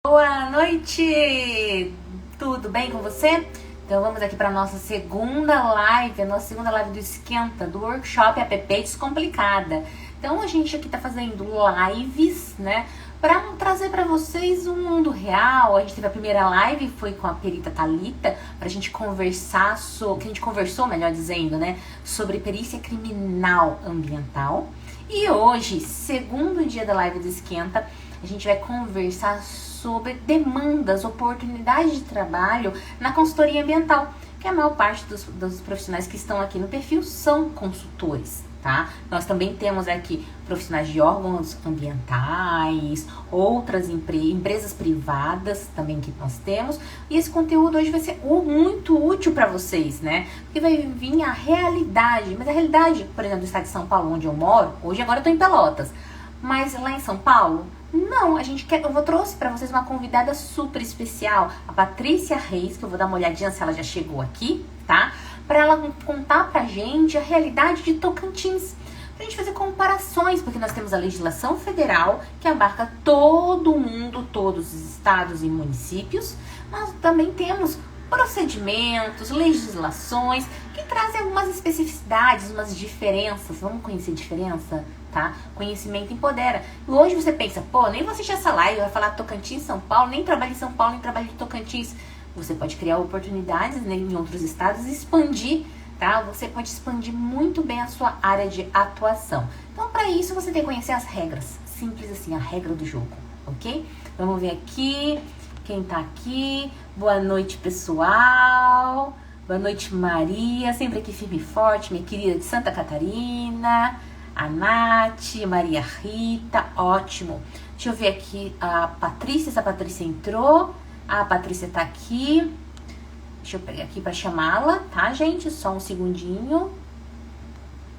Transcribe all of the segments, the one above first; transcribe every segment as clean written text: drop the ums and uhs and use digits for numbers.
Boa noite! Tudo bem com você? Então vamos aqui para a nossa segunda live, do Esquenta, do workshop App Descomplicada. Então a gente aqui tá fazendo lives, né, para trazer para vocês um mundo real. A gente teve a primeira live, foi com a perita Thalita, pra gente conversar que a gente conversou, melhor dizendo, né, sobre perícia criminal ambiental. E hoje, segundo dia da live do Esquenta, a gente vai conversar sobre demandas, oportunidades de trabalho na consultoria ambiental, que a maior parte dos profissionais que estão aqui no perfil são consultores, tá? Nós também temos aqui profissionais de órgãos ambientais, outras empresas privadas também que nós temos, e esse conteúdo hoje vai ser muito útil para vocês, né? Porque vai vir a realidade, mas a realidade, por exemplo, do estado de São Paulo, onde eu moro, hoje agora eu tô em Pelotas, mas lá em São Paulo, não, eu trouxe para vocês uma convidada super especial, a Patrícia Reis, que eu vou dar uma olhadinha se ela já chegou aqui, tá? Para ela contar pra gente a realidade de Tocantins, pra gente fazer comparações, porque nós temos a legislação federal que abarca todo mundo, todos os estados e municípios, mas também temos procedimentos, legislações que trazem algumas especificidades, umas diferenças. Vamos conhecer a diferença? Tá? Conhecimento empodera. E hoje você pensa, pô, nem vou assistir essa live, vai falar Tocantins, São Paulo, nem trabalho em São Paulo, nem trabalho em Tocantins. Você pode criar oportunidades, né, em outros estados e expandir, tá? Você pode expandir muito bem a sua área de atuação. Então, para isso, você tem que conhecer as regras. Simples assim, a regra do jogo, ok? Vamos ver aqui quem tá aqui. Boa noite, pessoal. Boa noite, Maria. Sempre aqui firme e forte, minha querida de Santa Catarina. A Nath, Maria Rita, ótimo. Deixa eu ver aqui a Patrícia, se a Patrícia entrou. A Patrícia tá aqui. Deixa eu pegar aqui para chamá-la, tá, gente? Só um segundinho.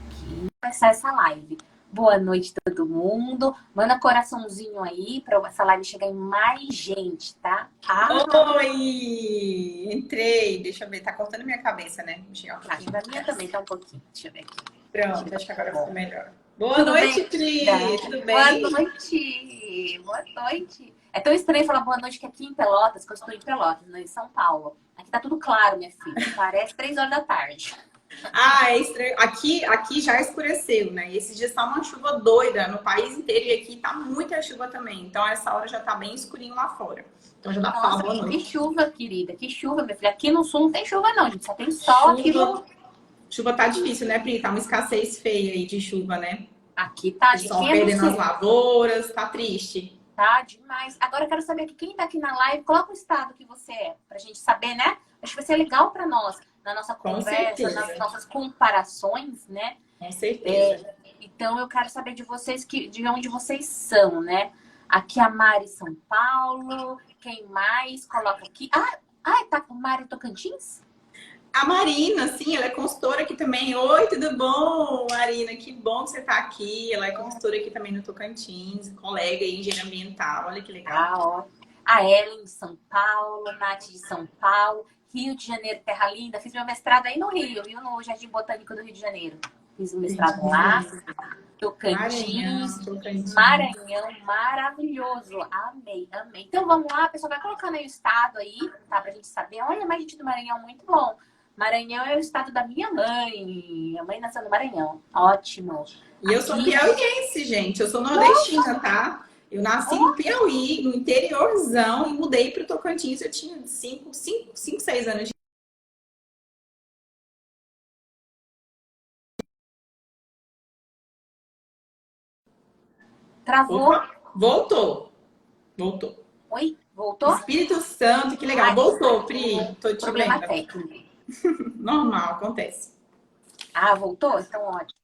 Aqui. Começar essa live. Boa noite, todo mundo. Manda coraçãozinho aí para essa live chegar em mais gente, tá? Oi! Entrei. Deixa eu ver. Tá cortando minha cabeça, né? Vou chegar um pouquinho. A minha também tá um pouquinho. Deixa eu ver aqui. Pronto, acho que agora ficou melhor. Boa noite, Pri! Tudo bem? Boa noite! Boa noite! É tão estranho falar boa noite que aqui em Pelotas, que eu estou em Pelotas, não em São Paulo. Aqui tá tudo claro, minha filha. Parece 3 horas da tarde. Ah, é estranho. Aqui já escureceu, né? E esses dias tá uma chuva doida no país inteiro e aqui tá muita chuva também. Então, essa hora já tá bem escurinho lá fora. Então, já dá pra falar boa noite. Que chuva, querida. Que chuva, minha filha. Aqui no sul não tem chuva, não, gente. Só tem sol aqui no... Chuva tá difícil, né, Pri? Tá uma escassez feia aí de chuva, né? Aqui tá de sol perdendo as lavouras, tá triste. Tá demais. Agora eu quero saber que quem tá aqui na live, coloca o estado que você é, pra gente saber, né? Acho que vai ser legal pra nós, na nossa conversa, nas nossas comparações, né? Com certeza. Então eu quero saber de vocês, de onde vocês são, né? Aqui a Mari São Paulo, quem mais? Coloca aqui. Tá com Mari Tocantins? A Marina, sim, ela é consultora aqui também. Oi, tudo bom, Marina? Que bom que você está aqui. Ela é consultora aqui também no Tocantins, colega em engenharia ambiental. Olha que legal. A Ellen de São Paulo, Nath de São Paulo, Rio de Janeiro, Terra Linda. Fiz meu mestrado aí no Rio, no Jardim Botânico do Rio de Janeiro. Fiz o mestrado lá. Tocantins, Maranhão, maravilhoso. Amei. Então vamos lá, pessoal, vai colocando aí o estado aí, tá? Pra gente saber. Olha, mais gente do Maranhão, muito bom. Maranhão é o estado da minha mãe. Minha mãe nasceu no Maranhão. Ótimo. E eu sou piauiense, gente. Eu sou nordestina, tá? Eu nasci no Piauí, no interiorzão, e mudei para o Tocantins. Eu tinha 5, 6 anos de... Travou? Opa, voltou. Oi? Voltou? Espírito Santo, que legal. Voltou, Pri. Tô te Problema vendo. técnico. Normal, acontece. Voltou? Então ótimo.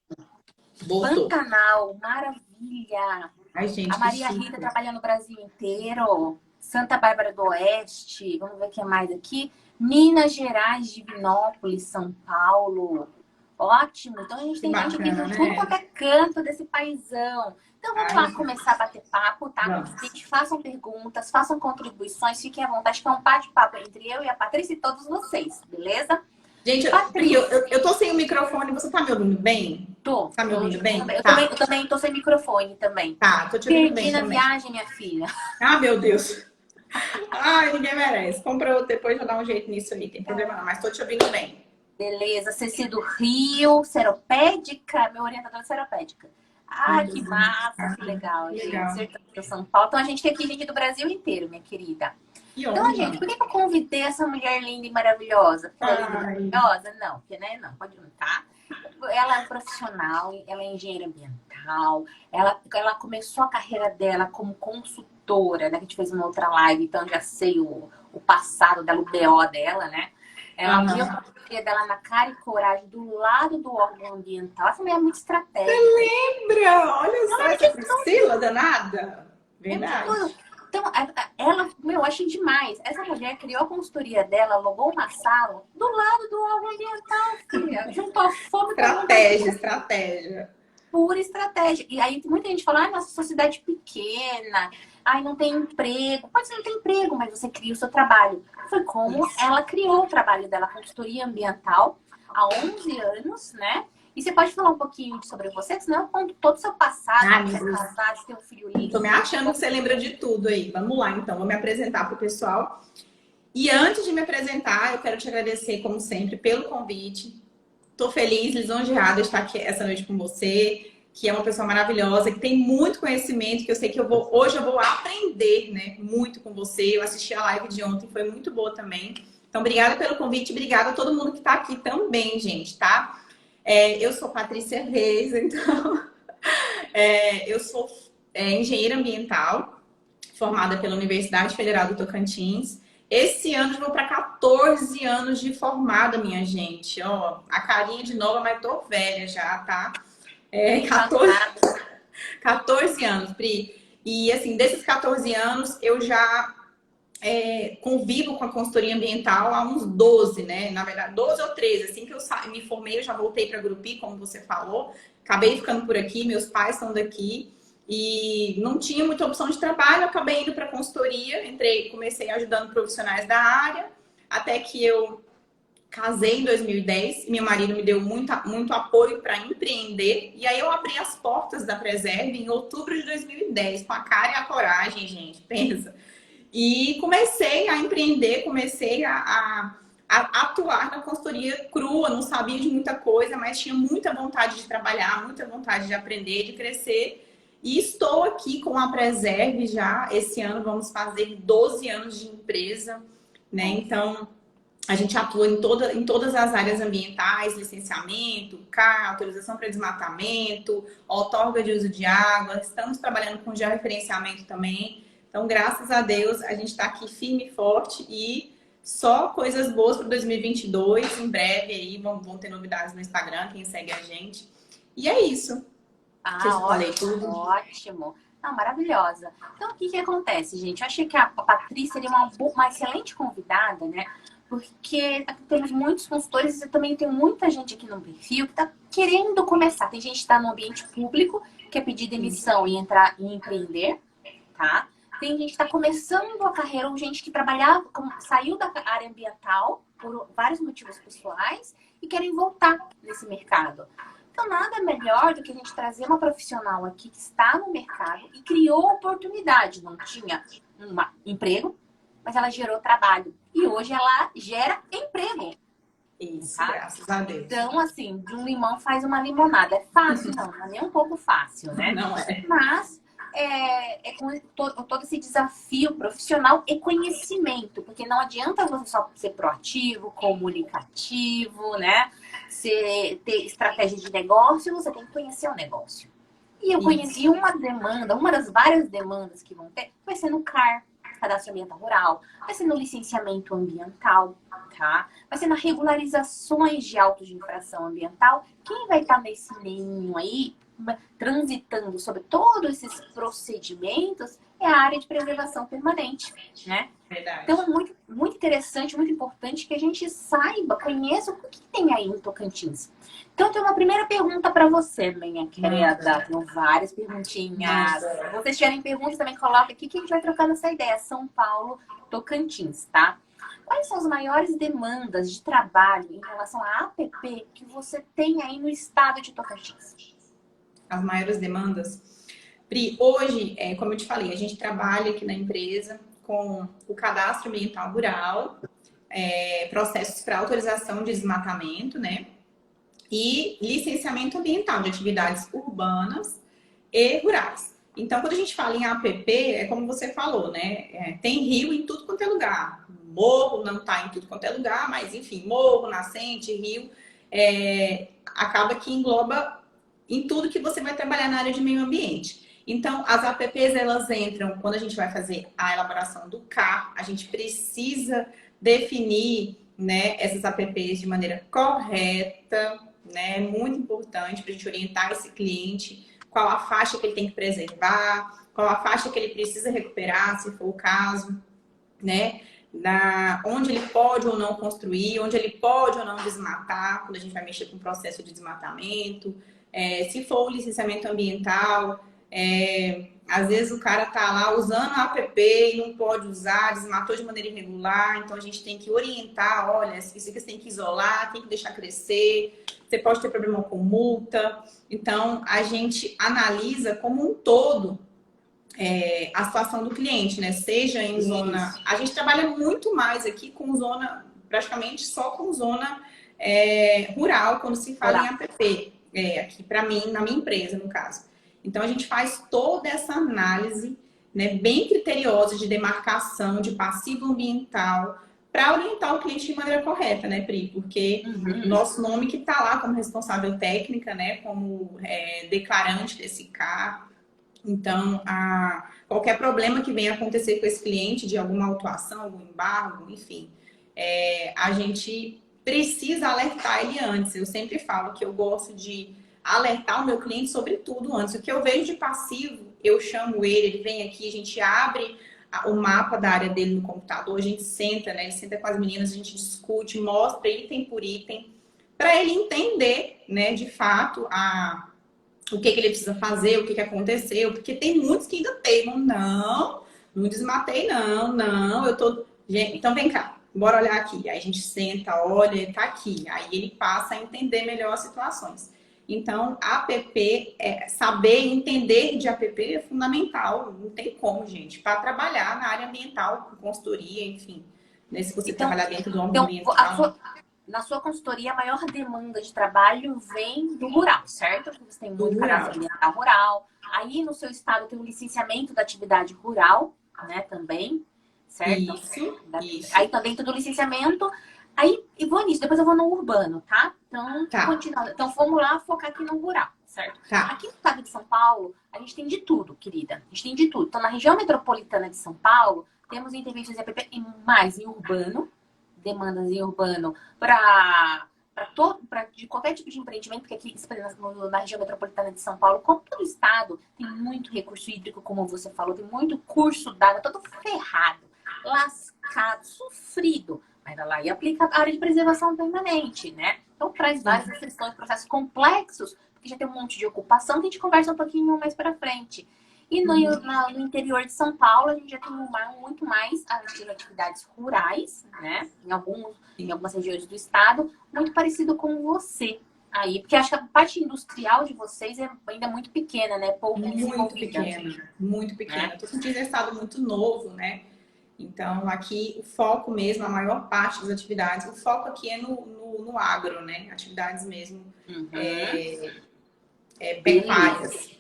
Voltou. Pantanal, maravilha. Ai, gente, a Maria Rita trabalha no Brasil inteiro. Santa Bárbara do Oeste. Vamos ver o que mais aqui. Minas Gerais, Divinópolis, São Paulo. Ótimo. Então a gente tem gente aqui de tudo quanto é canto desse paizão. Então vamos lá começar a bater papo, tá? Gente, façam perguntas, façam contribuições, fiquem à vontade, que é um bate-papo entre eu e a Patrícia e todos vocês, beleza? Gente, eu tô sem o microfone, você tá me ouvindo bem? Tô. Tá me ouvindo bem? Eu também tô sem microfone também. Tá, tô te ouvindo bem também. também. Viagem, minha filha. Ah, meu Deus. Ai, ninguém merece. Compra outro depois, já dá um jeito nisso aí, tem problema não. Mas tô te ouvindo bem. Beleza, Ceci do Rio, seropédica, meu orientador é seropédica. Ah, Ai, que Deus do massa, céu. que legal, gente. Legal. Sertão de São Paulo. Então a gente tem aqui gente do Brasil inteiro, minha querida. Que Então, honra. gente, por que eu convidei essa mulher linda e maravilhosa? Porque ela é linda e Ai, maravilhosa? Não, porque né, não, pode não, tá? Ela é profissional, ela é engenheira ambiental, ela começou a carreira dela como consultora, né? Que a gente fez uma outra live, então já sei o passado dela, o BO dela, né? Ela abriu a aham. consultoria dela na cara e coragem do lado do órgão ambiental. Essa mulher é muito estratégica. Lembra? Olha só Lembra essa de Priscila danada. lembra de Verdade. tudo. Então, ela, meu, eu achei demais. Essa mulher criou a consultoria dela, alugou uma sala do lado do órgão ambiental, filha. Juntou a fome com a vontade de Estratégia, estratégia. pura estratégia. E aí muita gente fala, ah, nossa sociedade pequena, ai, não tem emprego. Pode ser não tem emprego, mas você cria o seu trabalho. Foi como Isso. ela criou o trabalho dela, a consultoria ambiental, há 11 anos, né? E você pode falar um pouquinho sobre você, senão eu conto todo o seu passado, Ai, como meu você é Deus. casado, você tem um filho Tô lindo. me achando que você lembra de tudo aí. Vamos lá, então. Vou me apresentar pro pessoal. E antes de me apresentar, eu quero te agradecer, como sempre, pelo convite. Tô feliz, lisonjeada de estar aqui essa noite com você, que é uma pessoa maravilhosa, que tem muito conhecimento, que eu sei que hoje eu vou aprender, né, muito com você. Eu assisti a live de ontem, foi muito boa também. Então, obrigada pelo convite, obrigada a todo mundo que está aqui também, gente, tá? Eu sou Patrícia Reis, então, eu sou engenheira ambiental, formada pela Universidade Federal do Tocantins. Esse ano eu vou para 14 anos de formada, minha gente. Ó, a carinha de nova, mas tô velha já, tá? Nem falo 14, nada. 14 anos, Pri. E assim, desses 14 anos, eu já convivo com a consultoria ambiental há uns 12, né? Na verdade, 12 ou 13. Assim que eu me formei, eu já voltei para a Grupi, como você falou. Acabei ficando por aqui, meus pais são daqui. E não tinha muita opção de trabalho, acabei indo para a consultoria, comecei ajudando profissionais da área, até que eu casei em 2010 e meu marido me deu muito apoio para empreender. E aí eu abri as portas da Preserve em outubro de 2010, com a cara e a coragem, gente, pensa. E comecei a empreender, comecei a atuar na consultoria crua, não sabia de muita coisa, mas tinha muita vontade de trabalhar, muita vontade de aprender, de crescer. E estou aqui com a Preserve já. Esse ano vamos fazer 12 anos de empresa, né? Então, a gente atua em todas as áreas ambientais, licenciamento, CAR, autorização para desmatamento, outorga de uso de água. Estamos trabalhando com georreferenciamento também. Então, graças a Deus, a gente está aqui firme e forte e só coisas boas para 2022. Em breve aí vão ter novidades no Instagram, quem segue a gente. E é isso. Que eu Ah, já falei ótimo, tudo. ótimo. Não, maravilhosa. Então, o que que acontece, gente? Eu achei que a Patrícia seria uma excelente convidada, né? Porque aqui temos muitos consultores e também tem muita gente aqui no perfil que está querendo começar. Tem gente que está no ambiente público, quer pedir demissão e entrar e empreender, tá? Tem gente que está começando a carreira, ou gente que trabalhava, saiu da área ambiental por vários motivos pessoais e querem voltar nesse mercado. Então, nada melhor do que a gente trazer uma profissional aqui que está no mercado e criou oportunidade. Não tinha um emprego, mas ela gerou trabalho. E hoje ela gera emprego. Isso, Tá? graças a Deus. Então, assim, de um limão faz uma limonada. É fácil? Não, não é nem um pouco fácil, né? Não é. Mas com todo esse desafio profissional e conhecimento, porque não adianta você só ser proativo, comunicativo, né? Ter estratégia de negócio, você tem que conhecer o negócio. E eu conheci uma demanda, uma das várias demandas que vão ter, vai ser no CAR, Cadastro Ambiental Rural, vai ser no licenciamento ambiental, tá? Vai ser nas regularizações de autos de infração ambiental. Quem vai estar nesse meio aí, transitando sobre todos esses procedimentos, é a área de preservação permanente, né? Verdade. Então é muito, muito interessante, muito importante que a gente saiba, conheça o que tem aí em Tocantins. Então eu tenho uma primeira pergunta para você, minha querida. Tenho várias perguntinhas. Se vocês tiverem perguntas, também coloca aqui que a gente vai trocando essa ideia. São Paulo, Tocantins, tá? Quais são as maiores demandas de trabalho em relação à APP que você tem aí no estado de Tocantins? As maiores demandas? Pri, hoje, como eu te falei, a gente trabalha aqui na empresa com o cadastro ambiental rural, processos para autorização de desmatamento, né? E licenciamento ambiental de atividades urbanas e rurais. Então, quando a gente fala em APP, é como você falou, né? Tem rio em tudo quanto é lugar. Morro não está em tudo quanto é lugar, mas enfim, morro, nascente, rio, acaba que engloba em tudo que você vai trabalhar na área de meio ambiente. Então, as APPs, elas entram, quando a gente vai fazer a elaboração do CAR, a gente precisa definir, né, essas APPs de maneira correta, né? É muito importante para a gente orientar esse cliente qual a faixa que ele tem que preservar, qual a faixa que ele precisa recuperar, se for o caso, né? Onde ele pode ou não construir, onde ele pode ou não desmatar, quando a gente vai mexer com o processo de desmatamento, se for o licenciamento ambiental, às vezes o cara tá lá usando a APP e não pode usar, desmatou de maneira irregular, então a gente tem que orientar, olha, isso aqui você tem que isolar, tem que deixar crescer, você pode ter problema com multa. Então, a gente analisa como um todo a situação do cliente, né? Seja em zona... A gente trabalha muito mais aqui com zona, praticamente só com zona rural, quando se fala em APP. Aqui para mim, na minha empresa, no caso. Então, a gente faz toda essa análise, né, bem criteriosa de demarcação de passivo ambiental para orientar o cliente de maneira correta, né, Pri? Porque o nosso nome que está lá como responsável técnica, né, como declarante desse CAR. Então, qualquer problema que venha acontecer com esse cliente, de alguma autuação, algum embargo, enfim, a gente precisa alertar ele antes. Eu sempre falo que eu gosto de alertar o meu cliente sobre tudo antes. O que eu vejo de passivo, eu chamo ele vem aqui, a gente abre o mapa da área dele no computador, a gente senta, né? Ele senta com as meninas, a gente discute, mostra item por item, para ele entender, né, de fato, o que ele precisa fazer, o que aconteceu, porque tem muitos que ainda teimam, não desmatei, não, eu tô... Gente, então vem cá, bora olhar aqui. Aí a gente senta, olha, tá aqui. Aí ele passa a entender melhor as situações. Então, APP, saber entender de APP é fundamental, não tem como, gente, para trabalhar na área ambiental, com consultoria, enfim, né, se você trabalhar dentro do órgão ambiental. Na sua consultoria, a maior demanda de trabalho vem do rural, certo? Porque você tem muito cadastro ambiental rural. Aí, no seu estado, tem um licenciamento da atividade rural, né, também, certo? Isso. Aí, tá dentro do licenciamento. Aí, e vou nisso, depois eu vou no urbano, tá? Então, continuando. Então, vamos lá focar aqui no rural, certo? Aqui no estado de São Paulo, a gente tem de tudo, querida. A gente tem de tudo. Então, na região metropolitana de São Paulo, temos intervenções de APP mais em urbano, demandas em urbano de qualquer tipo de empreendimento, porque aqui na região metropolitana de São Paulo, como todo estado, tem muito recurso hídrico, como você falou, tem muito curso d'água, todo ferrado, lascado, sofrido. Mas vai lá e aplica a área de preservação permanente, né? Então traz várias restrições, processos complexos, porque já tem um monte de ocupação que a gente conversa um pouquinho mais para frente. E no interior de São Paulo, a gente já tem muito mais as atividades rurais, né? Em algumas regiões do estado, muito parecido com você aí. Porque acho que a parte industrial de vocês é ainda muito pequena, né? Muito pequena. Estou sentindo esse estado muito novo, né? Então, aqui o foco mesmo, a maior parte das atividades, o foco aqui é no agro, né? Atividades mesmo pecuárias.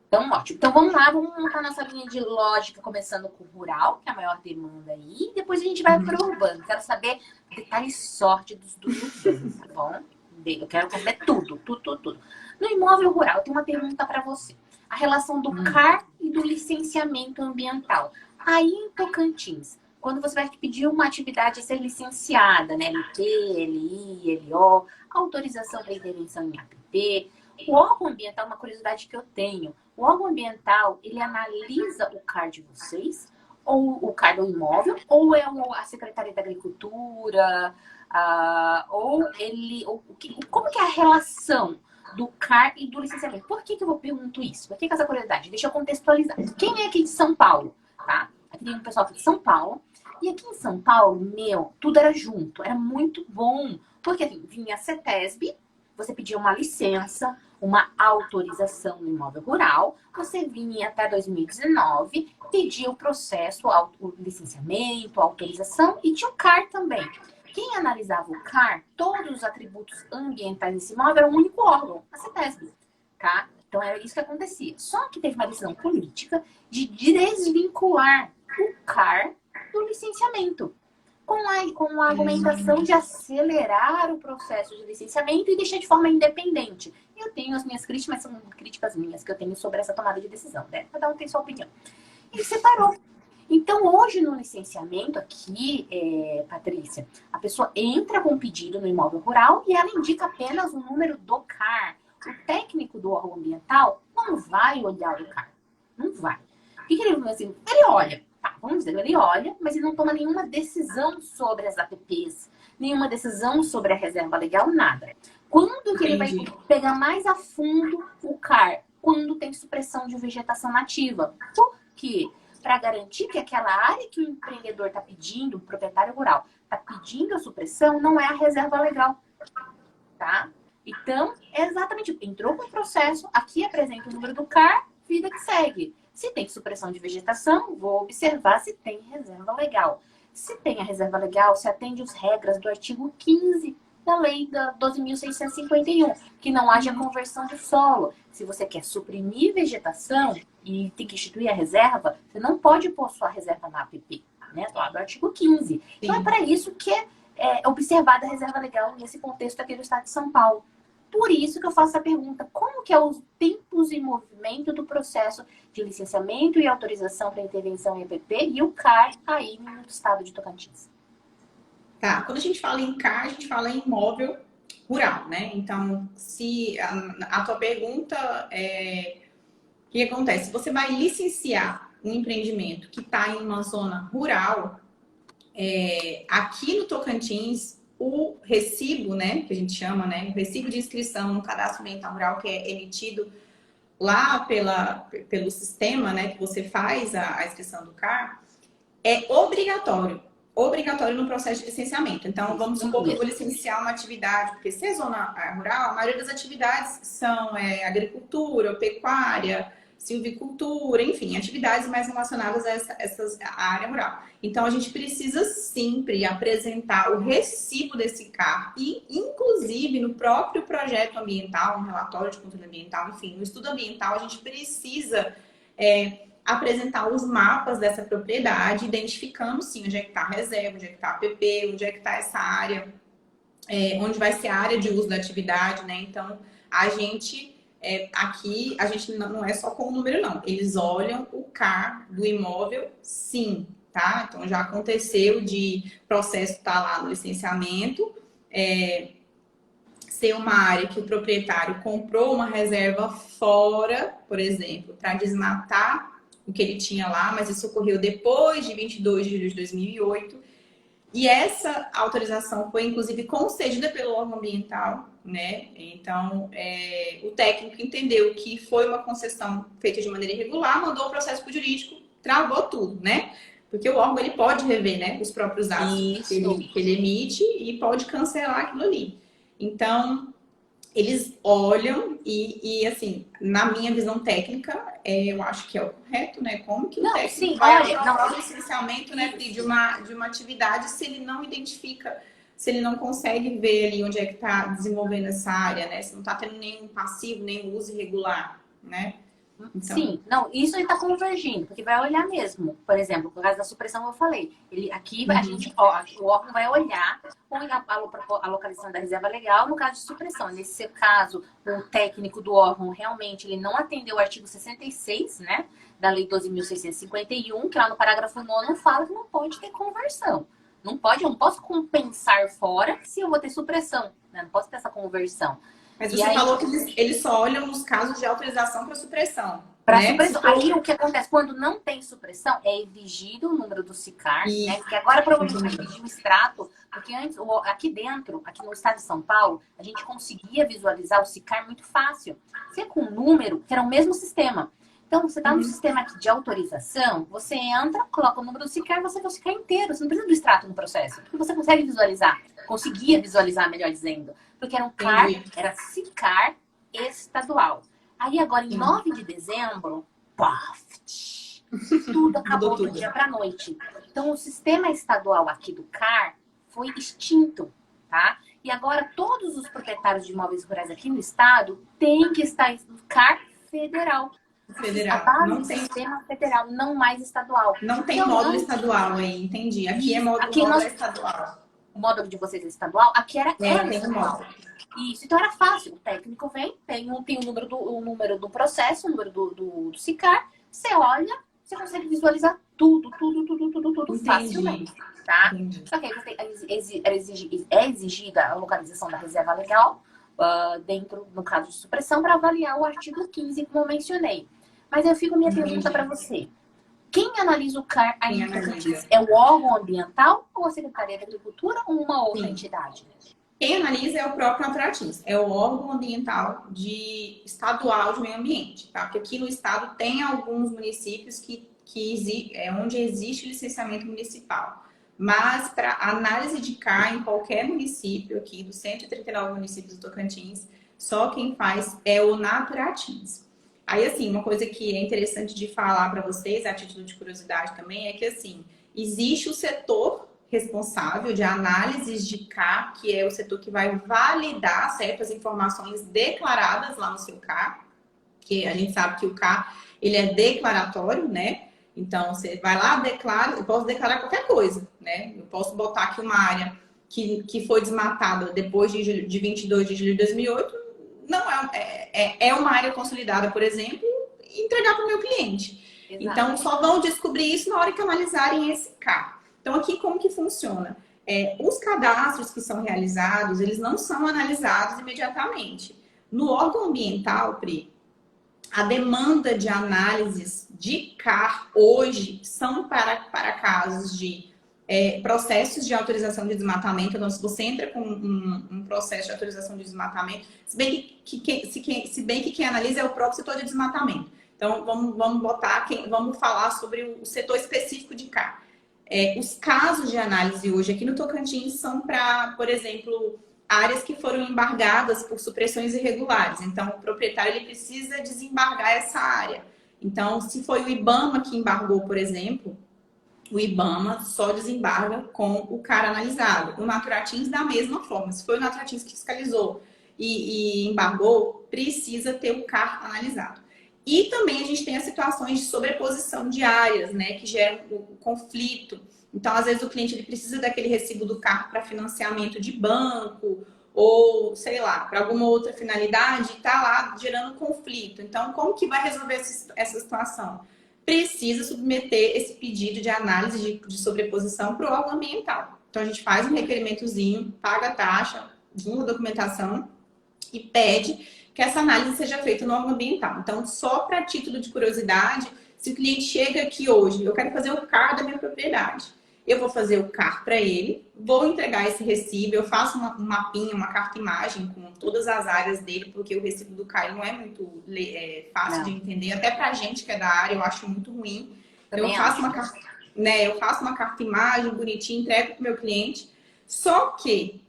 Então, ótimo. Então, vamos lá, vamos montar nossa linha de lógica, começando com o rural, que é a maior demanda aí, e depois a gente vai para o urbano. Quero saber detalhes sórdidos do urbano, tá bom? Eu quero saber tudo. No imóvel rural, eu tenho uma pergunta para você. A relação do CAR e do licenciamento ambiental. Aí em Tocantins, quando você vai pedir uma atividade a ser licenciada, né? LT, LI, LO, autorização para intervenção em APP, o órgão ambiental, uma curiosidade que eu tenho, o órgão ambiental, ele analisa o CAR de vocês, ou o CAR do imóvel, ou é a Secretaria da Agricultura, como que é a relação do CAR e do licenciamento? Por que eu vou pergunto isso? Por que essa curiosidade? Deixa eu contextualizar. Quem é aqui de São Paulo? Tá? Aqui tem um pessoal aqui de São Paulo. E aqui em São Paulo, tudo era junto. Era muito bom. Porque assim, vinha a CETESB, você pedia uma licença, uma autorização no imóvel rural, você vinha até 2019, pedia o processo, o licenciamento, a autorização e tinha o CAR também. Quem analisava o CAR, todos os atributos ambientais desse imóvel era um único órgão, a CETESB, tá? Então era isso que acontecia. Só que teve uma decisão política de desvincular o CAR do licenciamento, com a argumentação de acelerar o processo de licenciamento e deixar de forma independente. Eu tenho as minhas críticas, mas são críticas minhas que eu tenho sobre essa tomada de decisão, né? Cada um tem sua opinião. E separou. Então, hoje no licenciamento aqui, Patrícia, a pessoa entra com um pedido no imóvel rural e ela indica apenas o número do CAR. O técnico do órgão ambiental não vai olhar o CAR. Não vai. O que ele vai assim? Ele olha. Tá, vamos dizer, ele olha, mas ele não toma nenhuma decisão sobre as APPs, nenhuma decisão sobre a reserva legal, nada. Quando que ele vai pegar mais a fundo o CAR? Quando tem supressão de vegetação nativa. Por quê? Para garantir que aquela área que o empreendedor está pedindo, o proprietário rural, está pedindo a supressão, não é a reserva legal. Tá? Então, é exatamente, entrou com o processo, aqui apresenta o número do CAR, vida que segue. Se tem supressão de vegetação, vou observar se tem reserva legal. Se tem a reserva legal, se atende às regras do artigo 15 da lei da 12.651, que não haja conversão de solo. Se você quer suprimir vegetação e tem que instituir a reserva, você não pode pôr sua reserva na APP, né? Lá do artigo 15. Sim. Então é para isso que é observada a reserva legal nesse contexto aqui do estado de São Paulo. Por isso que eu faço a pergunta, como que é os tempos e movimento do processo de licenciamento e autorização para intervenção em EPP e o CAR aí no estado de Tocantins? Tá, quando a gente fala em CAR, a gente fala em imóvel rural, né? Então, se a tua pergunta o que acontece? Você vai licenciar um empreendimento que está em uma zona rural, aqui no Tocantins, o recibo, né, que a gente chama, né, o recibo de inscrição no cadastro ambiental rural que é emitido lá pelo sistema, né, que você faz a inscrição do CAR, é obrigatório no processo de licenciamento. Então, vamos supor que eu vou licenciar uma atividade, porque se é zona rural, a maioria das atividades são agricultura, pecuária, silvicultura, enfim, atividades mais relacionadas a área rural. Então, a gente precisa sempre apresentar o recibo desse CAR e, inclusive, no próprio projeto ambiental, no relatório de controle ambiental, enfim, no estudo ambiental, a gente precisa apresentar os mapas dessa propriedade, identificando, sim, onde é que está a reserva, onde é que está a APP, onde é que está essa área, onde vai ser a área de uso da atividade, né? Então, aqui, a gente não é só com o número, não. Eles olham o CAR do imóvel, sim, tá? Então, já aconteceu de processo estar lá no licenciamento, ser uma área que o proprietário comprou uma reserva fora, por exemplo, para desmatar o que ele tinha lá, mas isso ocorreu depois de 22 de julho de 2008. E essa autorização foi, inclusive, concedida pelo órgão ambiental, né? Então, o técnico entendeu que foi uma concessão feita de maneira irregular, mandou o processo para o jurídico, travou tudo, né? Porque o órgão ele pode rever, né, os próprios atos que ele emite e pode cancelar aquilo ali. Então, eles olham e assim, na minha visão técnica, eu acho que é o correto, né? Como que o técnico vai aprovar o licenciamento, né, de uma atividade se ele não identifica, se ele não consegue ver ali onde é que está desenvolvendo essa área, né? Se não está tendo nenhum passivo, nenhum uso irregular, né? Então... Sim, não, isso está convergindo, porque vai olhar mesmo. Por exemplo, no caso da supressão, eu falei. Aqui o órgão vai olhar a localização da reserva legal no caso de supressão. Nesse caso, o técnico do órgão realmente ele não atendeu o artigo 66, né, da Lei 12.651, que lá no parágrafo 9º fala que não pode ter conversão. Não posso compensar fora se eu vou ter supressão, né? Não posso ter essa conversão. Mas você falou que eles só olham nos casos de autorização para supressão. Para né? supressão. Aí o que acontece? Quando não tem supressão, é exigido o número do SICAR, né? Porque agora provavelmente vai exigir um extrato, porque antes, aqui dentro, aqui no estado de São Paulo, a gente conseguia visualizar o SICAR muito fácil. Você com o número, que era o mesmo sistema. Então, você está no sistema aqui de autorização, você entra, coloca o número do SICAR, você vê o SICAR inteiro. Você não precisa do extrato no processo. Porque você consegue visualizar. Conseguia visualizar, melhor dizendo. Porque era um CAR, era SICAR estadual. Aí agora, em 9 de dezembro, pof, tudo acabou do dia para noite. Então, o sistema estadual aqui do CAR foi extinto, tá? E agora, todos os proprietários de imóveis rurais aqui no estado têm que estar no CAR federal. Federal. A base Não do tem, sistema federal, não mais estadual. não tem Então, módulo estadual aí, entendi. Aqui é módulo, aqui módulo nós, estadual. o módulo de vocês é estadual, aqui era Tem um estadual. módulo. Isso, então era fácil. O técnico vem, tem o número do processo, o número do SICAR, você olha, você consegue visualizar tudo facilmente, tá? Entendi. Só que aí é exigida a localização da reserva legal, dentro, no caso de supressão, para avaliar o artigo 15, como eu mencionei. Mas eu fico minha pergunta para você. Quem analisa o CAR aí no Tocantins? É o órgão ambiental ou a Secretaria da Agricultura ou uma outra entidade? Quem analisa é o próprio Naturatins, é o órgão ambiental estadual de meio ambiente, tá? Porque aqui no estado tem alguns municípios onde existe licenciamento municipal. Mas para análise de CAR em qualquer município aqui, dos 139 municípios do Tocantins, só quem faz é o Naturatins. Aí, assim, uma coisa que é interessante de falar para vocês, a título de curiosidade também, é que, assim, existe o setor responsável de análises de CAR, que é o setor que vai validar certas informações declaradas lá no seu CAR, que a gente sabe que o CAR, ele é declaratório, né? Então, você vai lá, declara, eu posso declarar qualquer coisa, né? Eu posso botar aqui uma área que foi desmatada depois de 22 de julho de 2008, não é uma área consolidada, por exemplo, e entregar para o meu cliente. Exato. Então, só vão descobrir isso na hora que analisarem esse CAR. Então, aqui como que funciona? Os cadastros que são realizados, eles não são analisados imediatamente. No órgão ambiental, Pri, a demanda de análises de CAR hoje são para casos de processos de autorização de desmatamento. Então, se você entra com um processo de autorização de desmatamento, se bem que quem analisa é o próprio setor de desmatamento. Então, vamos falar sobre o setor específico de CAR. Os casos de análise hoje aqui no Tocantins são para, por exemplo, áreas que foram embargadas por supressões irregulares. Então, o proprietário ele precisa desembargar essa área. Então, se foi o IBAMA que embargou, por exemplo, o IBAMA só desembarga com o CAR analisado. O Naturatins, da mesma forma. Se foi o Naturatins que fiscalizou e embargou, precisa ter o CAR analisado. E também a gente tem as situações de sobreposição de áreas, né, que geram o conflito. Então, às vezes, o cliente ele precisa daquele recibo do carro para financiamento de banco ou, sei lá, para alguma outra finalidade e está lá gerando conflito. Então, como que vai resolver essa situação? Precisa submeter esse pedido de análise de sobreposição para o órgão ambiental. Então, a gente faz um requerimentozinho, paga a taxa, junta a documentação e pede que essa análise seja feita no órgão ambiental. Então, só para título de curiosidade, se o cliente chega aqui hoje, eu quero fazer o CAR da minha propriedade. Eu vou fazer o CAR para ele, vou entregar esse recibo, eu faço um mapinha, uma carta-imagem com todas as áreas dele, porque o recibo do CAR não é muito fácil de entender, até para a gente que é da área, eu acho muito ruim. Então, eu faço uma carta-imagem bonitinha, entrego para o meu cliente, só que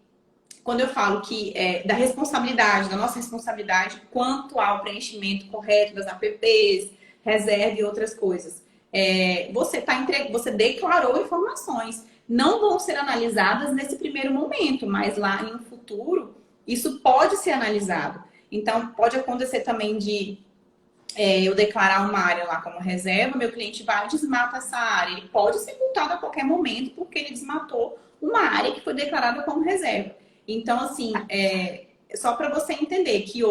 quando eu falo que da responsabilidade, da nossa responsabilidade quanto ao preenchimento correto das APPs, reserva e outras coisas, você declarou informações. Não vão ser analisadas nesse primeiro momento, mas lá em um futuro, isso pode ser analisado. Então, pode acontecer também de eu declarar uma área lá como reserva, meu cliente vai e desmata essa área. Ele pode ser multado a qualquer momento porque ele desmatou uma área que foi declarada como reserva. Então, assim, só para você entender que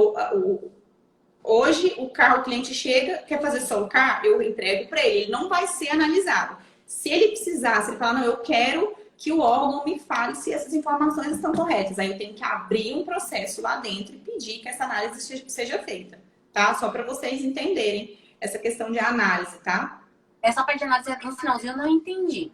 hoje o cliente chega, quer fazer só o CAR, eu entrego para ele. Ele não vai ser analisado. Se ele precisar, se ele falar, não, eu quero que o órgão me fale se essas informações estão corretas. Aí eu tenho que abrir um processo lá dentro e pedir que essa análise seja feita, tá? Só para vocês entenderem essa questão de análise, tá? Essa parte de análise no finalzinho eu não entendi.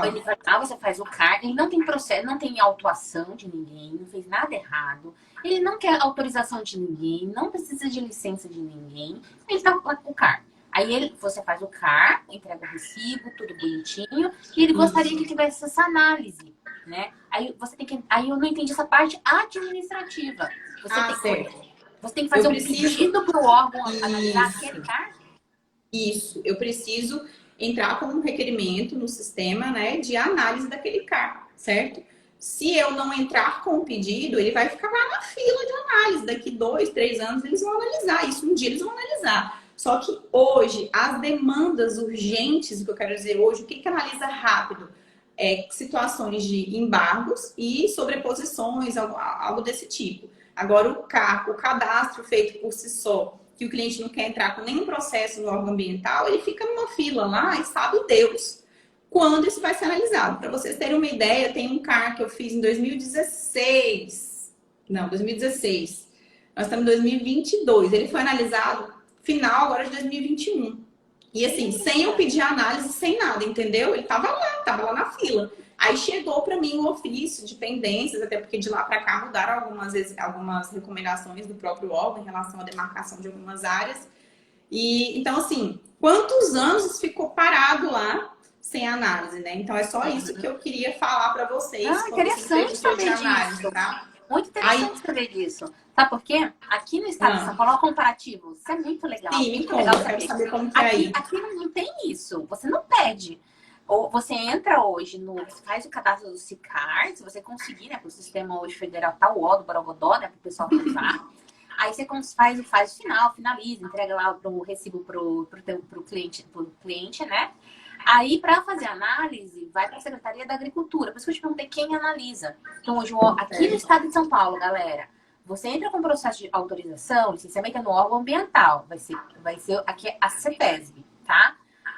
Ele vai lá, você faz o CAR, ele não tem processo, não tem autuação de ninguém, não fez nada errado, ele não quer autorização de ninguém, não precisa de licença de ninguém, ele tá com o CAR. Aí você faz o CAR, entrega o recibo, tudo bonitinho, e ele gostaria que tivesse essa análise, né? Aí eu não entendi essa parte administrativa. Você Você tem que fazer pedido para o órgão analisar Isso. aquele CAR? Isso, eu preciso entrar com um requerimento no sistema, né, de análise daquele CAR, certo? Se eu não entrar com o pedido, ele vai ficar lá na fila de análise. Daqui 2, 3 anos eles vão analisar isso, um dia eles vão analisar. Só que hoje, as demandas urgentes, o que eu quero dizer hoje, o que analisa rápido? Situações de embargos e sobreposições, algo desse tipo. Agora, o CAR, o cadastro feito por si só, que o cliente não quer entrar com nenhum processo no órgão ambiental, ele fica numa fila lá e sabe Deus quando isso vai ser analisado. Para vocês terem uma ideia, tem um CAR que eu fiz em 2016. Não, 2016. Nós estamos em 2022. Ele foi analisado final agora de 2021. E assim, sem eu pedir análise, sem nada, entendeu? Ele tava lá na fila. Aí chegou para mim um ofício de pendências, até porque de lá para cá mudaram algumas recomendações do próprio órgão em relação à demarcação de algumas áreas. E então, assim, quantos anos isso ficou parado lá sem análise, né? Então é só isso que eu queria falar para vocês. Interessante saber disso. Tá? Muito interessante saber disso. Sabe por quê? Aqui no estado de São Paulo, o comparativo, isso é muito legal. Sim, muito legal saber. Quero saber como que é aí. Aqui não tem isso. Você não pede. Ou você entra hoje, você faz o cadastro do SICAR, se você conseguir, né? Porque o sistema hoje federal tá o ó do Borogodó, né? Para o pessoal usar. Aí você faz o final, finaliza, entrega lá o recibo pro cliente, né? Aí, para fazer análise, vai para a Secretaria da Agricultura. Por isso que eu te perguntei quem analisa. Então, hoje, aqui no estado de São Paulo, galera, você entra com o processo de autorização, licenciamento no órgão ambiental. Vai ser aqui a CETESB, tá?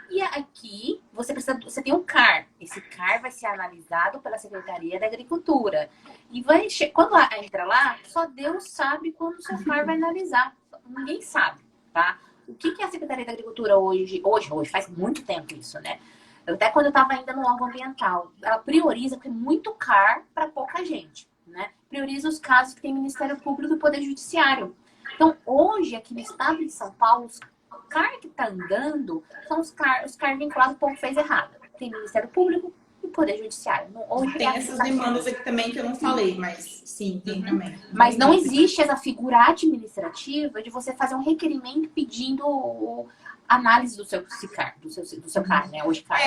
E aqui, você tem um CAR. Esse CAR vai ser analisado pela Secretaria da Agricultura. E quando entra lá, só Deus sabe quando o seu CAR vai analisar. Ninguém sabe, tá? O que é a Secretaria da Agricultura hoje? Hoje, faz muito tempo isso, né? Até quando eu estava ainda no órgão ambiental, ela prioriza, porque é muito CAR para pouca gente, né? Prioriza os casos que tem Ministério Público e Poder Judiciário. Então, hoje, aqui no estado de São Paulo, o CAR que está andando são os CAR vinculados ao povo fez errado. Tem Ministério Público e Poder Judiciário. Hoje tem essas demandas aqui também que eu não falei, mas sim, tem também. Mas não existe essa figura administrativa de você fazer um requerimento pedindo análise do seu CICAR, do seu CAR, né? Hoje CAR.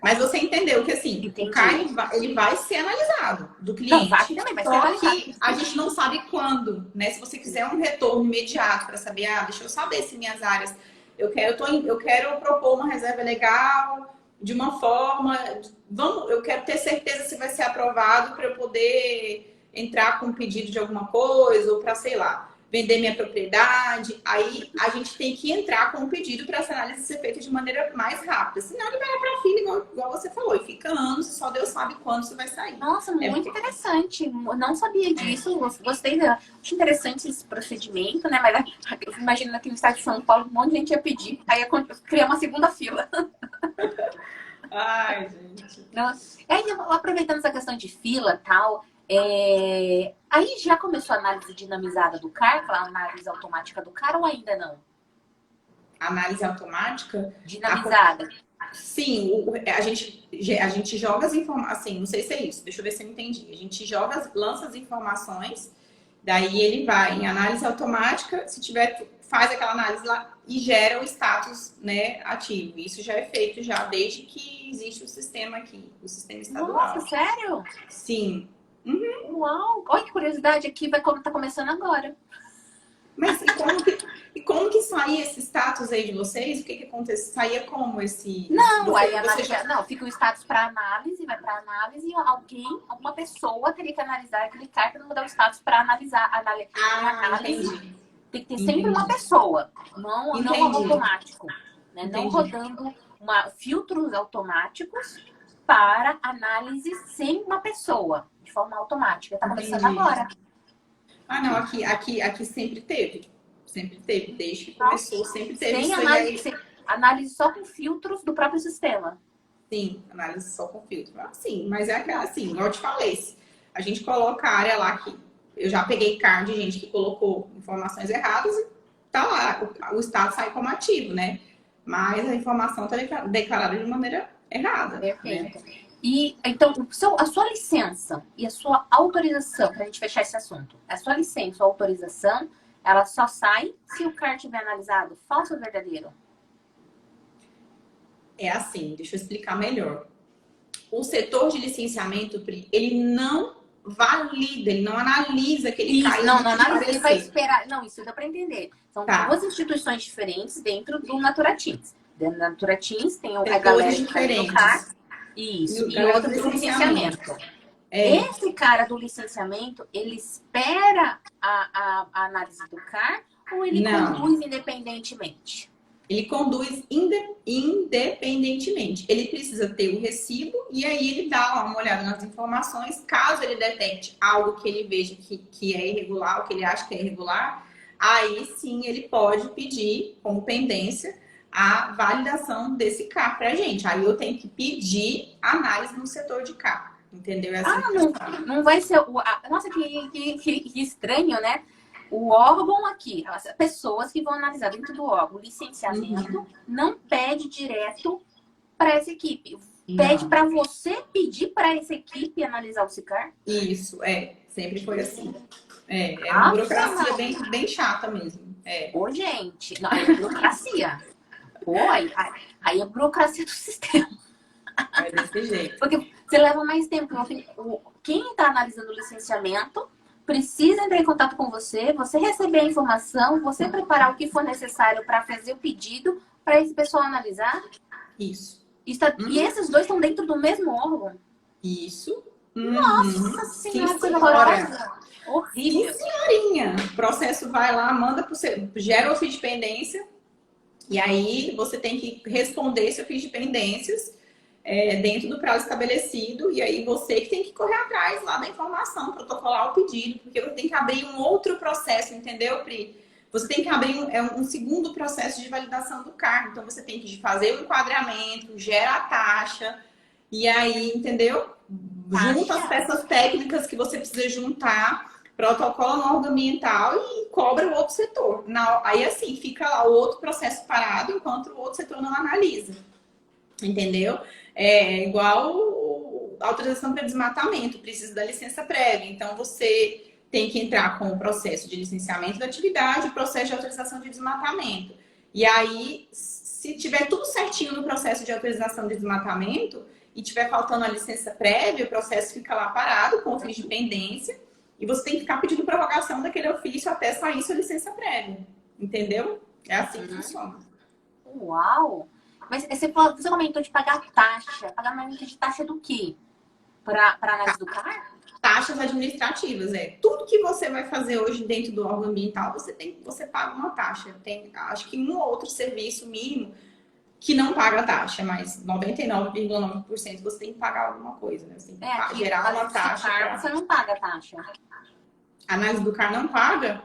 Mas você entendeu que assim, o CAR ele vai ser analisado do cliente. Não, vai também, vai ser analisado. Só que a gente não sabe quando, né? Se você quiser um retorno imediato para saber, deixa eu saber se minhas áreas eu quero propor uma reserva legal de uma forma, eu quero ter certeza se vai ser aprovado para eu poder entrar com um pedido de alguma coisa ou para, sei lá, vender minha propriedade. Aí a gente tem que entrar com um pedido para essa análise ser feita de maneira mais rápida. Senão ele vai lá para a fila, igual você falou, e fica anos e só Deus sabe quando isso vai sair. Nossa, muito interessante. Não sabia disso. Gostei. Acho interessante esse procedimento, né? Mas eu imagino aqui no estado de São Paulo, um monte de gente ia pedir. Aí ia criar uma segunda fila. Ai, gente. Nossa. E aí, aproveitando essa questão de fila e tal, aí já começou a análise dinamizada do CAR, aquela análise automática do CAR, ou ainda não? Análise automática? Dinamizada. Sim, a gente joga as informações, assim, não sei se é isso, deixa eu ver se eu entendi. A gente lança as informações, daí ele vai em análise automática, se tiver, faz aquela análise lá e gera o status, né, ativo. Isso já é feito já desde que existe o sistema aqui, o sistema estadual. Nossa, sério? Sim. Uhum. Uau! Olha que curiosidade aqui, tá começando agora. Mas e como que saía esse status aí de vocês? O que acontece? Saía como esse... Não, aí não, fica o status para análise, vai para análise e alguma pessoa teria que analisar aquele CAR para mudar o status para analisar. Entendi. Tem que ter sempre uma pessoa, não automático. Né? Não rodando filtros automáticos para análise sem uma pessoa, de forma automática. Está começando agora. Não, aqui sempre teve. Sempre teve. Desde que começou, sempre teve. Sem análise, análise só com filtros do próprio sistema. Sim, análise só com filtro. Sim, mas é aquela assim, igual eu te falei. A gente coloca a área lá que eu já peguei CAR de gente que colocou informações erradas e tá lá. O estado sai como ativo, né? Mas a informação está declarada de maneira errada. Perfeito. Né? E então, a sua licença e a sua autorização, para a gente fechar esse assunto, a sua licença ou autorização ela só sai se o CAR tiver analisado. Falso ou verdadeiro? É assim, deixa eu explicar melhor. O setor de licenciamento, Pri, ele não valida, ele não analisa aquele Isso, CAR. não analisa, ele vai esperar. Não, isso dá para entender. São Tá. duas instituições diferentes dentro do Naturatins. Dentro da Naturatins tem a Setores galera diferentes. do CAR, isso, e outra do licenciamento. Esse cara do licenciamento, ele espera a análise do CAR ou ele conduz independentemente? Ele conduz independentemente. Ele precisa ter o recibo e aí ele dá uma olhada nas informações. Caso ele detecte algo que ele veja que é irregular, ou que ele acha que é irregular, aí sim ele pode pedir como pendência a validação desse CAR pra gente. Aí eu tenho que pedir análise no setor de CAR. Entendeu? É assim não vai ser... Nossa, que estranho, né? O órgão aqui, as pessoas que vão analisar dentro do órgão, o licenciamento, não pede direto para essa equipe. Pede para você pedir para essa equipe analisar o SICAR? Isso, sempre foi assim. É uma burocracia bem chata mesmo. Ô, gente, não, é burocracia. Pô, aí é burocracia do sistema. É desse jeito. Porque você leva mais tempo. Quem está analisando o licenciamento precisa entrar em contato com você, você receber a informação, você preparar o que for necessário para fazer o pedido para esse pessoal analisar. Isso. E esses dois estão dentro do mesmo órgão? Isso. Nossa senhora, coisa horrorosa. Horrível. Sim, senhorinha. O processo vai lá, manda para você, gera ofício de pendência, e aí você tem que responder esse ofício de pendências dentro do prazo estabelecido, e aí você que tem que correr atrás lá da informação, protocolar o pedido, porque você tem que abrir um outro processo, entendeu, Pri? Você tem que abrir um segundo processo de validação do CAR. Então, você tem que fazer o enquadramento, gera a taxa, e aí, entendeu? Junta as peças técnicas que você precisa juntar, protocola no órgão ambiental e cobra o outro setor. Aí, assim, fica lá o outro processo parado, enquanto o outro setor não analisa. Entendeu? É igual a autorização para desmatamento, precisa da licença prévia. Então, você tem que entrar com o processo de licenciamento da atividade, o processo de autorização de desmatamento. E aí, se tiver tudo certinho no processo de autorização de desmatamento e tiver faltando a licença prévia, o processo fica lá parado com ofício de pendência e você tem que ficar pedindo prorrogação daquele ofício até sair sua licença prévia. Entendeu? É assim que funciona. Uau! Mas você comentou de pagar taxa. Pagamento de taxa do quê? Para análise do CAR? Taxas administrativas, tudo que você vai fazer hoje dentro do órgão ambiental, você paga uma taxa. Tem, acho que um ou outro serviço mínimo que não paga taxa, mas 99,9% você tem que pagar alguma coisa, né? Você tem que gerar uma taxa. CAR, você não paga taxa. A análise do CAR não paga?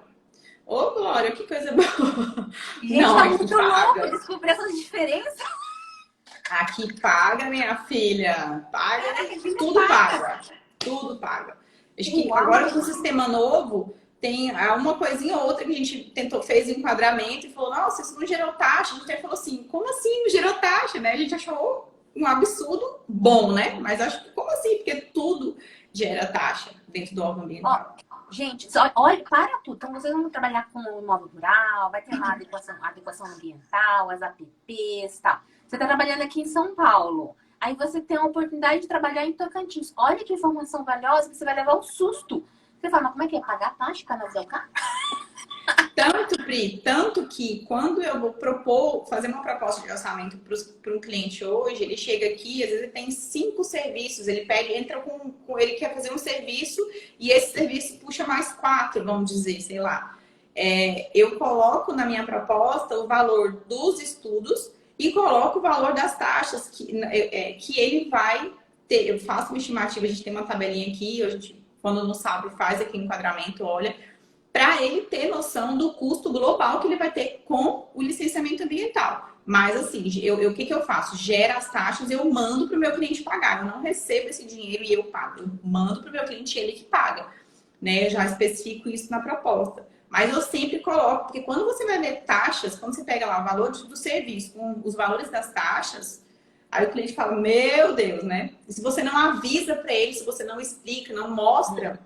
Ô, Glória, que coisa boa! Gente, não, tá muito louco descobrir essas diferenças. Aqui paga, minha filha. Paga, tudo paga. Tudo paga. Acho que agora com o sistema novo, tem uma coisinha ou outra que a gente fez o enquadramento e falou, nossa, isso não gerou taxa. A gente até falou assim, como assim não gerou taxa, né? A gente achou um absurdo bom, né? Mas acho que como assim? Porque tudo gera taxa dentro do órgão ambiental. Gente, olha, para tudo. Então, vocês vão trabalhar com o imóvel rural, vai ter lá a adequação ambiental, as APPs e tal. Você está trabalhando aqui em São Paulo. Aí você tem a oportunidade de trabalhar em Tocantins. Olha que informação valiosa que você vai levar um susto. Você fala, mas como é que é? Pagar a taxa para analisar o carro? Tanto, Pri, tanto que quando eu vou fazer uma proposta de orçamento para um cliente hoje, ele chega aqui, às vezes ele tem 5 serviços, ele entra ele quer fazer um serviço e esse serviço puxa mais 4, vamos dizer, sei lá. Eu coloco na minha proposta o valor dos estudos e coloco o valor das taxas que ele vai ter. Eu faço uma estimativa, a gente tem uma tabelinha aqui, a gente, quando não sabe, faz aqui o enquadramento, olha, para ele ter noção do custo global que ele vai ter com o licenciamento ambiental. Mas assim, o que eu faço? Gera as taxas, eu mando para o meu cliente pagar. Eu não recebo esse dinheiro e eu pago. Eu mando para o meu cliente, ele que paga. Né? Eu já especifico isso na proposta. Mas eu sempre coloco, porque quando você vai ver taxas, quando você pega lá o valor do serviço com os valores das taxas, aí o cliente fala, meu Deus, né? E se você não avisa para ele, se você não explica, não mostra,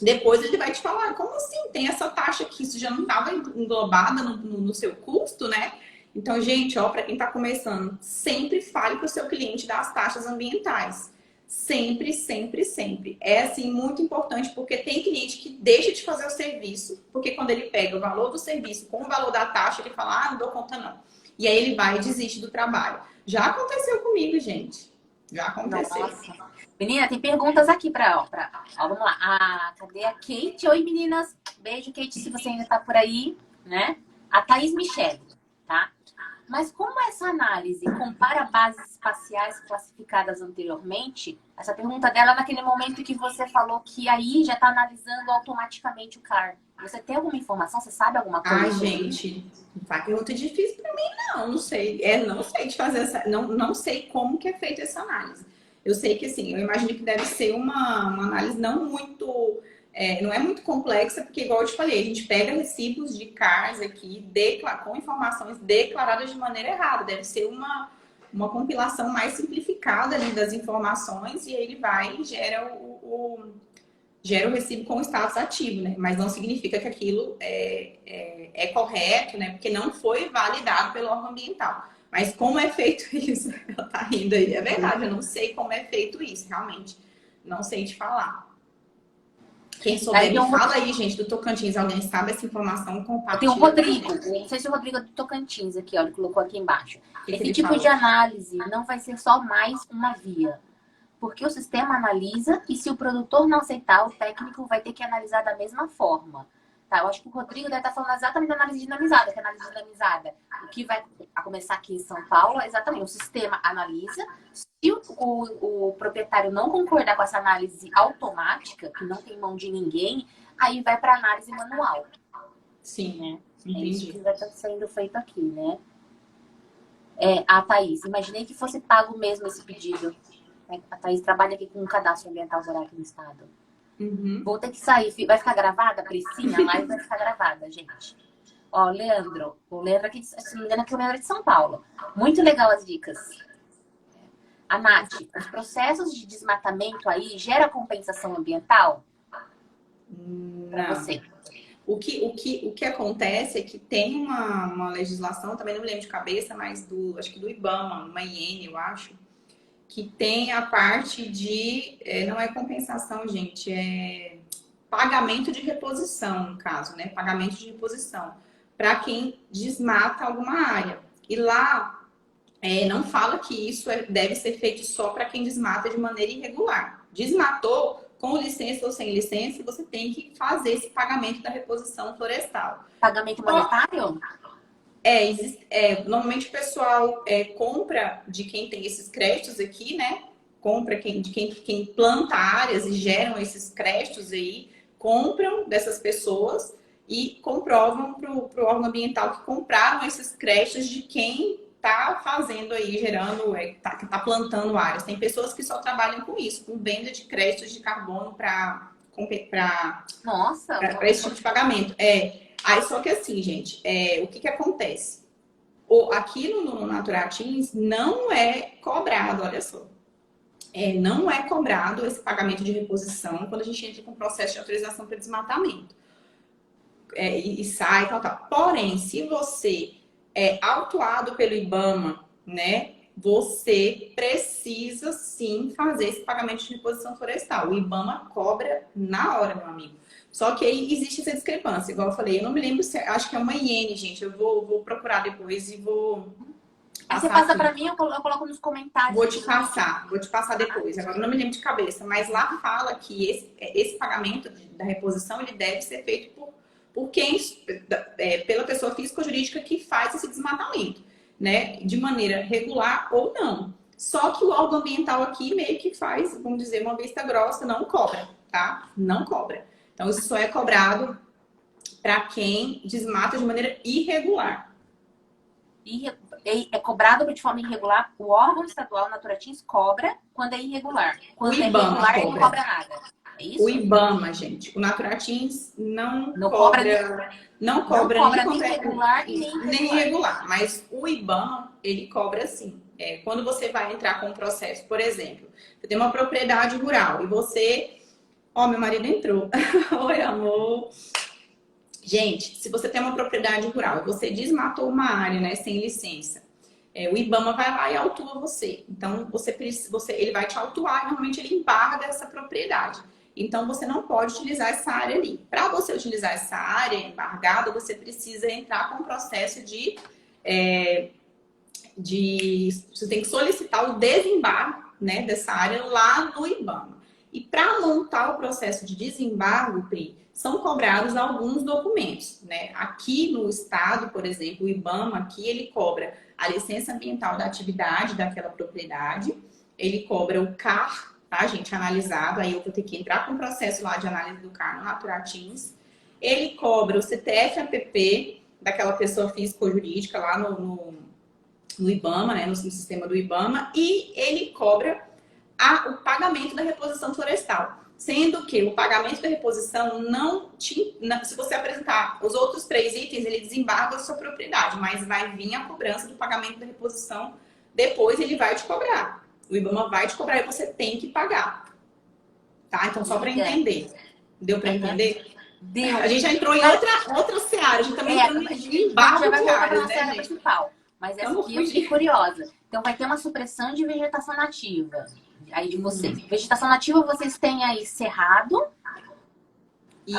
depois ele vai te falar, como assim? Tem essa taxa aqui, isso já não estava englobada no seu custo, né? Então, gente, ó, para quem está começando, sempre fale para o seu cliente das taxas ambientais. Sempre, sempre, sempre. É, assim, muito importante, porque tem cliente que deixa de fazer o serviço, porque quando ele pega o valor do serviço com o valor da taxa, ele fala, não dou conta não. E aí ele vai e desiste do trabalho. Já aconteceu comigo, gente. Já aconteceu. Nossa. Menina, tem perguntas aqui ó, vamos lá. Cadê a Kate? Oi, meninas. Beijo, Kate, se você ainda tá por aí, né? A Thaís Michele, tá? Mas como essa análise compara bases espaciais classificadas anteriormente? Essa pergunta dela é naquele momento que você falou que aí já está analisando automaticamente o CAR. Você tem alguma informação? Você sabe alguma coisa? Ai, gente, não pergunta difícil para mim, não sei. Não sei de fazer essa. Não sei como que é feita essa análise. Eu sei que, assim, eu imagino que deve ser uma análise não muito. Não é muito complexa, porque, igual eu te falei, a gente pega recibos de CARs aqui com informações declaradas de maneira errada. Deve ser uma compilação mais simplificada ali das informações e aí ele vai e gera o recibo com o status ativo, né? Mas não significa que aquilo é correto, né? Porque não foi validado pelo órgão ambiental. Mas como é feito isso? Ela tá rindo aí. É verdade, eu não sei como é feito isso, realmente. Não sei te falar. Quem souber, me fala aí, gente, do Tocantins. Alguém sabe essa informação? Compartilha. Tem o Rodrigo. Não sei se o Rodrigo é do Tocantins aqui, ó. Ele colocou aqui embaixo. Esse tipo de análise não vai ser só mais uma via. Porque o sistema analisa e se o produtor não aceitar, o técnico vai ter que analisar da mesma forma. Tá? Eu acho que o Rodrigo deve estar falando exatamente da análise dinamizada, que é a análise dinamizada. O que vai começar aqui em São Paulo é exatamente o sistema analisa. Se o proprietário não concordar com essa análise automática, que não tem mão de ninguém, aí vai para análise manual. Sim, né? Entendi. É isso que vai estar sendo feito aqui, né? A Thaís, imaginei que fosse pago mesmo esse pedido. A Thaís trabalha aqui com um cadastro ambiental rural aqui no estado. Uhum. Vou ter que sair. Vai ficar gravada, Priscila? A live vai ficar gravada, gente. Ó, Leandro. O Leandro aqui, se não me engano, aqui o Leandro é de São Paulo. Muito legal as dicas. A Nath, os processos de desmatamento aí gera compensação ambiental? Para você. O que acontece é que tem uma legislação, também não me lembro de cabeça, mas acho que do IBAMA, uma IN, eu acho, que tem a parte de, não é compensação, gente, é pagamento de reposição, no caso, né? Pagamento de reposição para quem desmata alguma área. E lá não fala que isso deve ser feito só para quem desmata de maneira irregular. Desmatou, com licença ou sem licença, você tem que fazer esse pagamento da reposição florestal. Pagamento monetário? Normalmente o pessoal compra de quem tem esses créditos aqui, né? Compra de quem planta áreas e geram esses créditos aí, compram dessas pessoas e comprovam para o órgão ambiental que compraram esses créditos de quem está fazendo aí, gerando, que tá plantando áreas. Tem pessoas que só trabalham com isso, com venda de créditos de carbono para esse tipo de pagamento. Aí, só que assim, gente, o que acontece? Aqui no Naturatins não é cobrado, olha só. Não é cobrado esse pagamento de reposição quando a gente entra com o processo de autorização para desmatamento. E sai, tal. Porém, se você é autuado pelo IBAMA, né? Você precisa sim fazer esse pagamento de reposição florestal. O IBAMA cobra na hora, meu amigo. Só que aí existe essa discrepância, igual eu falei. Eu não me lembro se acho que é uma IN, gente. Eu vou procurar depois e vou. Aí você passa para mim, eu coloco nos comentários. Vou te passar depois. Agora eu não me lembro de cabeça, mas lá fala que esse pagamento da reposição ele deve ser feito por quem, pela pessoa física ou jurídica que faz esse desmatamento, né? De maneira regular ou não. Só que o órgão ambiental aqui meio que faz, vamos dizer, uma vista grossa, não cobra, tá? Não cobra. Então, isso só é cobrado para quem desmata de maneira irregular. É cobrado de forma irregular, o órgão estadual Naturatins cobra quando é irregular. Quando é irregular, ele não cobra nada. É isso? O IBAMA, gente. O Naturatins não cobra nem regular e nem irregular. Mas o IBAMA, ele cobra sim. Quando você vai entrar com um processo, por exemplo, você tem uma propriedade rural e você Ó, meu marido entrou. Oi, amor. Gente, se você tem uma propriedade rural e você desmatou uma área, né, sem licença, o IBAMA vai lá e autua você. Então, ele vai te autuar e normalmente ele embarga essa propriedade. Então, você não pode utilizar essa área ali. Para você utilizar essa área embargada, você precisa entrar com um processo você tem que solicitar o desembargo, né, dessa área lá no IBAMA. E para montar o processo de desembargo, Pri, são cobrados alguns documentos, né? Aqui no estado, por exemplo, o IBAMA aqui ele cobra a licença ambiental da atividade daquela propriedade, ele cobra o CAR, tá, gente, analisado, aí eu vou ter que entrar com o processo lá de análise do CAR no Naturatins, ele cobra o CTF-APP daquela pessoa física ou jurídica lá no IBAMA, né, no sistema do IBAMA, e ele cobra o pagamento da reposição florestal. Sendo que o pagamento da reposição se você apresentar os outros 3 itens, ele desembarga a sua propriedade, mas vai vir a cobrança do pagamento da reposição, depois ele vai te cobrar. O IBAMA vai te cobrar e você tem que pagar. Tá? Então, só para entender. Deu para entender? Deu. A gente já entrou em outra seara, a gente também entrou em embargo já vai de voltar para áreas, a seara principal. Mas essa aqui eu fiquei curiosa. Então, vai ter uma supressão de vegetação nativa aí de vocês. Vegetação nativa, vocês têm aí cerrado e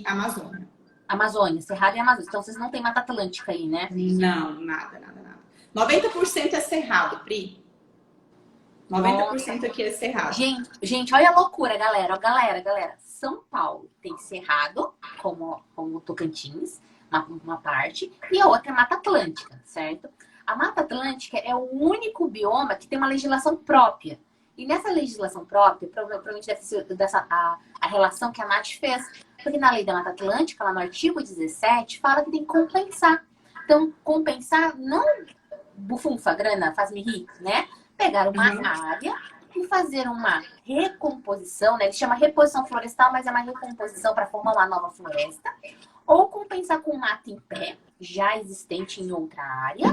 Amazônia. Amazônia, cerrado e Amazônia. Então, vocês não têm Mata Atlântica aí, né? Não, nada. 90% é cerrado, Pri. 90% aqui é cerrado. Gente, olha a loucura, galera. Galera. São Paulo tem cerrado, como Tocantins, uma parte, e a outra é Mata Atlântica, certo? A Mata Atlântica é o único bioma que tem uma legislação própria. E nessa legislação própria, provavelmente deve ser a relação que a Nath fez. Porque na lei da Mata Atlântica, lá no artigo 17, fala que tem que compensar. Então, compensar não bufunfa, grana, faz-me rir, né? Pegar uma área e fazer uma recomposição, né? Ele chama reposição florestal, mas é uma recomposição para formar uma nova floresta. Ou compensar com mata em pé, já existente em outra área,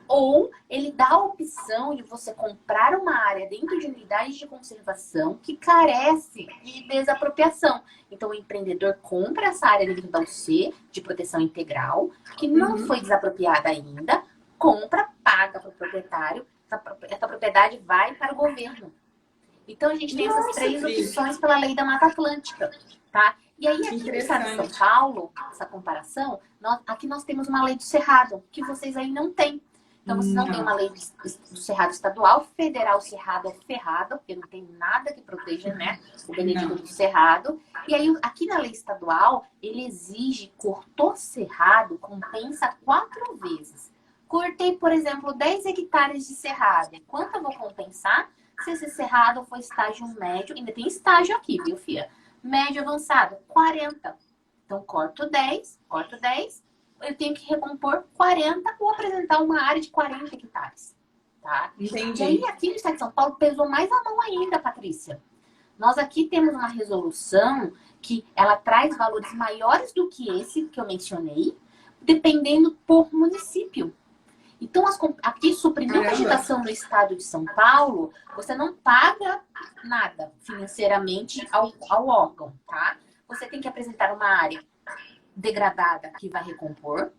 ou ele dá a opção de você comprar uma área dentro de unidades de conservação que carece de desapropriação. Então, o empreendedor compra essa área dentro da UC, de proteção integral, que não foi desapropriada ainda, compra, paga para o proprietário, essa propriedade vai para o governo. Então, a gente tem essas 3 opções pela lei da Mata Atlântica, tá? E aí, aqui no estado de São Paulo, essa comparação, aqui nós temos uma lei do cerrado, que vocês aí não têm. Então, vocês não têm uma lei do cerrado estadual, federal cerrado é ferrado, porque não tem nada que proteja, né, o benedito do cerrado. E aí, aqui na lei estadual, ele exige, cortou cerrado, compensa 4 vezes. Cortei, por exemplo, 10 hectares de cerrado. Quanto eu vou compensar se esse cerrado for estágio médio? Ainda tem estágio aqui, viu, filha? Médio avançado, 40. Então, corto 10, eu tenho que recompor 40 ou apresentar uma área de 40 hectares. Tá? Entendi. E aí, aqui no estado de São Paulo, pesou mais a mão ainda, Patrícia. Nós aqui temos uma resolução que ela traz valores maiores do que esse que eu mencionei, dependendo por município. Então, aqui, suprimiu a vegetação no estado de São Paulo, você não paga nada financeiramente ao órgão, tá? Você tem que apresentar uma área degradada que vai recompor,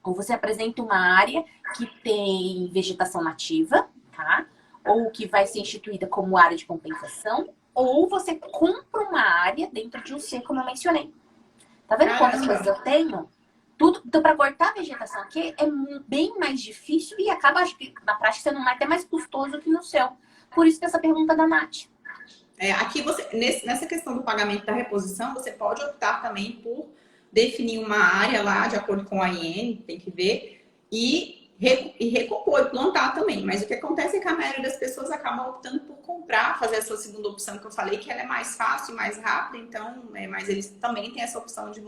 ou você apresenta uma área que tem vegetação nativa, tá? Ou que vai ser instituída como área de compensação, ou você compra uma área dentro de um C, como eu mencionei. Tá vendo quantas coisas eu tenho? Tudo, então, para cortar a vegetação aqui é bem mais difícil e acaba, acho que na prática, sendo até mais custoso que no céu. Por isso que essa pergunta da Nath. Aqui nessa questão do pagamento da reposição, você pode optar também por definir uma área lá, de acordo com a IN, tem que ver, e recompor, e plantar também. Mas o que acontece é que a maioria das pessoas acaba optando por comprar, fazer essa segunda opção que eu falei, que ela é mais fácil, mais rápida, então, mas eles também têm essa opção de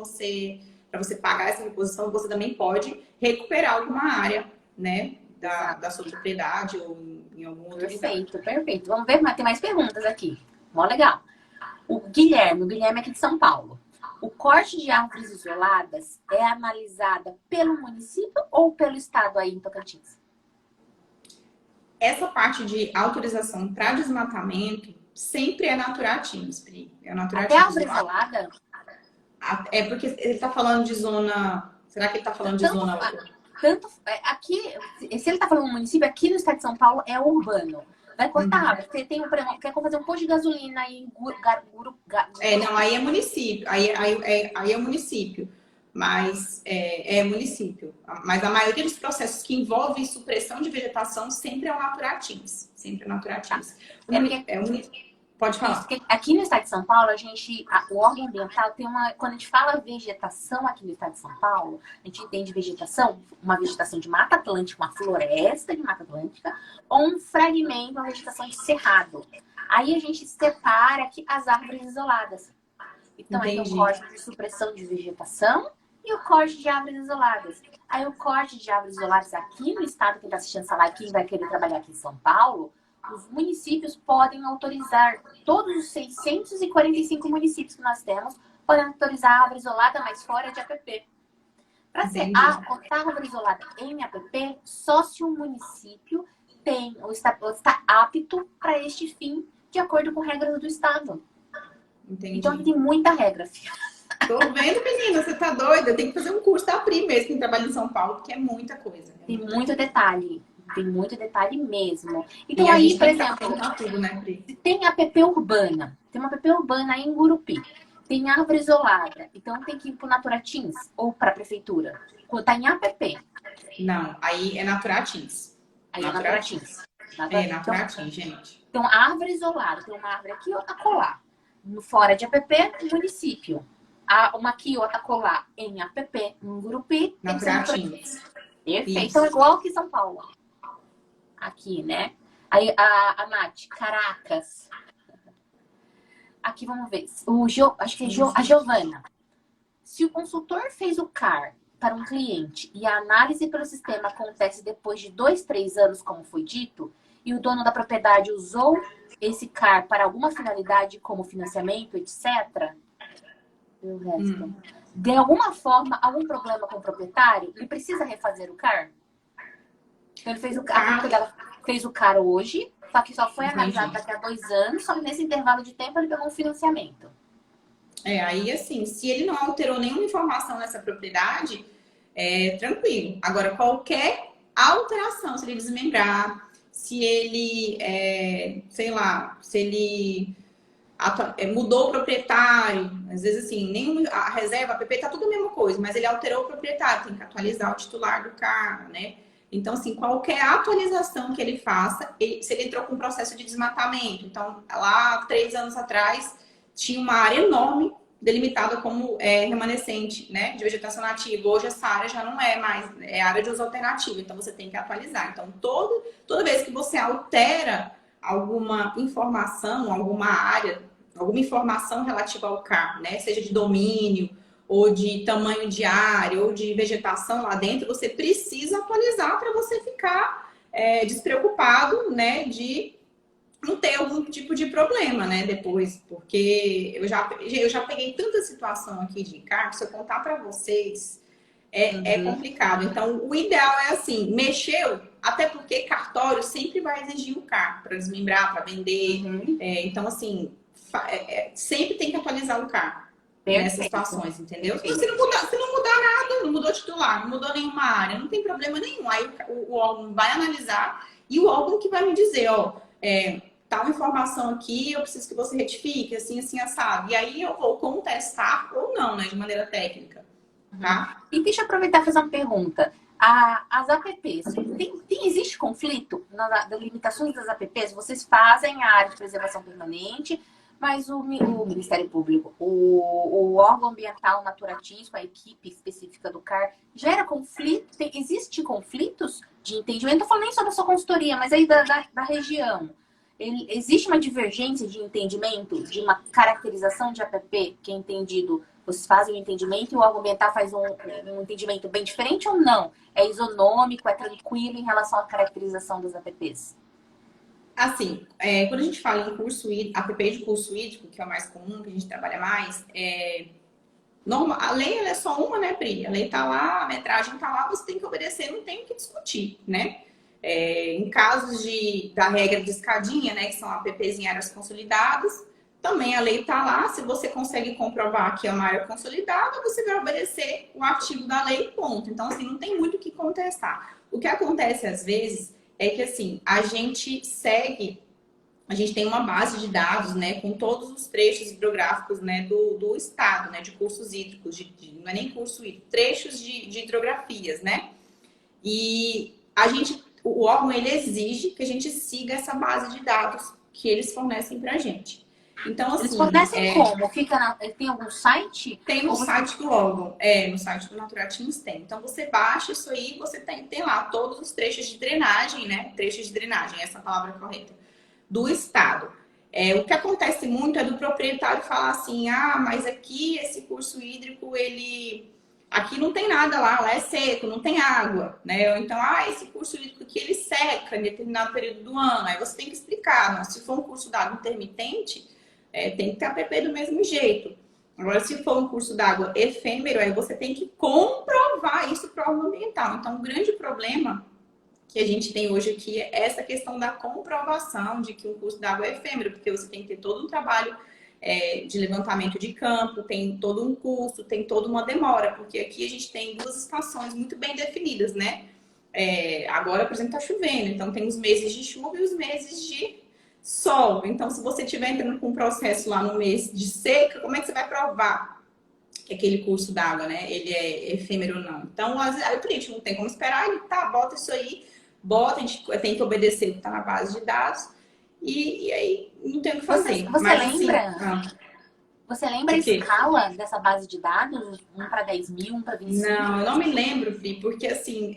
para você pagar essa reposição, você também pode recuperar alguma área, né, da sua propriedade ou em algum outro lugar. Perfeito. Vamos ver, mas tem mais perguntas aqui. Mó legal. O Guilherme aqui de São Paulo. O corte de árvores isoladas é analisada pelo município ou pelo estado aí em Tocantins? Essa parte de autorização para desmatamento, sempre é Naturatinhos, Pri. É Até a Naturatinhos. árvore isolada? É porque ele tá falando de zona... Será que ele tá falando de Tanto, zona... aqui, se ele tá falando um município, aqui no estado de São Paulo é urbano. Vai cortar árvore. Você tem quer fazer um posto de gasolina aí em Não, aí é município. Aí é município. Mas é município. Mas a maioria dos processos que envolvem supressão de vegetação sempre é o Naturatins. Sempre é o Naturatins. Pode falar. Aqui no estado de São Paulo, o órgão ambiental tem quando a gente fala vegetação aqui no estado de São Paulo, a gente entende vegetação, uma vegetação de Mata Atlântica, uma floresta de Mata Atlântica, ou um fragmento, uma vegetação de cerrado. Aí a gente separa aqui as árvores isoladas. Então, aí tem o Código de Supressão de Vegetação e o Código de Árvores Isoladas. Aí o Código de Árvores Isoladas aqui no estado, quem está assistindo essa live, quem vai querer trabalhar aqui em São Paulo, os municípios podem autorizar, todos os 645 municípios que nós temos, podem autorizar a árvore isolada, mas fora de APP. Para ser árvore isolada em APP, só se o município está apto para este fim, de acordo com regras do estado. Entendi. Então tem muita regra, filha. Tô vendo, menina, você tá doida? Tem que fazer um curso da Pri mesmo, que trabalha em São Paulo, porque é muita coisa. Tem muito detalhe. Tem muito detalhe mesmo. Então aí, por exemplo, tudo, né, Pri? tem APP urbana. Tem uma APP urbana aí em Gurupi. Tem árvore isolada. Então tem que ir pro Naturatins ou pra prefeitura. Quando tá em APP. Não, aí é Naturatins. Aí é Naturatins. É Naturatins, gente. Então, árvore isolada. Tem uma árvore aqui e outra colar. Fora de APP, município. Uma aqui e outra colar em APP, em Gurupi. Naturatins. Perfeito. Então, igual aqui em São Paulo. Aqui, né? Aí a Nath, Caracas. Aqui vamos ver. Acho que é a Giovana. Se o consultor fez o CAR para um cliente e a análise pelo sistema acontece depois de 2, 3 anos, como foi dito, e o dono da propriedade usou esse CAR para alguma finalidade, como financiamento, etc., o resto. De alguma forma, algum problema com o proprietário, ele precisa refazer o CAR? Então, ele fez o CAR hoje, só que só foi analisado daqui a 2 anos, só que nesse intervalo de tempo ele pegou um financiamento. Aí assim, se ele não alterou nenhuma informação nessa propriedade, é tranquilo. Agora, qualquer alteração, se ele desmembrar, se ele, sei lá, se ele mudou o proprietário, às vezes assim, a reserva, a PP tá tudo a mesma coisa, mas ele alterou o proprietário, tem que atualizar o titular do carro, né? Então, assim, qualquer atualização que ele faça, se ele entrou com um processo de desmatamento, então, lá 3 anos atrás, tinha uma área enorme delimitada como remanescente, né, de vegetação nativa. Hoje essa área já não é mais, é área de uso alternativo, então você tem que atualizar. Então, toda vez que você altera alguma informação, alguma área, alguma informação relativa ao CAR, né, seja de domínio, ou de tamanho de área, ou de vegetação lá dentro, você precisa atualizar para você ficar despreocupado, né, de não ter algum tipo de problema, né, depois. Porque eu já peguei tanta situação aqui de CAR, se eu contar para vocês, é complicado. Então, o ideal é assim, mexeu, até porque cartório sempre vai exigir o CAR para desmembrar, para vender. Então, assim, sempre tem que atualizar o CAR. Nessas situações, entendeu? Se não mudar nada, não mudou titular, não mudou nenhuma área, não tem problema nenhum. Aí o órgão vai analisar e o órgão que vai me dizer, tal informação aqui, eu preciso que você retifique, assim, assim, assado. E aí eu vou contestar ou não, né, de maneira técnica, tá? E deixa eu aproveitar e fazer uma pergunta. As APPs, existe conflito nas limitações das APPs? Vocês fazem a área de preservação permanente, mas o Ministério Público, o órgão ambiental Naturatins, com a equipe específica do CAR, gera conflito? Existe conflitos de entendimento? Não estou falando nem sobre a sua consultoria, mas aí da região. Existe uma divergência de entendimento, de uma caracterização de APP, que é entendido, vocês fazem o entendimento e o órgão ambiental faz um entendimento bem diferente ou não? É isonômico, é tranquilo em relação à caracterização das APPs? Assim, quando a gente fala em curso hídrico, APP de curso hídrico, que é o mais comum, que a gente trabalha mais, a lei ela é só uma, né, Pri? A lei tá lá, a metragem tá lá, você tem que obedecer, não tem o que discutir, né? Em casos da regra de escadinha, né, que são APPs em áreas consolidadas, também a lei está lá. Se você consegue comprovar que é uma área consolidada, você vai obedecer o artigo da lei, ponto. Então, assim, não tem muito o que contestar. O que acontece às vezes é que, assim, a gente tem uma base de dados, né, com todos os trechos hidrográficos, né, do estado, né, de cursos hídricos, não é nem curso hídrico, trechos de hidrografias, né? E o órgão, ele exige que a gente siga essa base de dados que eles fornecem pra gente. Então, assim, Eles fornecem como? Tem algum site? Tem no site do órgão, no site do Naturatins tem. Então, você baixa isso aí, você tem lá todos os trechos de drenagem, né? Trechos de drenagem, essa é a palavra correta, do estado. O que acontece muito é do proprietário falar assim, mas aqui esse curso hídrico, aqui não tem nada lá é seco, não tem água, né? Ou então, esse curso hídrico aqui, ele seca em determinado período do ano. Aí você tem que explicar, não? Se for um curso d'água intermitente, tem que ter APP do mesmo jeito. Agora, se for um curso d'água efêmero, aí você tem que comprovar isso para o órgão ambiental. Então, o grande problema que a gente tem hoje aqui é essa questão da comprovação de que um curso d'água é efêmero, porque você tem que ter todo um trabalho de levantamento de campo, tem todo um custo, tem toda uma demora, porque aqui a gente tem 2 estações muito bem definidas, né? Agora, por exemplo, tá chovendo, então tem os meses de chuva e os meses de sol. Então, se você estiver entrando com um processo lá no mês de seca, como é que você vai provar que aquele curso d'água, né, ele é efêmero ou não? Então, aí o cliente não tem como esperar, ele bota isso aí, a gente tem que obedecer o que está na base de dados, e aí não tem o que fazer. Você Mas, lembra? Assim, Você lembra a escala dessa base de dados? 1 para 10 mil, 1 para 25? Não, eu não me lembro, Pri, porque assim,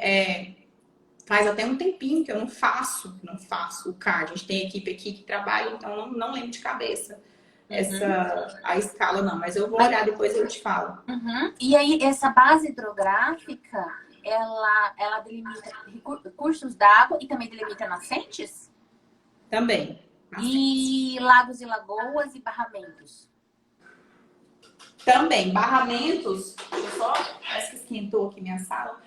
faz até um tempinho que eu não faço o CARD. A gente tem equipe aqui que trabalha, então não lembro de cabeça a escala, não. Mas eu vou olhar depois e eu te falo. E aí, essa base hidrográfica, ela delimita cursos d'água e também delimita nascentes? Também. E lagos e lagoas e barramentos? Também. Barramentos, deixa eu só, parece que esquentou aqui minha sala.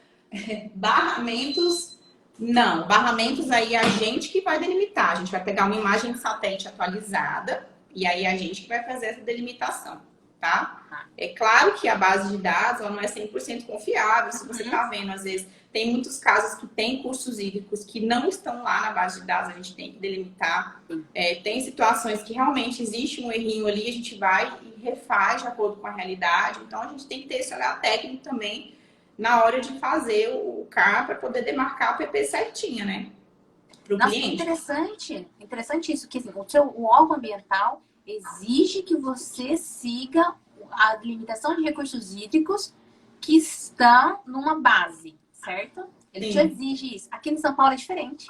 Barramentos, não. Barramentos aí a gente que vai delimitar. A gente vai pegar uma imagem de satélite atualizada e aí a gente que vai fazer essa delimitação, tá? É claro que a base de dados ela não é 100% confiável. Se você tá vendo, às vezes, tem muitos casos que tem cursos hídricos que não estão lá na base de dados, a gente tem que delimitar. Tem situações que realmente existe um errinho ali, a gente vai e refaz de acordo com a realidade. Então, a gente tem que ter esse olhar técnico também na hora de fazer o CAR para poder demarcar a PP certinha, né? Para o cliente. Interessante isso, que assim, o órgão ambiental exige que você siga a delimitação de recursos hídricos que estão numa base, certo? Ele te exige isso. Aqui em São Paulo é diferente.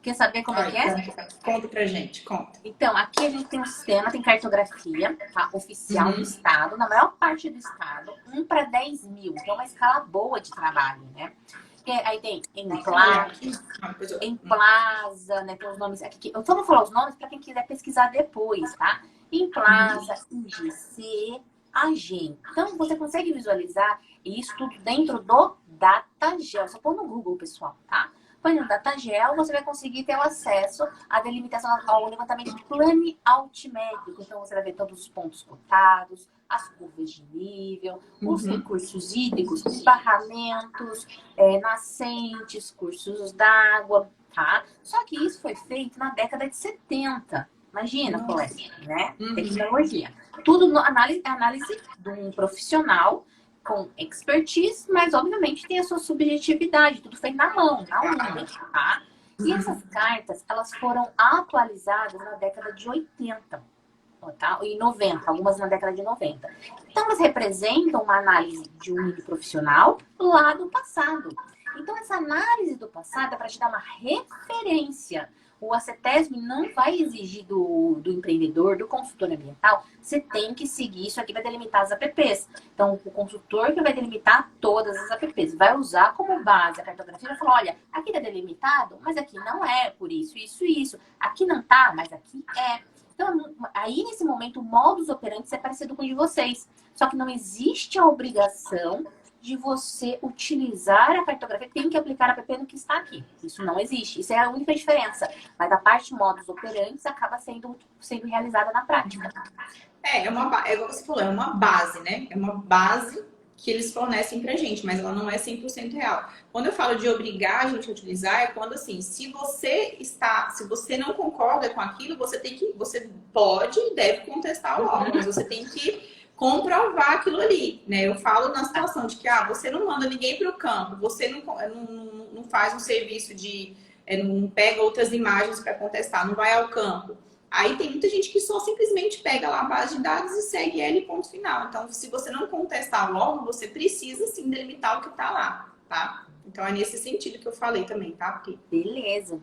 Quer saber como é que é? Conta pra gente, conta. Então, aqui a gente tem um sistema, tem cartografia, tá? Oficial do estado, na maior parte do estado, 1 para 10 mil, que é uma escala boa de trabalho, né? Aí tem Emplaza, né? Tem os nomes aqui. Eu só vou falar os nomes para quem quiser pesquisar depois, tá? Emplaza, IGC, AGEM. Então, você consegue visualizar isso tudo dentro do DataGel. Só pôr no Google, pessoal, tá? Põe no DataGel, você vai conseguir ter o acesso à delimitação, ao levantamento planialtimétrico. Então, você vai ver todos os pontos cotados, as curvas de nível, os recursos hídricos, os barramentos, nascentes, cursos d'água, tá? Só que isso foi feito na década de 70. Imagina, colega, né? Tecnologia. Tudo análise de um profissional com expertise, mas obviamente tem a sua subjetividade, tudo feito na mão, na unha, tá? E essas cartas, elas foram atualizadas na década de 80, tá? E 90, algumas na década de 90. Então, elas representam uma análise de um nível profissional lá do passado. Então, essa análise do passado é para te dar uma referência. O ACETESB não vai exigir do empreendedor, do consultor ambiental, você tem que seguir isso aqui para delimitar as APPs. Então, o consultor que vai delimitar todas as APPs, vai usar como base a cartografia e vai falar, olha, aqui está delimitado, mas aqui não é, por isso, isso, isso. Aqui não tá, mas aqui é. Então, aí nesse momento, o modus operandi é parecido com o de vocês. Só que não existe a obrigação de você utilizar a cartografia, tem que aplicar a APP no que está aqui. Isso não existe. Isso é a única diferença. Mas a parte modus operandi acaba sendo realizada na prática. É igual você falou, é uma base, né? É uma base que eles fornecem pra gente, mas ela não é 100% real. Quando eu falo de obrigar a gente a utilizar, é quando assim, se você não concorda com aquilo, você pode e deve contestar o órgão, mas você tem que comprovar aquilo ali, né? Eu falo na situação de que você não manda ninguém para o campo, você não faz um serviço não pega outras imagens para contestar, não vai ao campo. Aí tem muita gente que só simplesmente pega lá a base de dados e segue ele, ponto final. Então, se você não contestar o órgão, você precisa sim delimitar o que está lá, tá? Então, é nesse sentido que eu falei também, tá? Porque... Beleza.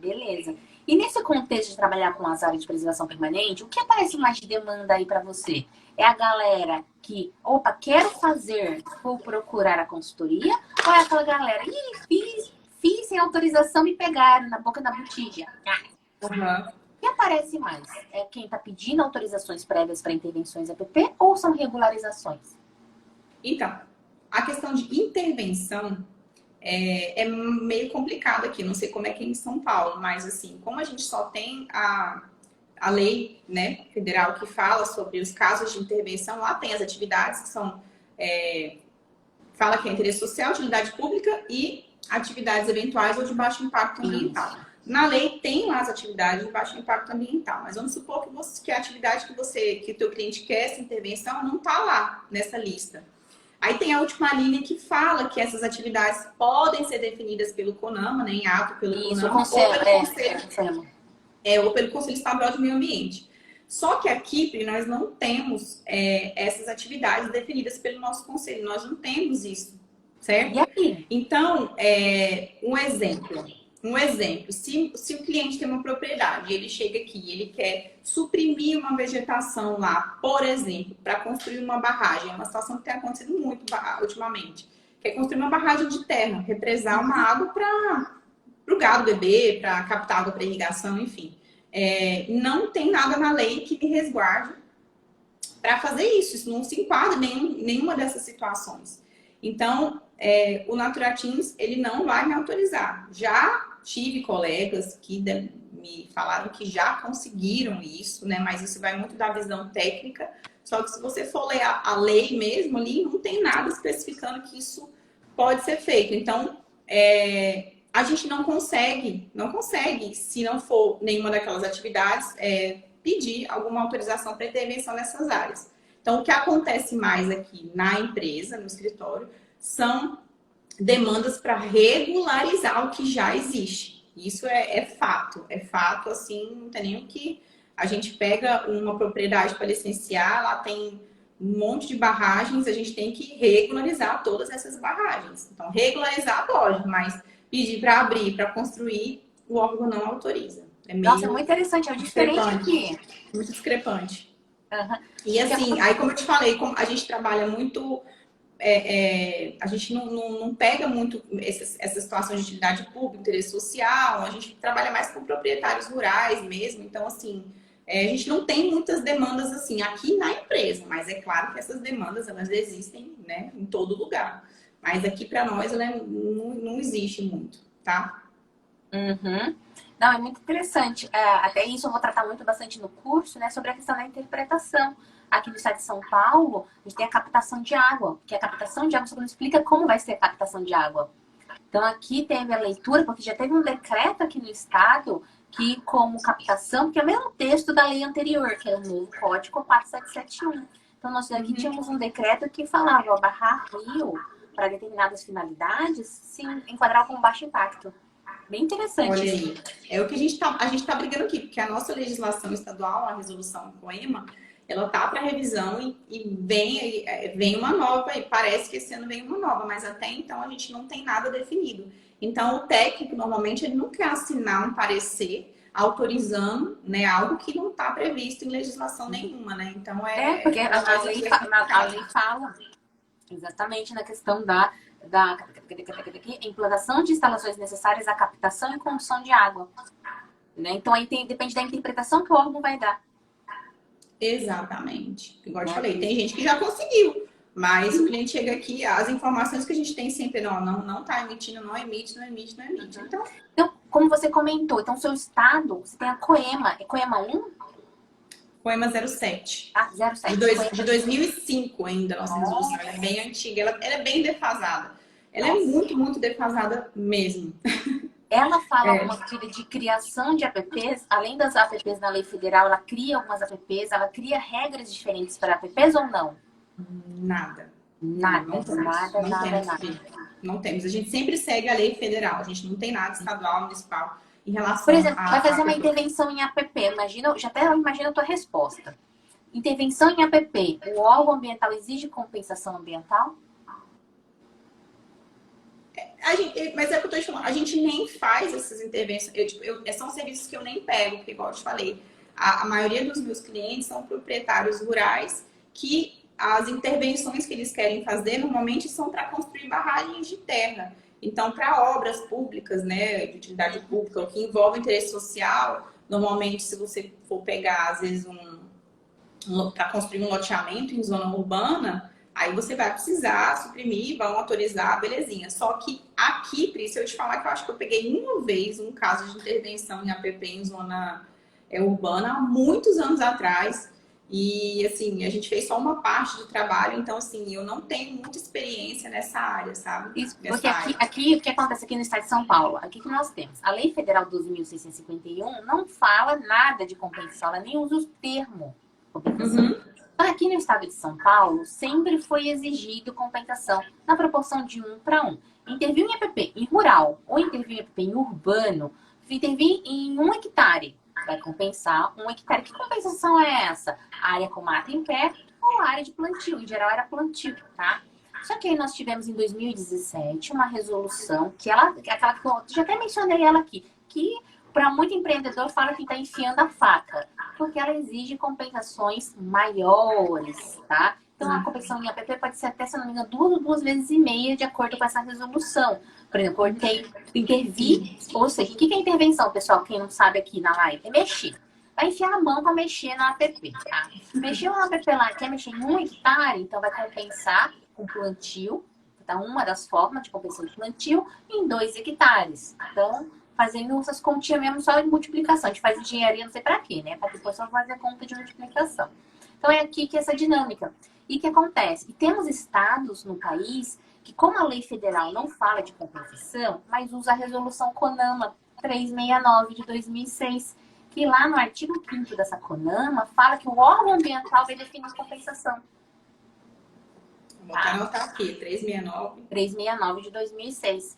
E nesse contexto de trabalhar com as áreas de preservação permanente, o que aparece mais de demanda aí para você? É a galera que, quero fazer, vou procurar a consultoria? Ou é aquela galera, fiz sem autorização, me pegaram na boca da botija? Uhum. O que aparece mais? É quem está pedindo autorizações prévias para intervenções APP ou são regularizações? Então, a questão de intervenção é meio complicado aqui. Não sei como é que é em São Paulo, mas assim, como a gente só tem a lei, né, federal que fala sobre os casos de intervenção, lá tem as atividades que são... fala que é interesse social, utilidade pública e atividades eventuais ou de baixo impacto ambiental. Na lei tem lá as atividades de baixo impacto ambiental, mas vamos supor que a atividade que o teu cliente quer essa intervenção não está lá nessa lista. Aí tem a última linha que fala que essas atividades podem ser definidas pelo CONAMA, né, em ato pelo CONAMA, ou pelo Conselho Estadual de Meio Ambiente. Só que aqui, Pri, nós não temos essas atividades definidas pelo nosso conselho, nós não temos isso, certo? E aqui? Então, um exemplo, se o cliente tem uma propriedade, ele chega aqui, ele quer suprimir uma vegetação lá, por exemplo, para construir uma barragem, é uma situação que tem acontecido muito ultimamente, quer construir uma barragem de terra, represar uma água para o gado beber, para captar água para irrigação, enfim. Não tem nada na lei que me resguarde para fazer isso. Isso não se enquadra em nenhuma dessas situações. Então, o Naturatins, ele não vai me autorizar. Já tive colegas que me falaram que já conseguiram isso, né? Mas isso vai muito da visão técnica. Só que se você for ler a lei mesmo ali, não tem nada especificando que isso pode ser feito. Então, a gente não consegue, se não for nenhuma daquelas atividades, pedir alguma autorização para intervenção nessas áreas. Então, o que acontece mais aqui na empresa, no escritório, são demandas para regularizar o que já existe. Isso é fato, assim, não tem nem o que... A gente pega uma propriedade para licenciar, lá tem um monte de barragens, a gente tem que regularizar todas essas barragens. Então, regularizar pode, mas pedir para abrir, para construir, o órgão não autoriza. Nossa, é muito interessante, é diferente aqui. Muito discrepante. Uhum. E assim, aí como eu te falei, como a gente trabalha muito, a gente não pega muito essas situações de utilidade pública, interesse social, a gente trabalha mais com proprietários rurais mesmo, então assim, a gente não tem muitas demandas assim aqui na empresa, mas é claro que essas demandas, elas existem, né, em todo lugar. Mas aqui para nós ela não existe muito, tá? Uhum. Não, é muito interessante. Até isso eu vou tratar bastante no curso, né? Sobre a questão da interpretação. Aqui no estado de São Paulo, a gente tem a captação de água. Que a captação de água, só não explica como vai ser a captação de água. Então aqui teve a leitura, porque já teve um decreto aqui no estado que como captação, que é o mesmo texto da lei anterior, que é o novo Código 4771. Então nós aqui tínhamos um decreto que falava barrar rio para determinadas finalidades se enquadrar com baixo impacto. Bem interessante. Olha aí, é o que a gente tá brigando aqui, porque a nossa legislação estadual, a resolução COEMA, ela tá para revisão e vem uma nova, e parece que esse ano vem uma nova, mas até então a gente não tem nada definido. Então, o técnico, normalmente, ele não quer assinar um parecer autorizando, né, algo que não está previsto em legislação nenhuma, né? Então, porque a lei fala exatamente na questão da implantação de instalações necessárias à captação e condução de água. Né? Então, aí depende da interpretação que o órgão vai dar. Exatamente. Igual eu te falei, tem gente que já conseguiu. Mas o cliente chega aqui, as informações que a gente tem sempre, não tá emitindo, não emite, não emite, não emite. Então, como você comentou, então seu estado, você tem a Coema, é Coema 1? Coema 07. Ah, 07. De 2005 ainda, nossa resolução. Ela é bem antiga, ela é bem defasada. Ela é muito, muito defasada mesmo. Ela fala alguma coisa de criação de apps, além das apps na lei federal, ela cria algumas apps, ela cria regras diferentes para apps ou não? Nada. Nada. Não temos. A gente sempre segue a lei federal. A gente não tem nada estadual, municipal em relação. Por exemplo, vai fazer uma intervenção em app. Imagina, já até imagina a tua resposta. Intervenção em app. O órgão ambiental exige compensação ambiental? Mas é o que eu tô te falando. A gente nem faz essas intervenções. São serviços que eu nem pego, porque, igual eu te falei, a maioria dos meus clientes são proprietários rurais que as intervenções que eles querem fazer normalmente são para construir barragens de terra. Então, para obras públicas, né, de utilidade pública, o que envolve interesse social, normalmente, se você for pegar, às vezes, para construir um loteamento em zona urbana, aí você vai precisar suprimir, vão autorizar, belezinha. Só que aqui, Pri, se eu te falar que eu acho que eu peguei uma vez um caso de intervenção em APP em zona urbana, há muitos anos atrás. E, assim, a gente fez só uma parte do trabalho, então, assim, eu não tenho muita experiência nessa área, sabe? Isso, porque aqui, o que acontece aqui no estado de São Paulo? Aqui que nós temos. A Lei Federal 12.651 não fala nada de compensação, ela nem usa o termo compensação. Então, aqui no estado de São Paulo, sempre foi exigido compensação na proporção de 1 para 1. Intervir em EPP em rural ou intervir em EPP em urbano, intervir em 1 hectare. Vai compensar 1 hectare. Que compensação é essa? Área com mata em pé ou área de plantio? Em geral, era plantio, tá? Só que aí nós tivemos em 2017 uma resolução que aquela que eu já até mencionei ela aqui, que para muito empreendedor fala que está enfiando a faca, porque ela exige compensações maiores, tá? Então, a compensação em APP pode ser até, se não me engano, 2,5 vezes de acordo com essa resolução. Por exemplo, intervir, ou seja, o que é intervenção, pessoal? Quem não sabe aqui na live, é mexer. Vai enfiar a mão para mexer na APP, tá? Mexer na APP lá, quer mexer em 1 hectare, então vai compensar com plantio, tá? Uma das formas de compensação de plantio, em 2 hectares. Então, fazendo essas continhas mesmo só de multiplicação. A gente faz engenharia, não sei para quê, né? Para depois só fazer a conta de multiplicação. Então, é aqui que essa dinâmica. E o que acontece? E temos estados no país que, como a lei federal não fala de compensação, mas usa a resolução CONAMA 369 de 2006, que lá no artigo 5º dessa CONAMA fala que o órgão ambiental vai definir compensação. Vou anotar aqui, 369. 369 de 2006.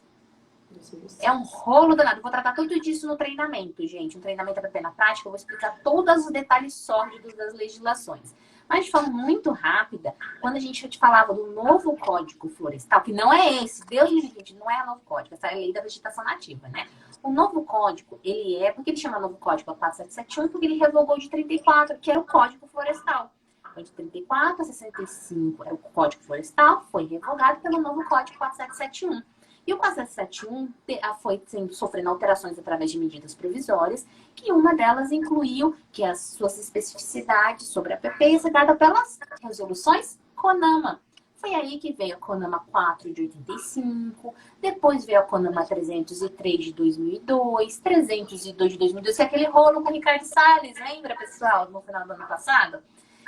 É um rolo danado. Vou tratar tudo disso no treinamento, gente. Um treinamento APP na prática, eu vou explicar todos os detalhes sórdidos das legislações. Mas de forma muito rápida, quando a gente te falava do novo Código Florestal, que não é esse, Deus me livre, não é o novo código, essa é a lei da vegetação nativa, né? O novo código, por que ele chama novo código 4771? Porque ele revogou de 34, que era o Código Florestal. Então, de 34 a 65 era o Código Florestal, foi revogado pelo novo Código 4771. E o 4771 foi sofrendo alterações através de medidas provisórias, que uma delas incluiu que as suas especificidades sobre a APP ia ser dada pelas resoluções CONAMA. Foi aí que veio a CONAMA 4 de 85, depois veio a CONAMA 303 de 2002, 302 de 2002, que é aquele rolo com o Ricardo Salles, lembra, pessoal, no final do ano passado?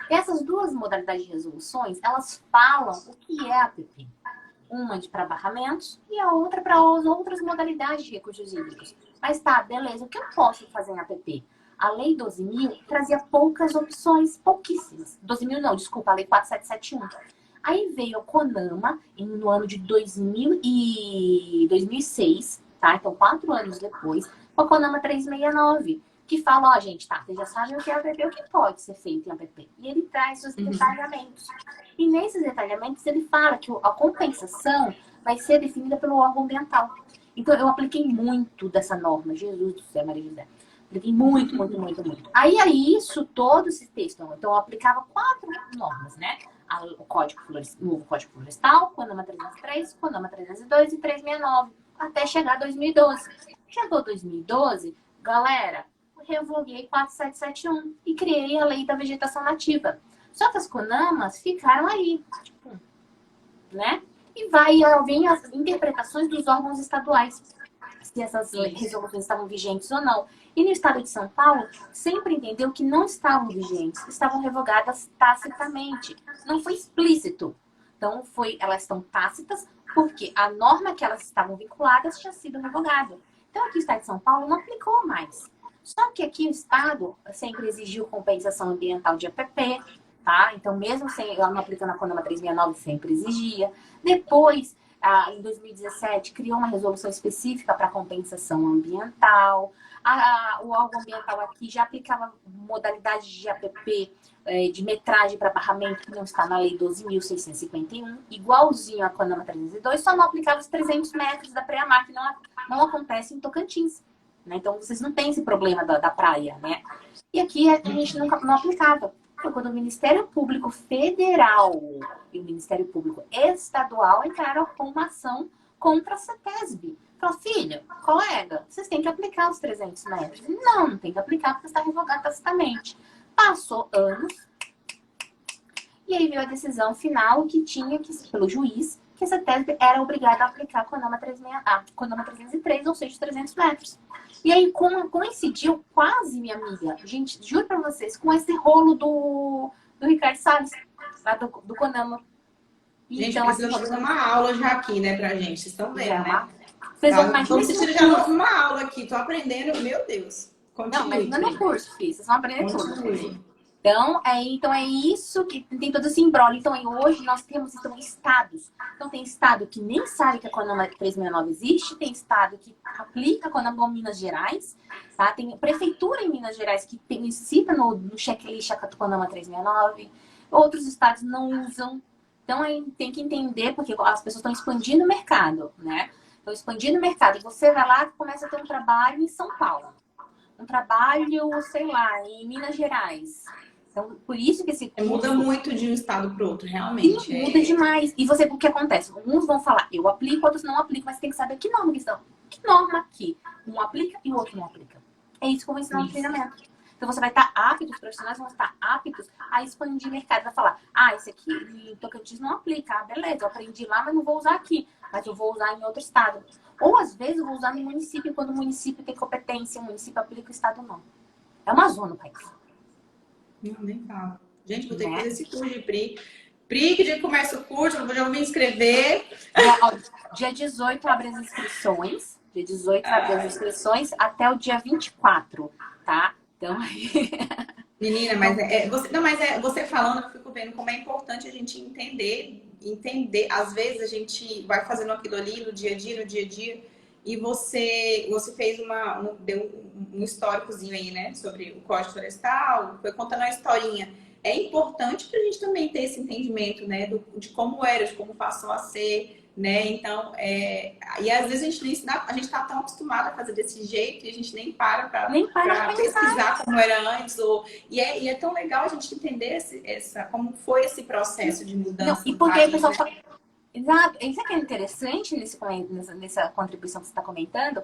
Essas duas modalidades de resoluções, elas falam o que é a APP. Uma para barramentos e a outra para as outras modalidades de recursos hídricos. Mas tá, beleza, o que eu posso fazer em APP? A Lei 12.000 trazia poucas opções, pouquíssimas. 12.000 não, desculpa, a Lei 4771. Aí veio a CONAMA no ano de 2006, tá? Então, 4 anos depois, com a CONAMA 369, que fala, ó, gente, tá, vocês já sabem o que é APP, o que pode ser feito em APP. E ele traz os detalhamentos. E nesses detalhamentos ele fala que a compensação vai ser definida pelo órgão ambiental. Então eu apliquei muito dessa norma. Jesus do céu, Maria José. Apliquei muito. Aí isso, todo esse texto. Então eu aplicava 4 normas, né? O novo Código Florestal, CONAMA 303, CONAMA 302 e 369. Até chegar 2012. Chegou 2012, galera, revoguei 4771 e criei a Lei da Vegetação Nativa. Só que as CONAMAs ficaram aí, tipo, né? E vem as interpretações dos órgãos estaduais, se essas resoluções estavam vigentes ou não. E no estado de São Paulo, sempre entendeu que não estavam vigentes, estavam revogadas tacitamente. Não foi explícito. Então, elas estão tácitas porque a norma que elas estavam vinculadas tinha sido revogada. Então, aqui o estado de São Paulo não aplicou mais. Só que aqui o estado sempre exigiu compensação ambiental de APP, tá? Então, mesmo sem ela não aplicando a CONAMA 369, sempre exigia. Depois, em 2017, criou uma resolução específica para compensação ambiental. O órgão ambiental aqui já aplicava modalidade de APP, de metragem para barramento, que não está na Lei 12.651, igualzinho à CONAMA 302, só não aplicava os 300 metros da pré-amar, que não acontece em Tocantins. Né? Então, vocês não têm esse problema da praia, né? E aqui a gente não aplicava. Foi quando o Ministério Público Federal e o Ministério Público Estadual entraram com uma ação contra a CETESB. Falou, filha, colega, vocês têm que aplicar os 300 metros. Não tem que aplicar porque está revogado tacitamente. Passou anos e aí veio a decisão final que tinha que, pelo juiz, que a CETESB era obrigada a aplicar a CONAMA 303, ou seja, 300 metros. E aí coincidiu quase, minha amiga, gente, juro pra vocês, com esse rolo do Ricardo Salles, lá do CONAMA. Gente, então, precisa fazer uma aula já aqui, né, pra gente. Vocês estão vendo, né? Vocês vão mais vamos assistir já uma aula aqui. Tô aprendendo, meu Deus. Continue, não, mas não é curso, filho. Vocês vão aprender tudo. Então é isso que tem todo esse imbróglio. Então, hoje nós temos estados. Então, tem estado que nem sabe que a CONAMA 369 existe, tem estado que aplica a CONAMA em Minas Gerais, tá? Tem prefeitura em Minas Gerais que cita no checklist a CONAMA 369, outros estados não usam. Então, aí tem que entender, porque as pessoas estão expandindo o mercado, né? Estão expandindo o mercado. E você vai lá e começa a ter um trabalho em São Paulo. Um trabalho, sei lá, em Minas Gerais. Então, por isso que esse curso... Muda muito de um estado para o outro, realmente. Sim, muda demais. E o que acontece? Uns vão falar, eu aplico, outros não aplicam, mas tem que saber que norma que estão. Que norma que um aplica e o outro não aplica. É isso que eu vou ensinar no treinamento. Então, você vai estar apto, os profissionais vão estar aptos a expandir o mercado. Vai falar, esse aqui em Tocantins não aplica. Beleza, eu aprendi lá, mas não vou usar aqui. Mas eu vou usar em outro estado. Ou, às vezes, eu vou usar no município, quando o município tem competência, o município aplica, o estado não. É uma zona, país. Não, nem falo. Gente, vou ter que fazer esse curso de PRI. PRI, que dia que começa o curso? Eu já vou me inscrever. Dia 18 abre as inscrições. Dia 18 abre as inscrições até o dia 24, tá? Então, aí... Menina, mas você falando, eu fico vendo como é importante a gente entender. Às vezes a gente vai fazendo aquilo ali no dia a dia, e você fez deu um históricozinho aí, né, sobre o Código Florestal, foi contando a historinha. É importante para a gente também ter esse entendimento, né, de como era, de como passou a ser, né? Então, e às vezes a gente está tão acostumado a fazer desse jeito e a gente nem para pesquisar como era antes. E é tão legal a gente entender como foi esse processo de mudança. Não, e porque o pessoal fala... Exato, isso que é interessante nessa contribuição que você está comentando,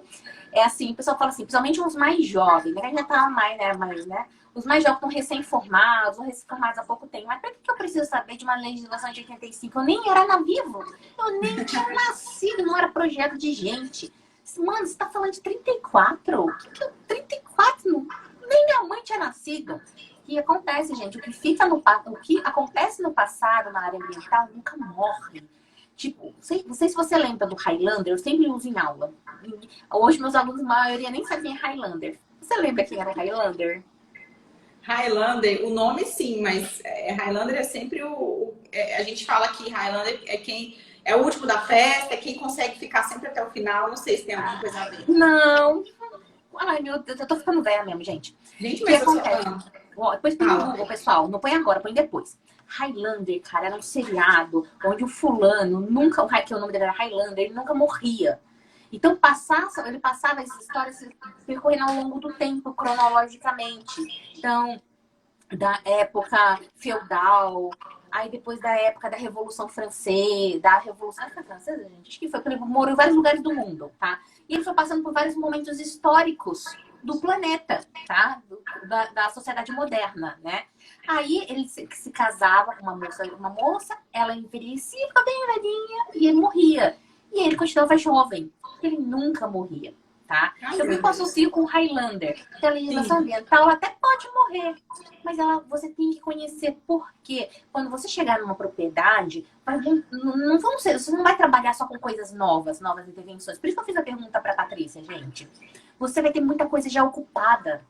é assim, o pessoal fala assim, principalmente os mais jovens, né? Já tá mais, né? Os mais jovens estão recém-formados, ou recém-formados há pouco tempo. Mas por que eu preciso saber de uma legislação de 85? Eu nem era vivo, eu nem tinha nascido, não era projeto de gente. Mano, você tá falando de 34? O que é 34? Nem minha mãe tinha nascido. O que acontece, gente? O que acontece no passado na área ambiental nunca morre. Tipo, não sei se você lembra do Highlander, eu sempre uso em aula. Hoje meus alunos, a maioria nem sabem quem é Highlander. Você lembra quem era o Highlander? Highlander, o nome sim, mas Highlander é sempre a gente fala que Highlander é quem é o último da festa, é quem consegue ficar sempre até o final. Não sei se tem alguma coisa a ver. Não. Ai, meu Deus, eu tô ficando velha mesmo, gente. Gente, mas depois põe no Google, pessoal. Não põe agora, põe depois. Highlander, cara, era um seriado onde o fulano nunca, que o nome dele era Highlander, ele nunca morria. Então, ele passava essas histórias percorrendo ao longo do tempo, cronologicamente. Então, da época feudal, aí depois da época da Revolução Francesa, Francesa, gente? Acho que foi, porque ele morou em vários lugares do mundo, tá? E ele foi passando por vários momentos históricos do planeta, tá? Da sociedade moderna, né? Aí ele se casava com uma moça, ela envelhecia, ficava bem velhinha e ele morria. E ele continuava jovem, ele nunca morria, tá? Ai, Eu me meu Deus. associo com o Highlander, que a legislação Sim. ambiental ela até pode morrer, mas você tem que conhecer por quê. Quando você chegar numa propriedade, não vão ser, você não vai trabalhar só com coisas novas intervenções. Por isso que eu fiz a pergunta para a Patrícia, gente. Você vai ter muita coisa já ocupada,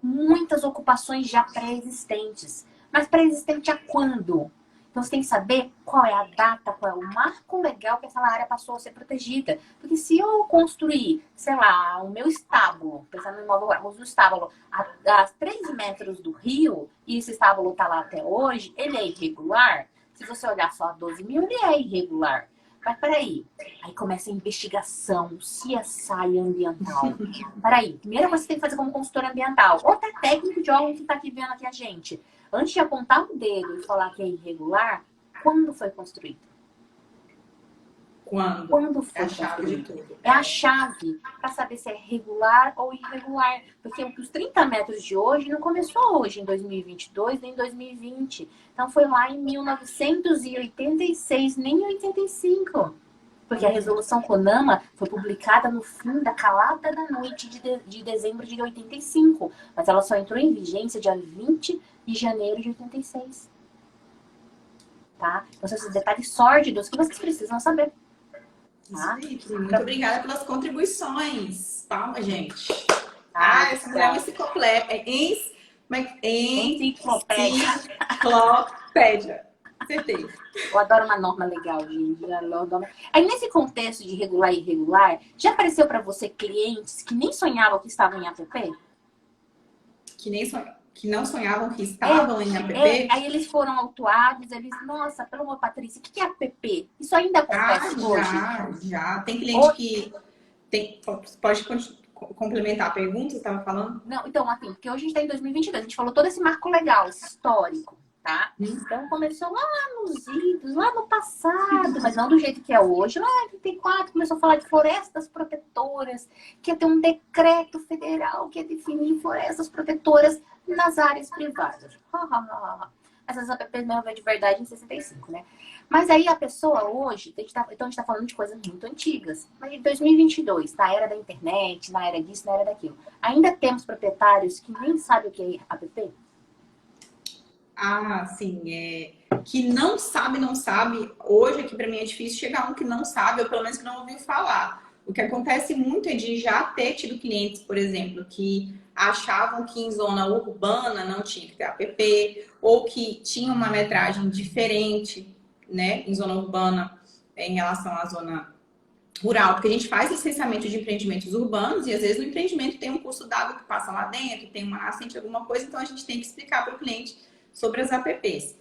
muitas ocupações já pré-existentes. Mas pré-existente a quando? Então você tem que saber qual é a data, qual é o marco legal que aquela área passou a ser protegida. Porque se eu construir, sei lá, o meu estábulo, pensando no imóvel, o estábulo a 3 metros do rio, e esse estábulo está lá até hoje, ele é irregular. Se você olhar só a 12 mil, ele é irregular. Mas peraí, aí começa a investigação, CSI ambiental. Peraí, primeiro você tem que fazer como consultor ambiental, ou até técnico de órgão que está aqui vendo aqui a gente. Antes de apontar o dedo e falar que é irregular, quando foi construído? Quando foi É a chave de construído? tudo. É a chave para saber se é regular ou irregular. Porque os 30 metros de hoje não começou hoje, em 2022, nem em 2020. Então foi lá em 1986, nem em 85. Porque a resolução CONAMA foi publicada no fim da calada da noite de dezembro de 85. Mas ela só entrou em vigência dia 20 de janeiro de 86. Tá? Então, são esses detalhes sórdidos que vocês precisam saber. Isso aí, Pri. Muito obrigada pelas contribuições. Palma, gente. Essa mulher é uma Enciclopédia. Enciclopédia. Acertei. Eu adoro uma norma legal, gente. Aí, nesse contexto de regular e irregular, já apareceu para você clientes que nem sonhavam que estavam em APP? Que não sonhavam que estavam em APP? Aí eles foram autuados, eles, nossa, pelo amor, Patrícia, o que é APP? Isso ainda acontece hoje? Já. Tem cliente que pode complementar a pergunta que você estava falando? Não, então, assim, porque hoje a gente está em 2022, a gente falou todo esse marco legal, histórico, tá? Então começou lá nos idos, lá no passado, mas não do jeito que é hoje. Lá em 84 começou a falar de florestas protetoras, que ia ter um decreto federal que ia definir florestas protetoras nas áreas privadas. Essas APPs mesmo é de verdade em 65, né? Mas aí a pessoa hoje, então a gente está falando de coisas muito antigas, mas em 2022, na era da internet, na era disso, na era daquilo, ainda temos proprietários que nem sabem o que é APP? Ah, sim, que não sabe. Hoje aqui para mim é difícil chegar um que não sabe, ou pelo menos que não ouviu falar. O que acontece muito é de já ter tido clientes, por exemplo, que achavam que em zona urbana não tinha que ter APP, ou que tinha uma metragem diferente, né, em zona urbana em relação à zona rural, porque a gente faz licenciamento de empreendimentos urbanos e às vezes o empreendimento tem um curso d'água que passa lá dentro, tem uma nascente, alguma coisa, então a gente tem que explicar para o cliente sobre as APPs.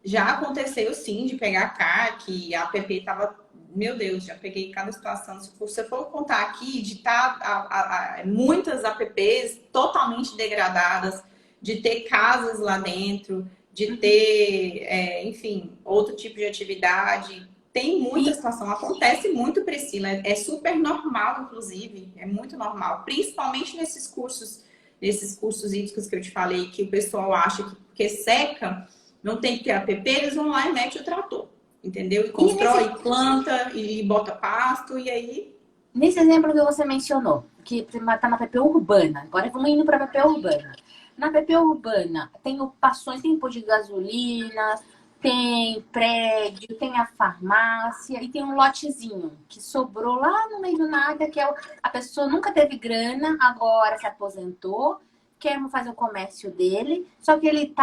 Já aconteceu sim de pegar CAR, que a APP estava, meu Deus, já peguei cada situação. Se você for contar aqui, de estar muitas APPs totalmente degradadas, de ter casas lá dentro, de ter, enfim, outro tipo de atividade. Tem muita situação, acontece muito, Priscila. É super normal, inclusive, é muito normal, principalmente nesses cursos hídricos que eu te falei, que o pessoal acha que porque seca, não tem que ter APP, eles vão lá e metem o trator, entendeu? E constrói, planta, e bota pasto, e aí... Nesse exemplo que você mencionou, que está na APP urbana, agora vamos indo para a APP urbana. Na APP urbana, tem ocupações, tem posto de gasolina, tem prédio, tem a farmácia e tem um lotezinho que sobrou lá no meio do nada, que é a pessoa nunca teve grana, agora se aposentou, quer fazer o comércio dele, só que ele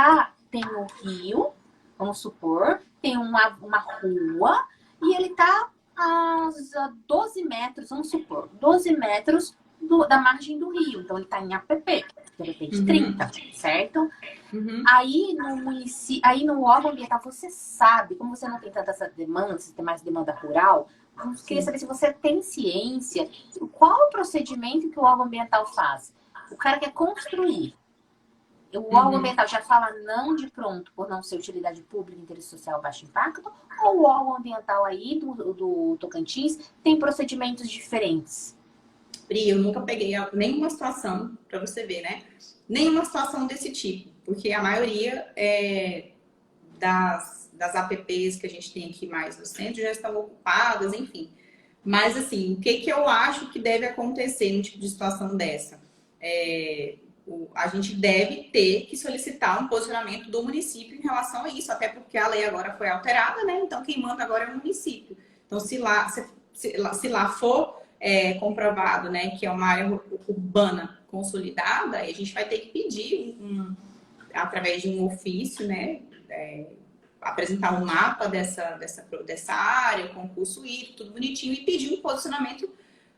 tem um rio, vamos supor, tem uma rua e ele tá a 12 metros, vamos supor, 12 metros da margem do rio. Então ele tá em APP, de repente 30, certo? Aí no órgão ambiental, você sabe, como você não tem tanta essa demanda, você tem mais demanda rural, eu queria saber se você tem ciência, qual o procedimento que o órgão ambiental faz? O cara quer construir. O órgão ambiental já fala não de pronto por não ser utilidade pública, interesse social, baixo impacto, ou o órgão ambiental aí do Tocantins tem procedimentos diferentes? Pri, eu nunca peguei nenhuma situação, para você ver, né? Nenhuma situação desse tipo, porque a maioria das apps que a gente tem aqui mais no centro já estão ocupadas, enfim. Mas, assim, o que eu acho que deve acontecer num tipo de situação dessa? A gente deve ter que solicitar um posicionamento do município em relação a isso, até porque a lei agora foi alterada, né? Então, quem manda agora é o município. Então, se lá for comprovado, né, que é uma área urbana consolidada, a gente vai ter que pedir, através de um ofício, né, apresentar um mapa dessa área, o concurso ir, tudo bonitinho, e pedir um posicionamento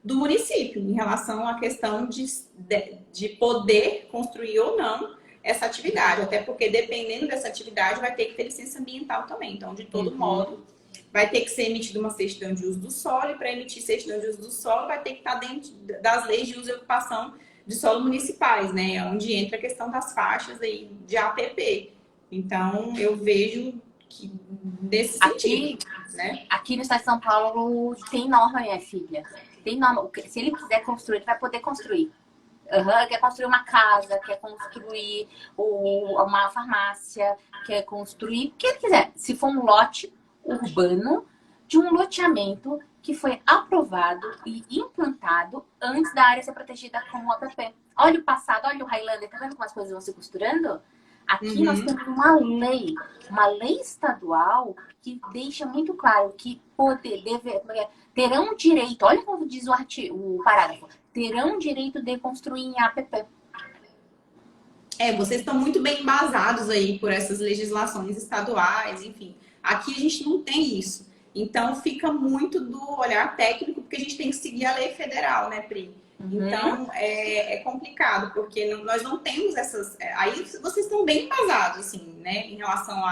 do município em relação à questão de poder construir ou não essa atividade. Até porque, dependendo dessa atividade, vai ter que ter licença ambiental também. Então, de todo modo, vai ter que ser emitida uma certidão de uso do solo, e para emitir certidão de uso do solo, vai ter que estar dentro das leis de uso e ocupação de solo municipais, né? Onde entra a questão das faixas aí de APP. Então, eu vejo que nesse sentido, né? Aqui no estado de São Paulo tem norma, minha filha. Tem norma. Se ele quiser construir, ele vai poder construir. Quer construir uma casa, quer construir uma farmácia, quer construir o que ele quiser. Se for um lote urbano de um loteamento que foi aprovado e implantado antes da área ser protegida com o APP. Olha o passado, olha o Highlander, tá vendo como as coisas vão se costurando? Aqui nós temos uma lei estadual que deixa muito claro que terão direito, olha como diz o parágrafo, terão direito de construir em APP. Vocês estão muito bem embasados aí por essas legislações estaduais, enfim. Aqui a gente não tem isso. Então, fica muito do olhar técnico, porque a gente tem que seguir a lei federal, né, Pri? Então, é complicado, porque nós não temos essas... Aí vocês estão bem embasados, assim, né, em relação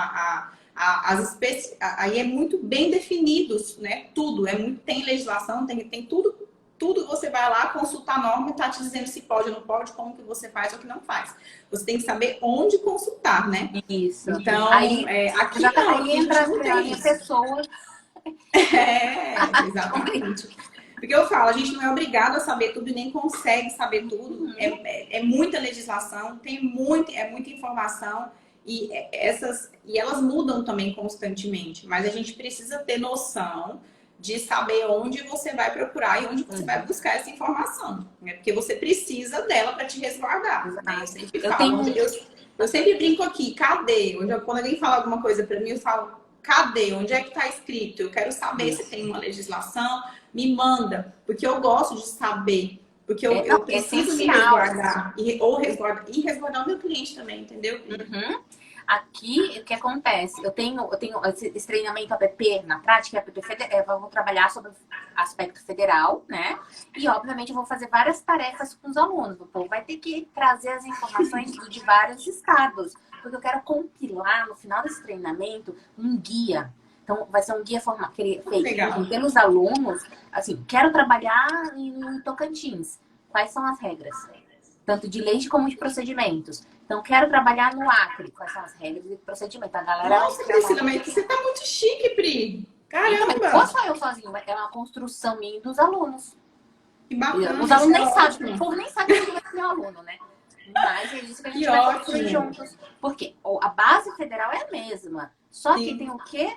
às espécies... Aí é muito bem definidos, né, tudo. Tem legislação, tem tudo. Tudo você vai lá, consultar a norma e tá te dizendo se pode ou não pode, como que você faz ou que não faz. Você tem que saber onde consultar, né? Isso. Então, aqui já não, aqui entra a pessoa. Exatamente. Porque eu falo, a gente não é obrigado a saber tudo e nem consegue saber tudo. É muita legislação, é muita informação e elas mudam também constantemente. Mas a gente precisa ter noção de saber onde você vai procurar e onde você vai buscar essa informação. Né? Porque você precisa dela para te resguardar. Né? Eu sempre brinco aqui, cadê? Quando alguém fala alguma coisa para mim, eu falo, cadê? Onde é que está escrito? Eu quero saber se tem uma legislação, me manda. Porque eu gosto de saber. Porque eu preciso me resguardar. E resguardar o meu cliente também, entendeu? Aqui, o que acontece? Eu tenho esse treinamento APP na prática, eu vou trabalhar sobre o aspecto federal, né? E, obviamente, eu vou fazer várias tarefas com os alunos. O povo vai ter que trazer as informações de vários estados, porque eu quero compilar, no final desse treinamento, um guia. Então, vai ser um guia feito pelos alunos. Assim, quero trabalhar em Tocantins. Quais são as regras? Tanto de leis como de procedimentos. Então, quero trabalhar no Acre. Quais são as regras e procedimentos? A galera... Nossa, Priscila, mas você tá muito chique, Pri. Caramba! Não sou só eu sozinho, é uma construção minha dos alunos. Que bacana. Os alunos nem sabem, o povo nem sabe que vai ser meu aluno, né? Mas é isso que a gente vai construir juntos. Porque a base federal é a mesma. Só que tem o quê?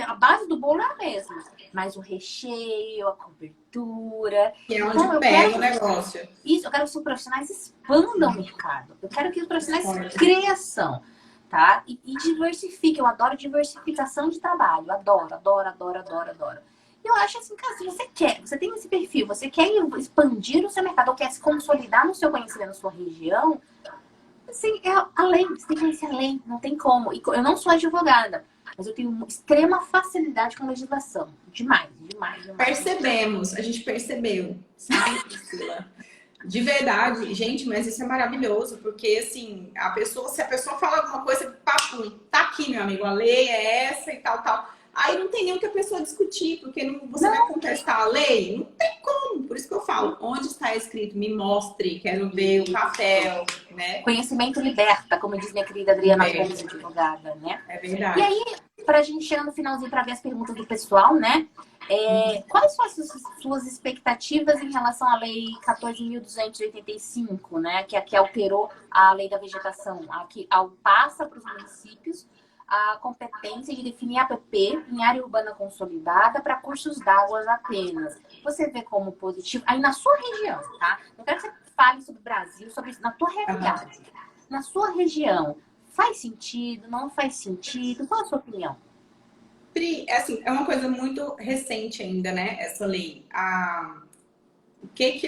A base do bolo é a mesma. Mas o recheio, a cobertura. Que é onde pega o negócio. Isso, eu quero que os profissionais expandam o mercado. Eu quero que os profissionais cresçam, tá? E diversifiquem. Eu adoro diversificação de trabalho. Adoro. E eu acho assim, cara, se você tem esse perfil, você quer expandir o seu mercado, ou quer se consolidar no seu conhecimento, na sua região, assim, a lei, você tem que conhecer a lei, não tem como. E eu não sou advogada, mas eu tenho uma extrema facilidade com legislação. Demais. Percebemos, a gente percebeu. Sim, Priscila. De verdade, gente, mas isso é maravilhoso, porque assim, se a pessoa fala alguma coisa, papo, tá aqui, meu amigo, a lei é essa e tal. Aí não tem nem o que a pessoa discutir, porque você vai contestar a lei? Não tem como. Por isso que eu falo, onde está escrito, me mostre, quero ver o papel, né? Conhecimento liberta, como diz minha querida Adriana Gomes, advogada, né? É verdade. E aí, para a gente chegar no finalzinho para ver as perguntas do pessoal, né? Quais são as suas expectativas em relação à Lei 14.285, né? Que alterou a Lei da Vegetação, que passa para os municípios a competência de definir APP em área urbana consolidada para cursos d'água apenas. Você vê como positivo, aí na sua região, tá? Não quero que você fale sobre o Brasil, sobre isso na tua realidade. Na sua região, faz sentido, não faz sentido? Qual a sua opinião? Pri, assim, é uma coisa muito recente ainda, né? Essa lei. O que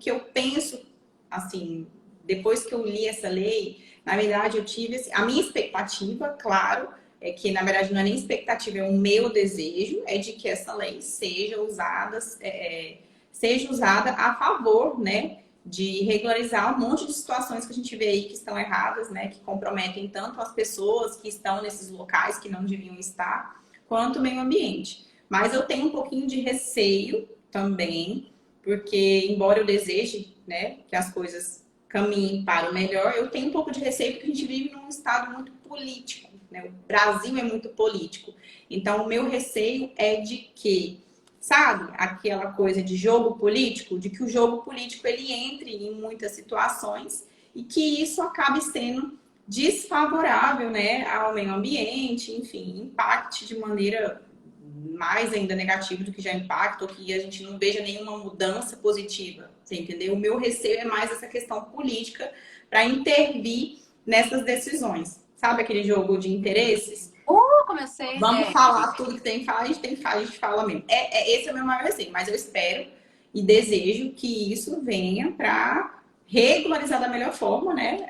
eu penso, assim, depois que eu li essa lei, na verdade eu tive assim, a minha expectativa, claro, é que na verdade não é nem expectativa, é o meu desejo, é de que essa lei seja usada a favor, né, de regularizar um monte de situações que a gente vê aí que estão erradas, né, que comprometem tanto as pessoas que estão nesses locais que não deviam estar, quanto o meio ambiente. Mas eu tenho um pouquinho de receio também, porque embora eu deseje, né, que as coisas caminhem para o melhor, eu tenho um pouco de receio porque a gente vive num estado muito político, né? O Brasil é muito político. Então, o meu receio é de que, sabe, aquela coisa de jogo político, de que o jogo político ele entre em muitas situações e que isso acabe sendo desfavorável, né, ao meio ambiente, enfim, impacte de maneira mais ainda negativa do que já impacta, ou que a gente não veja nenhuma mudança positiva, você entendeu? O meu receio é mais essa questão política para intervir nessas decisões. Sabe aquele jogo de interesses? Como eu sei, Vamos falar tudo que tem que falar, a gente tem que falar, a gente fala mesmo. Esse é o meu maior receio, mas eu espero e desejo que isso venha para regularizar da melhor forma, né,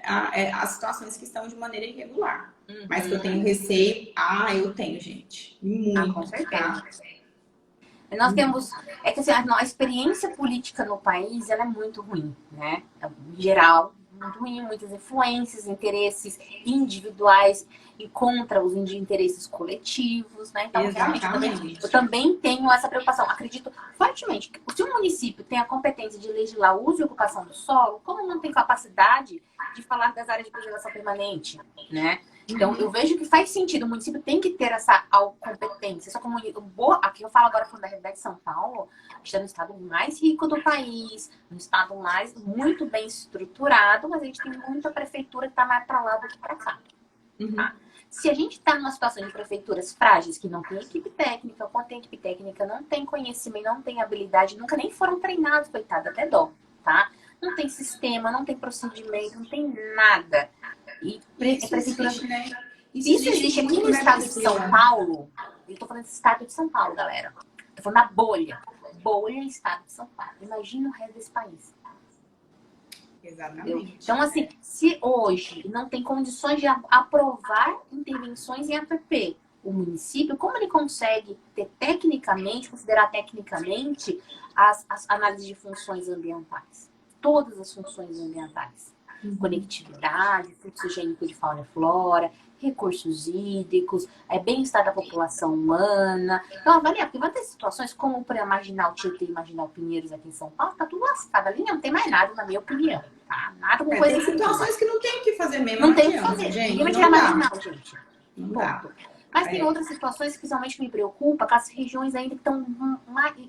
as situações que estão de maneira irregular. Mas que eu tenho receio, eu tenho, gente. Muito, com certeza. tá? Nós temos, é que assim, a experiência política no país, ela é muito ruim, né? Em geral, muito ruim, muitas influências, interesses individuais e contra os interesses coletivos, né? Então, realmente, eu também tenho essa preocupação. Acredito fortemente que se um município tem a competência de legislar o uso e ocupação do solo, como não tem capacidade de falar das áreas de preservação permanente, né? Então, eu vejo que faz sentido, o município tem que ter essa competência. Só como aqui eu falo agora falando da realidade de São Paulo, a gente está no estado mais rico do país, no estado muito bem estruturado, mas a gente tem muita prefeitura que está mais para lá do que para cá. Tá? Se a gente está numa situação de prefeituras frágeis, que não tem equipe técnica, quando tem equipe técnica, não tem conhecimento, não tem habilidade, nunca nem foram treinados, coitado, até dó, tá? Não tem sistema, não tem procedimento, não tem nada. E prefeitura... Isso existe aqui no estado de São Paulo. Eu tô falando desse estado de São Paulo, galera. Tô falando da bolha. Bolha estado de São Paulo. Imagina o resto desse país. Exatamente. Então, assim, se hoje não tem condições de aprovar intervenções em APP, o município, como ele consegue ter tecnicamente, considerar tecnicamente as análises de funções ambientais? Todas as funções ambientais. Conectividade, fluxo higiênico de fauna e flora, recursos hídricos, bem-estar da população humana. Então, avaliar, porque vai ter situações como para Marginal Tietê e Marginal Pinheiros aqui em São Paulo, tá tudo lascado. Ali não tem mais nada, na minha opinião. Tá? Nada com coisa tem situações que não tem o que fazer mesmo. Não tem o que fazer. Gente, ninguém vai tirar Marginal, gente. Não dá. Mas tem outras situações que principalmente me preocupam, que as regiões ainda estão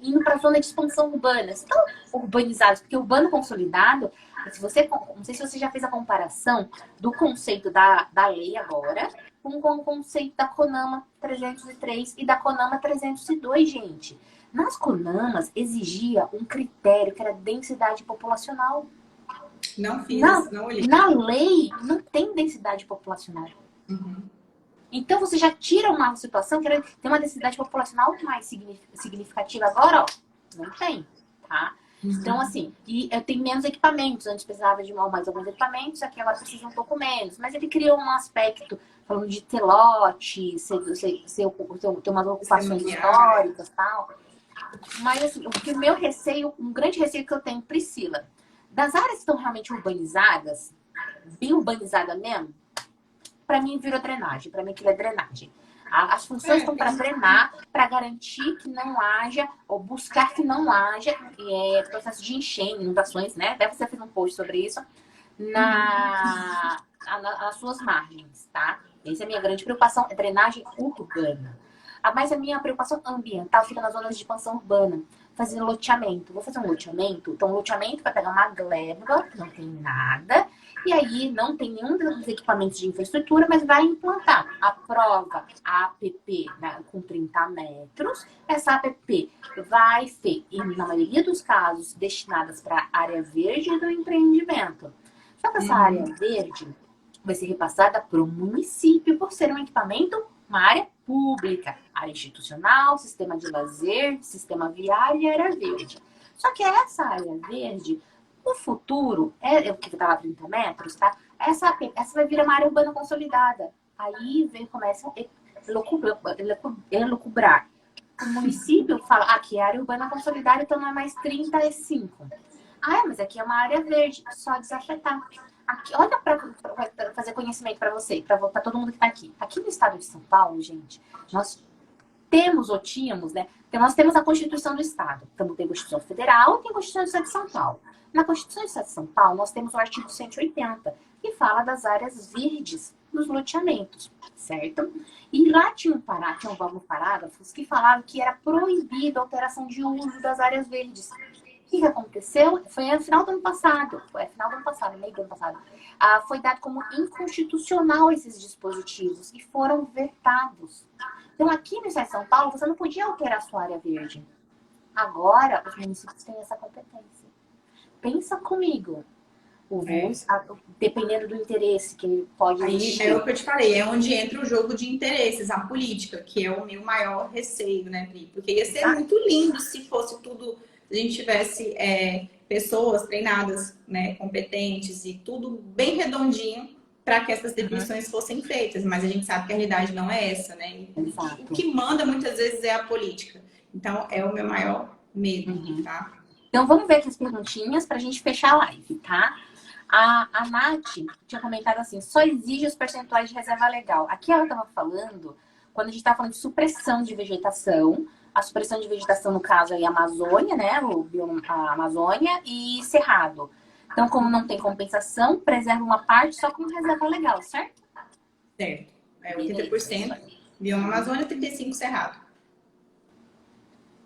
indo para a zona de expansão urbana, estão urbanizadas, porque o urbano consolidado, se você, não sei se você já fez a comparação do conceito da lei agora com o conceito da CONAMA 303 e da CONAMA 302, gente. Nas CONAMAs exigia um critério que era densidade populacional. Não fiz, não olhei. Na lei não tem densidade populacional. Então, você já tira uma situação que tem uma densidade populacional mais significativa. Agora, não tem, tá? Então, assim, e eu tenho menos equipamentos. Antes precisava de mais alguns equipamentos, aqui agora precisa um pouco menos. Mas ele criou um aspecto, falando de ter lote, ter umas ocupações históricas e tal. Mas, assim, o meu receio, um grande receio que eu tenho, Priscila, das áreas que estão realmente urbanizadas, bem urbanizada mesmo, para mim virou drenagem, para mim aquilo é drenagem. As funções estão para drenar, para garantir que não haja, ou buscar que não haja processo de enchente, inundações, né? Deve você fez um post sobre isso, nas suas margens, tá? Essa é a minha grande preocupação, é drenagem urbana. Mas a minha preocupação ambiental fica nas zonas de expansão urbana. Fazer loteamento. Vou fazer um loteamento. Então, o loteamento vai pegar uma gleba, que não tem nada, e aí não tem nenhum dos equipamentos de infraestrutura, mas vai implantar. Aprova a APP, né, com 30 metros. Essa APP vai ser, na maioria dos casos, destinadas para a área verde do empreendimento. Só que essa área verde vai ser repassada para o município por ser um equipamento, uma área pública, área institucional, sistema de lazer, sistema viário e área verde. Só que essa área verde, no futuro, o que estava a 30 metros, tá? Essa vai virar uma área urbana consolidada. Aí começa a elucubrar. O município fala, aqui é área urbana consolidada, então não é mais 30, é 5. Mas aqui é uma área verde, só desafetar. Aqui, olha para fazer conhecimento para você, para todo mundo que está aqui. Aqui no estado de São Paulo, gente, nós temos ou tínhamos, né? Nós temos a Constituição do Estado. Então, tem a Constituição Federal e tem a Constituição do Estado de São Paulo. Na Constituição do Estado de São Paulo, nós temos o artigo 180, que fala das áreas verdes dos loteamentos, certo? E lá tinha alguns parágrafos que falavam que era proibida a alteração de uso das áreas verdes. O que aconteceu? Foi no final do ano passado, meio do ano passado, foi dado como inconstitucional esses dispositivos e foram vetados. Então, aqui no estado de São Paulo, você não podia alterar a sua área verde. Agora, os municípios têm essa competência. Pensa comigo. Dependendo do interesse que ele pode existir. Aí é o que eu te falei, é onde entra o jogo de interesses, a política, que é o meu maior receio, né, Pri? Porque ia ser muito lindo se fosse tudo... Se a gente tivesse pessoas treinadas, né, competentes e tudo bem redondinho para que essas definições fossem feitas. Mas a gente sabe que a realidade não é essa, né? O que manda muitas vezes é a política. Então, é o meu maior medo, tá? Então, vamos ver aqui as perguntinhas para a gente fechar a live, tá? A Nath tinha comentado assim, só exige os percentuais de reserva legal. Aqui ela estava falando, quando a gente estava falando de supressão de vegetação, a supressão de vegetação, no caso, aí a Amazônia, né? A Amazônia e Cerrado. Então, como não tem compensação, preserva uma parte só como reserva legal, certo? Certo. É 80% bioma Amazônia, 35% Cerrado.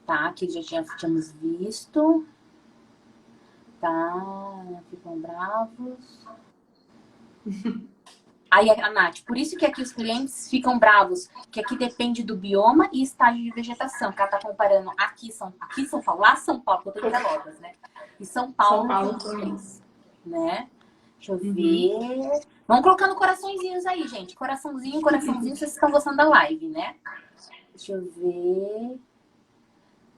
Tá, aqui já tínhamos visto. Tá, ficam bravos. Aí a Nath, por isso que aqui os clientes ficam bravos, que aqui depende do bioma e estágio de vegetação, que ela tá comparando aqui São Paulo, lá São Paulo, que eu tô em Pelotas, né? E São Paulo né? Deixa eu ver. Vamos colocando coraçõezinhos aí, gente. Coraçãozinho, vocês estão gostando da live, né? Deixa eu ver.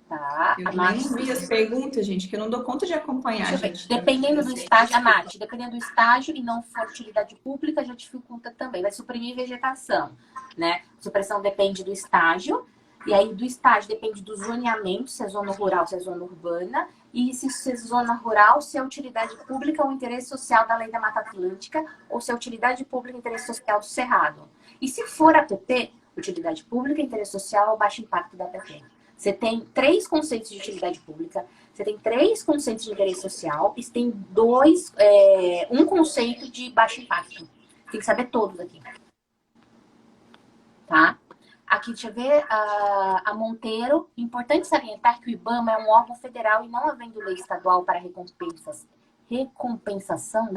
Tá. Eu nem vi as perguntas, gente, que eu não dou conta de acompanhar, gente. Dependendo do estágio, a Nath, dependendo do estágio e não for utilidade pública, já dificulta também. Vai suprimir vegetação, né? Supressão depende do estágio, e aí do estágio depende do zoneamento, se é zona rural, se é zona urbana, e se é zona rural, se é utilidade pública ou interesse social da Lei da Mata Atlântica, ou se é utilidade pública e interesse social do Cerrado. E se for APP, utilidade pública, interesse social ou baixo impacto da APP. Você tem 3 conceitos de utilidade pública, você tem 3 conceitos de interesse social e você tem um conceito de baixo impacto. Tem que saber todos aqui. Tá? Aqui, deixa eu ver, a Monteiro. Importante salientar que o IBAMA é um órgão federal e não havendo lei estadual para compensação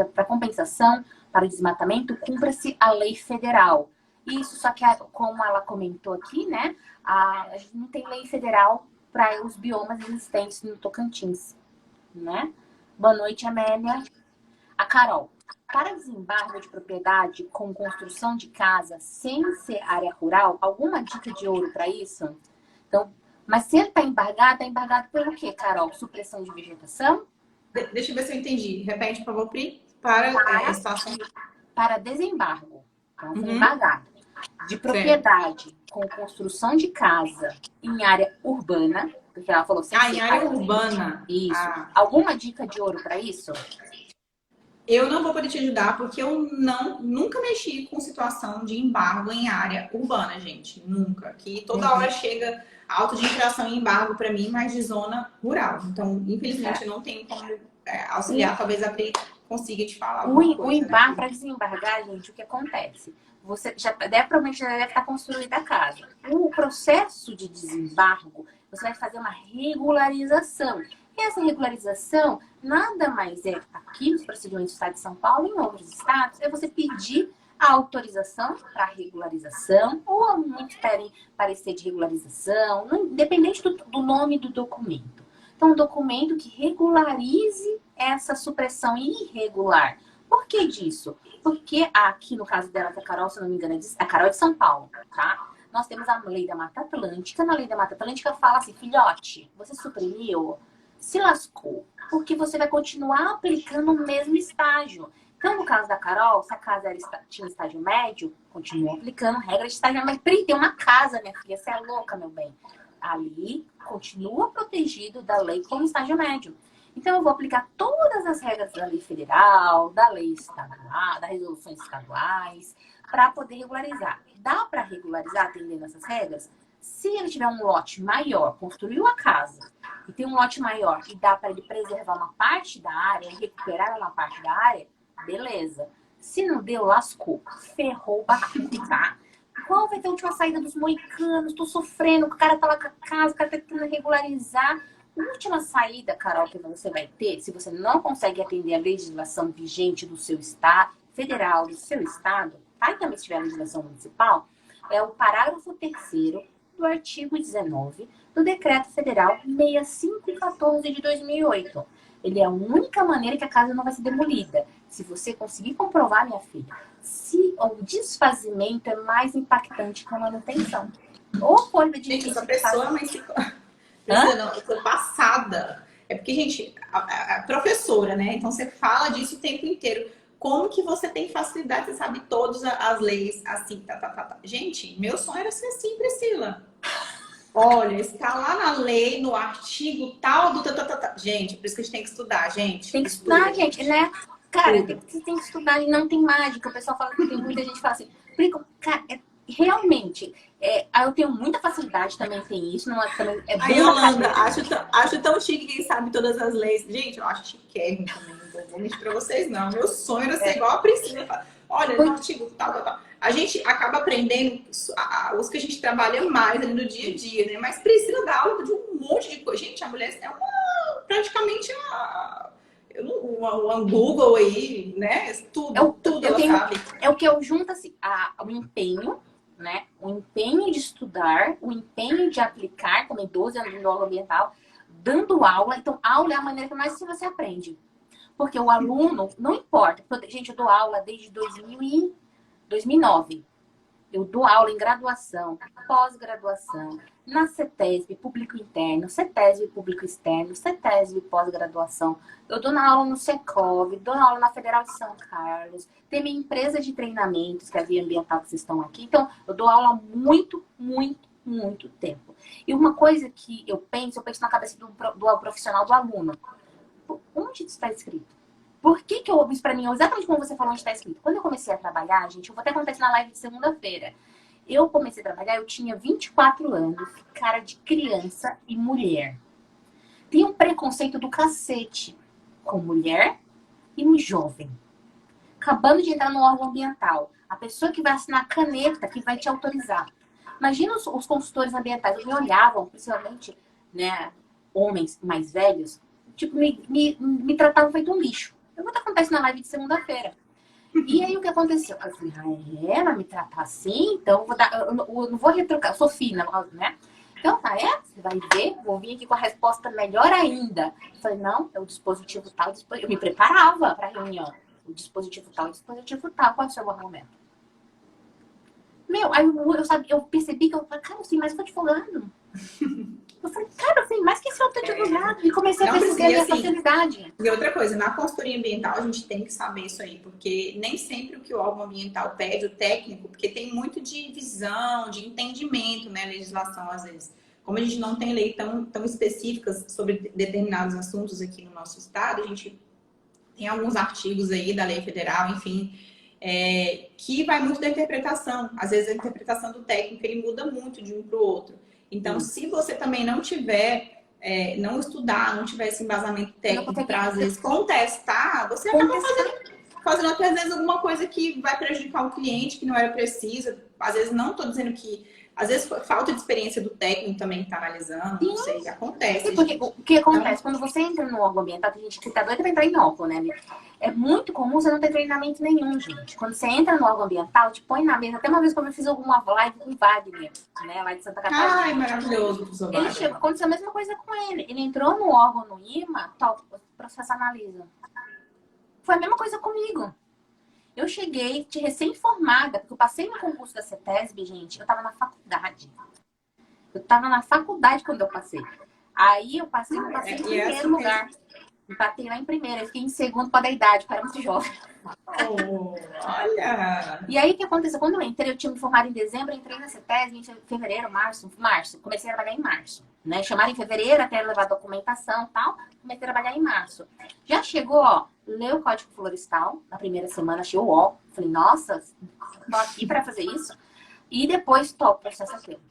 para o desmatamento, cumpra-se a lei federal. Isso, só que como ela comentou aqui, né? A gente não tem lei federal para os biomas existentes no Tocantins, né? Boa noite, Amélia. A Carol. Para desembargo de propriedade com construção de casa sem ser área rural, alguma dica de ouro para isso? Então, mas se ele está embargado pelo quê, Carol? Supressão de vegetação? Deixa eu ver se eu entendi. Repete, por favor, Pri. Para a situação... Para desembargo. Então, embargado. De propriedade com construção de casa em área urbana, porque ela falou em área urbana. Isso. Alguma dica de ouro para isso? Eu não vou poder te ajudar porque eu nunca mexi com situação de embargo em área urbana, gente. Nunca. Que toda hora chega auto de infração e embargo para mim, mas de zona rural. Então, infelizmente, eu não tenho como auxiliar. Talvez a Pri consiga te falar alguma O coisa, embargo, né? para desembargar, gente, o que acontece? Você provavelmente já deve estar construída a casa. O processo de desembargo, você vai fazer uma regularização. E essa regularização nada mais é, aqui nos procedimentos do Estado de São Paulo e em outros estados, é você pedir a autorização para regularização, ou muitos pedem parecer de regularização, independente do nome do documento. Então, um documento que regularize essa supressão irregular. Por que disso? Porque aqui no caso dela, que a Carol, se não me engano, a Carol é de São Paulo, tá? Nós temos a Lei da Mata Atlântica. Na Lei da Mata Atlântica fala assim, filhote, você suprimiu, se lascou, porque você vai continuar aplicando o mesmo estágio. Então, no caso da Carol, se a casa tinha um estágio médio, continua aplicando regra de estágio médio. Mas tem uma casa, minha filha, você é louca, meu bem. Ali, continua protegido da lei como estágio médio. Então, eu vou aplicar todas as regras da lei federal, da lei estadual, das resoluções estaduais, para poder regularizar. Dá para regularizar atendendo essas regras? Se ele tiver um lote maior, construiu a casa, e tem um lote maior, e dá para ele preservar uma parte da área, recuperar uma parte da área, beleza. Se não deu, lascou. Ferrou o barco, tá? Qual vai ter a última saída dos moicanos? Tô sofrendo, o cara tá lá com a casa, o cara tá tentando regularizar. A última saída, Carol, que você vai ter, se você não consegue atender a legislação vigente do seu estado, federal, do seu estado, tá? E também se tiver a legislação municipal, é o parágrafo 3º do artigo 19 do Decreto Federal 6514 de 2008. Ele é a única maneira que a casa não vai ser demolida. Se você conseguir comprovar, minha filha, se o desfazimento é mais impactante que a manutenção. Ou coisa de... Gente, essa pessoa, mas não, eu tô passada. É porque, gente, a professora, né? Então você fala disso o tempo inteiro. Como que você tem facilidade, você sabe todas as leis, assim, tá. Gente, meu sonho era ser assim, Priscila. Olha, está lá na lei, no artigo tal do... Gente, por isso que a gente tem que estudar, gente. Tem que estudar, gente, né? Cara, você tem que estudar e não tem mágica. O pessoal fala que tem muita gente que fala assim, cara, realmente, eu tenho muita facilidade, também tem isso, não é, também é Aí, Yolanda, acho tão chique quem sabe todas as leis. Gente, eu acho chiquérrimo também, não vou mentir pra vocês, não. Meu sonho era ser igual a Priscila. Olha, no artigo tal. A gente acaba aprendendo os que a gente trabalha mais ali no dia a dia, né? Mas Priscila dá aula de um monte de coisa. Gente, a mulher é praticamente um Google aí, né? Tudo ela sabe. É o que eu junto, assim, o empenho, né? O empenho de estudar, o empenho de aplicar, também 12 anos de aula ambiental, dando aula. Então, aula é a maneira que mais você aprende. Porque o aluno, não importa. Gente, eu dou aula desde 2009. Eu dou aula em graduação, pós-graduação, na CETESB, público interno, CETESB, público externo, CETESB, pós-graduação. Eu dou na aula no Secov, dou na aula na Federal de São Carlos. Tem minha empresa de treinamentos, que é a Via Ambiental, que vocês estão aqui. Então, eu dou aula há muito, muito, muito tempo. E uma coisa que eu penso na cabeça do profissional, do aluno. Onde isso está escrito? Por que eu ouvi isso pra mim? Exatamente como você falou, onde está escrito. Quando eu comecei a trabalhar, gente, eu vou até contar isso na live de segunda-feira. Eu comecei a trabalhar, eu tinha 24 anos, cara de criança e mulher. Tem um preconceito do cacete com mulher e um jovem. Acabando de entrar no órgão ambiental. A pessoa que vai assinar a caneta, que vai te autorizar. Imagina os consultores ambientais, eles me olhavam, principalmente, né, homens mais velhos, tipo, me tratavam feito um lixo. Eu vou te contar isso na live de segunda-feira. E aí o que aconteceu? Eu falei, ela me tratar assim? Então eu não vou retrucar, eu sou fina, né? Então tá, você vai ver, vou vir aqui com a resposta melhor ainda. Eu falei, não, é o dispositivo tal, eu me preparava para a reunião. O dispositivo tal, qual é o seu argumento? Meu, aí eu percebi que eu falei, cara, eu sei mais que eu tô te falando. Eu falei, cara, eu sei mais que esse outro advogado. E comecei a perceber a minha facilidade. E outra coisa, na consultoria ambiental a gente tem que saber isso aí, porque nem sempre o que o órgão ambiental pede, o técnico, porque tem muito de visão, de entendimento, né, legislação às vezes. Como a gente não tem lei tão específicas sobre determinados assuntos aqui no nosso estado, a gente tem alguns artigos aí da lei federal, enfim, que vai muito da interpretação. Às vezes a interpretação do técnico, ele muda muito de um para o outro. Então, se você também não tiver não estudar, não tiver esse embasamento técnico para, às vezes, Não, contestar, você acaba fazendo até, às vezes, alguma coisa que vai prejudicar o cliente, que não era preciso. Às vezes, não estou dizendo que... Às vezes, falta de experiência do técnico também que está analisando, não sei, acontece, porque gente. o que acontece? Então, Quando você entra no órgão ambiental, tem gente que tá doida pra entrar em órgão, né? É muito comum você não ter treinamento nenhum, gente. Quando você entra no órgão ambiental, te põe na mesa. Até uma vez quando eu fiz alguma live com o Wagner, né? Lá de Santa ai, Catarina. maravilhoso, professor Ele Wagner. chegou, aconteceu a mesma coisa com ele. Ele entrou no órgão no IMA, top, o processo analisa. Foi a mesma coisa comigo. Eu cheguei recém-formada, porque eu passei no concurso da CETESB, gente, eu tava na faculdade. Eu tava na faculdade quando eu passei. Aí eu passei em primeiro lugar. Empatei lá em primeiro, eu fiquei em segundo para da idade, porque era muito jovem. Oh, olha! E aí o que aconteceu? Quando eu entrei, eu tinha me formado em dezembro, eu entrei na CETESB em fevereiro, março. Comecei a trabalhar em março. Né? Chamaram em fevereiro até levar documentação e tal. Comecei a trabalhar em março. Já chegou, ó, leu o Código Florestal na primeira semana, achei o ó. Falei, nossa, tô aqui para fazer isso. E depois, top, processo aquilo.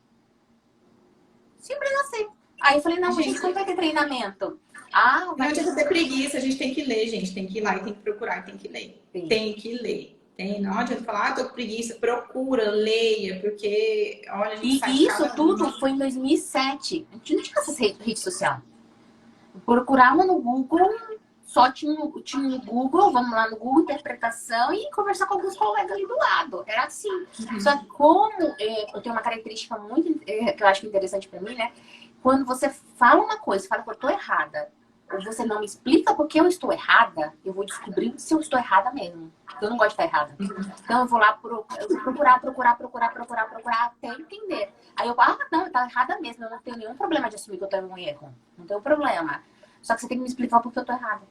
Simples assim. Aí eu falei, não, gente, como vai ter treinamento? Ah, não adianta ter preguiça, a gente tem que ler, gente. Tem que ir lá e tem que procurar, tem que ler. Sim. Tem que ler. Não adianta falar, tô com preguiça, procura, leia, porque, olha, a gente E isso tudo foi em 2007. A gente não tinha essa rede social. Eu procurava no Google, só tinha no Google, vamos lá no Google, interpretação e conversar com alguns colegas ali do lado. Era assim. Uhum. Só que como eu tenho uma característica muito, que eu acho interessante pra mim, né? Quando você fala uma coisa, fala que eu tô errada, ou você não me explica porque eu estou errada, eu vou descobrir se eu estou errada mesmo. Eu não gosto de estar errada. Então eu vou lá procurar até entender. Aí eu falo, não, tá errada mesmo, eu não tenho nenhum problema de assumir que eu tenho um erro. Não tenho problema. Só que você tem que me explicar porque eu tô errada.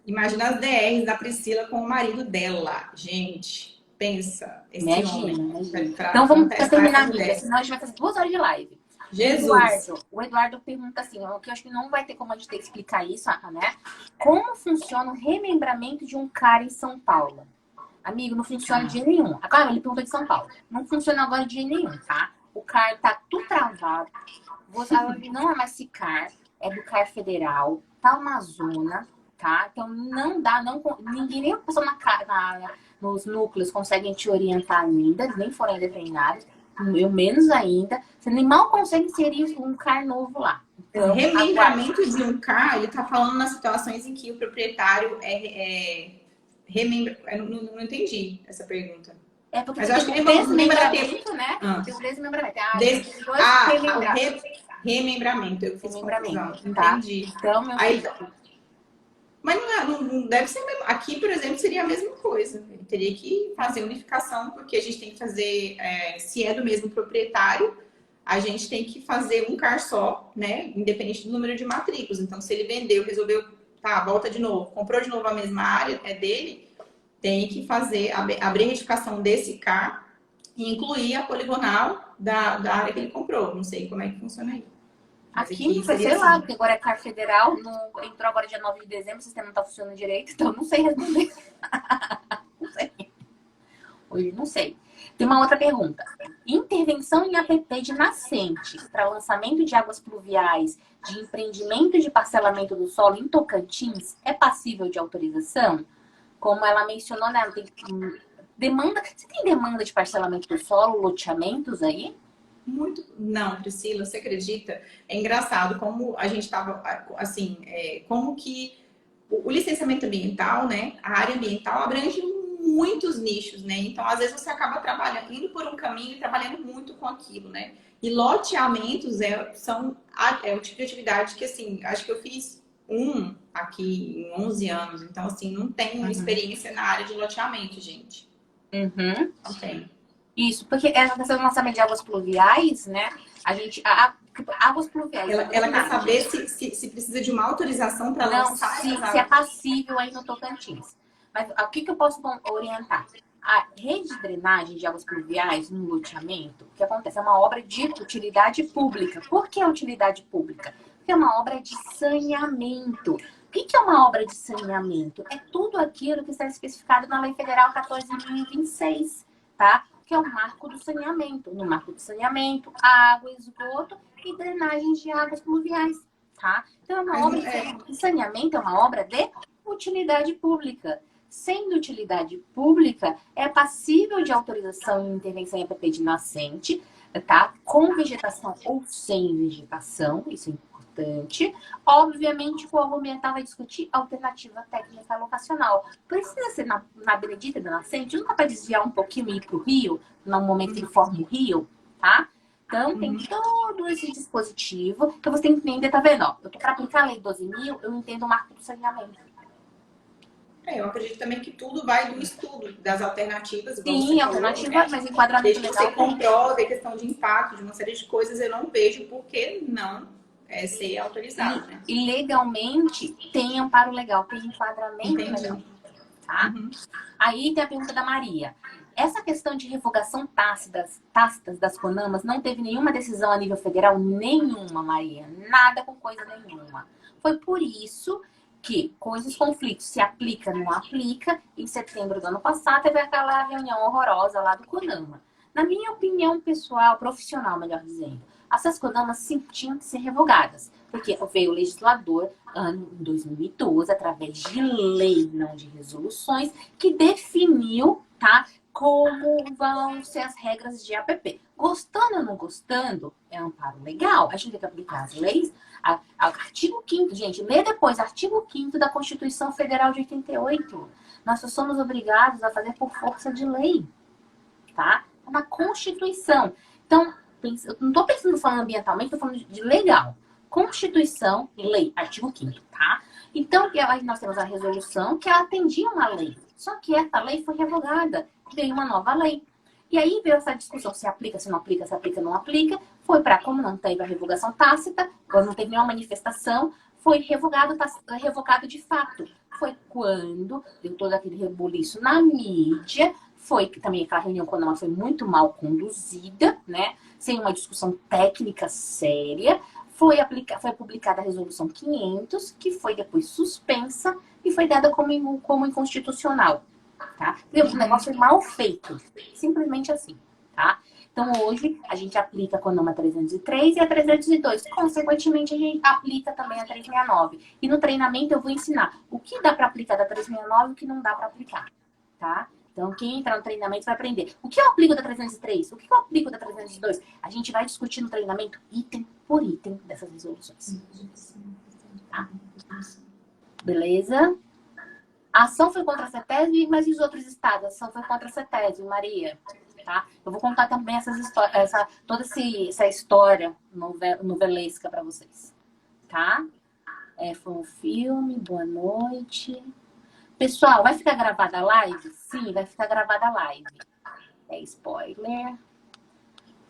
Imagina as DRs da Priscila com o marido dela. Gente, pensa. Esse homem. Então vamos terminar aqui, senão a gente vai fazer 2 horas de live. Jesus. O Eduardo pergunta assim, o que eu acho que não vai ter como a gente ter que explicar isso, né? Como funciona o remembramento de um cara em São Paulo? Amigo, não funciona de jeito nenhum. Agora ele pergunta de São Paulo. Não funciona agora de jeito nenhum, tá? O CAR tá tudo travado. Você não é mais CICAR, é do CAR Federal, tá uma zona, tá? Então não dá, ninguém, nem a pessoa nos núcleos conseguem te orientar ainda, eles nem foram ainda treinados. Eu menos ainda. Você nem mal consegue inserir um CAR novo lá. Então, remembramento de um CAR, ele está falando nas situações em que o proprietário remembra. Eu não entendi essa pergunta. É porque mas eu acho que tem desmembramento, né? Tem o desmembramento. Remembramento. Eu fiz confusão. Tá? Entendi. Então, meu filho... Mas não deve ser mesmo. Aqui, por exemplo, seria a mesma coisa. Ele teria que fazer unificação, porque a gente tem que fazer, se é do mesmo proprietário, a gente tem que fazer um CAR só, né? Independente do número de matrículas. Então, se ele vendeu, resolveu, volta de novo, comprou de novo a mesma área, é dele, tem que fazer, abrir a retificação desse CAR e incluir a poligonal da área que ele comprou. Não sei como é que funciona aí. Aqui, sei lá, porque agora é CAR Federal, entrou agora dia 9 de dezembro, o sistema não tá funcionando direito, então não sei responder. Não sei. Hoje não sei. Tem uma outra pergunta. Intervenção em APP de nascentes para lançamento de águas pluviais de empreendimento de parcelamento do solo em Tocantins é passível de autorização? Como ela mencionou, né? Tem demanda. Você tem demanda de parcelamento do solo, loteamentos aí? Não, Priscila, você acredita? É engraçado como a gente estava, assim, como que o licenciamento ambiental, né? A área ambiental abrange muitos nichos, né? Então, às vezes, você acaba indo por um caminho e trabalhando muito com aquilo, né? E loteamentos é o tipo de atividade que, assim, acho que eu fiz aqui em 11 anos. Então, assim, não tenho experiência na área de loteamento, gente. Não tenho. Isso, porque essa questão do lançamento de águas pluviais, né? Águas pluviais. Ela quer saber se precisa de uma autorização para lançar. Se é passível aí no Tocantins. Mas o que eu posso orientar? A rede de drenagem de águas pluviais no loteamento, o que acontece? É uma obra de utilidade pública. Por que utilidade pública? Porque é uma obra de saneamento. O que é uma obra de saneamento? É tudo aquilo que está especificado na Lei Federal 14.026, tá? que é o marco do saneamento. No marco do saneamento, água, esgoto e drenagem de águas pluviais, tá? Então, é uma obra de saneamento, é uma obra de utilidade pública. Sendo utilidade pública, é passível de autorização e intervenção em APP de nascente, tá? Com vegetação ou sem vegetação, isso é importante. Obviamente, o órgão ambiental vai discutir alternativa técnica locacional. Precisa ser na Benedita da Nascente, não dá para desviar um pouquinho e ir para o rio, no momento que forma o rio, tá? Então, tem todo esse dispositivo. Então, você tem que entender, tá vendo? Ó, eu tô para aplicar a Lei 12.000, eu entendo o marco do saneamento. Eu acredito também que tudo vai do estudo das alternativas. Sim, alternativa, mas enquadramento legal. legal. Você comprova a questão de impacto, de uma série de coisas, eu não vejo por que não ser autorizado. Né? E legalmente tem amparo legal, tem enquadramento legal. Tá? Aí tem a pergunta da Maria. Essa questão de revogação tácitas das CONAMAs não teve nenhuma decisão a nível federal? Nenhuma, Maria. Nada com coisa nenhuma. Foi por isso que, com esses conflitos, se aplica, não aplica, em setembro do ano passado, teve aquela reunião horrorosa lá do CONAMA. Na minha opinião pessoal, profissional, melhor dizendo, essas CONAMAs sim tinham que ser revogadas. Porque veio o legislador, ano 2012, através de lei, não de resoluções, que definiu, tá, como vão ser as regras de APP. Gostando ou não gostando, é amparo legal. A gente tem que aplicar as leis. Artigo 5º, gente, lê depois, artigo 5º da Constituição Federal de 88. Nós só somos obrigados a fazer por força de lei, tá? É uma Constituição. Então, eu não estou pensando falando ambientalmente, estou falando de legal. Constituição, lei, artigo 5º, tá? Então, nós temos a resolução que ela atendia uma lei. Só que essa lei foi revogada. Veio uma nova lei. E aí veio essa discussão, se aplica, se não aplica, se aplica, não aplica. Foi para, como não teve a revogação tácita, quando não teve nenhuma manifestação, foi revogado de fato. Foi quando deu todo aquele rebuliço na mídia, foi que também aquela reunião quando ela foi muito mal conduzida, né? Sem uma discussão técnica séria, foi publicada a resolução 500, que foi depois suspensa e foi dada como inconstitucional. Tá? O negócio foi mal feito. Simplesmente assim. Tá? Então, hoje, a gente aplica a CONAMA 303 e a 302. Consequentemente, a gente aplica também a 369. E no treinamento, eu vou ensinar o que dá para aplicar da 369 e o que não dá para aplicar. Tá? Então, quem entrar no treinamento vai aprender. O que eu aplico da 303? O que eu aplico da 302? A gente vai discutir no treinamento item por item dessas resoluções. Tá? Beleza? A ação foi contra a CETESB, mas e os outros estados? A ação foi contra a CETESB, Maria. Tá? Eu vou contar também toda essa história novelesca para vocês. Tá? Foi um filme, boa noite. Pessoal, vai ficar gravada a live? Sim, vai ficar gravada a live. Spoiler.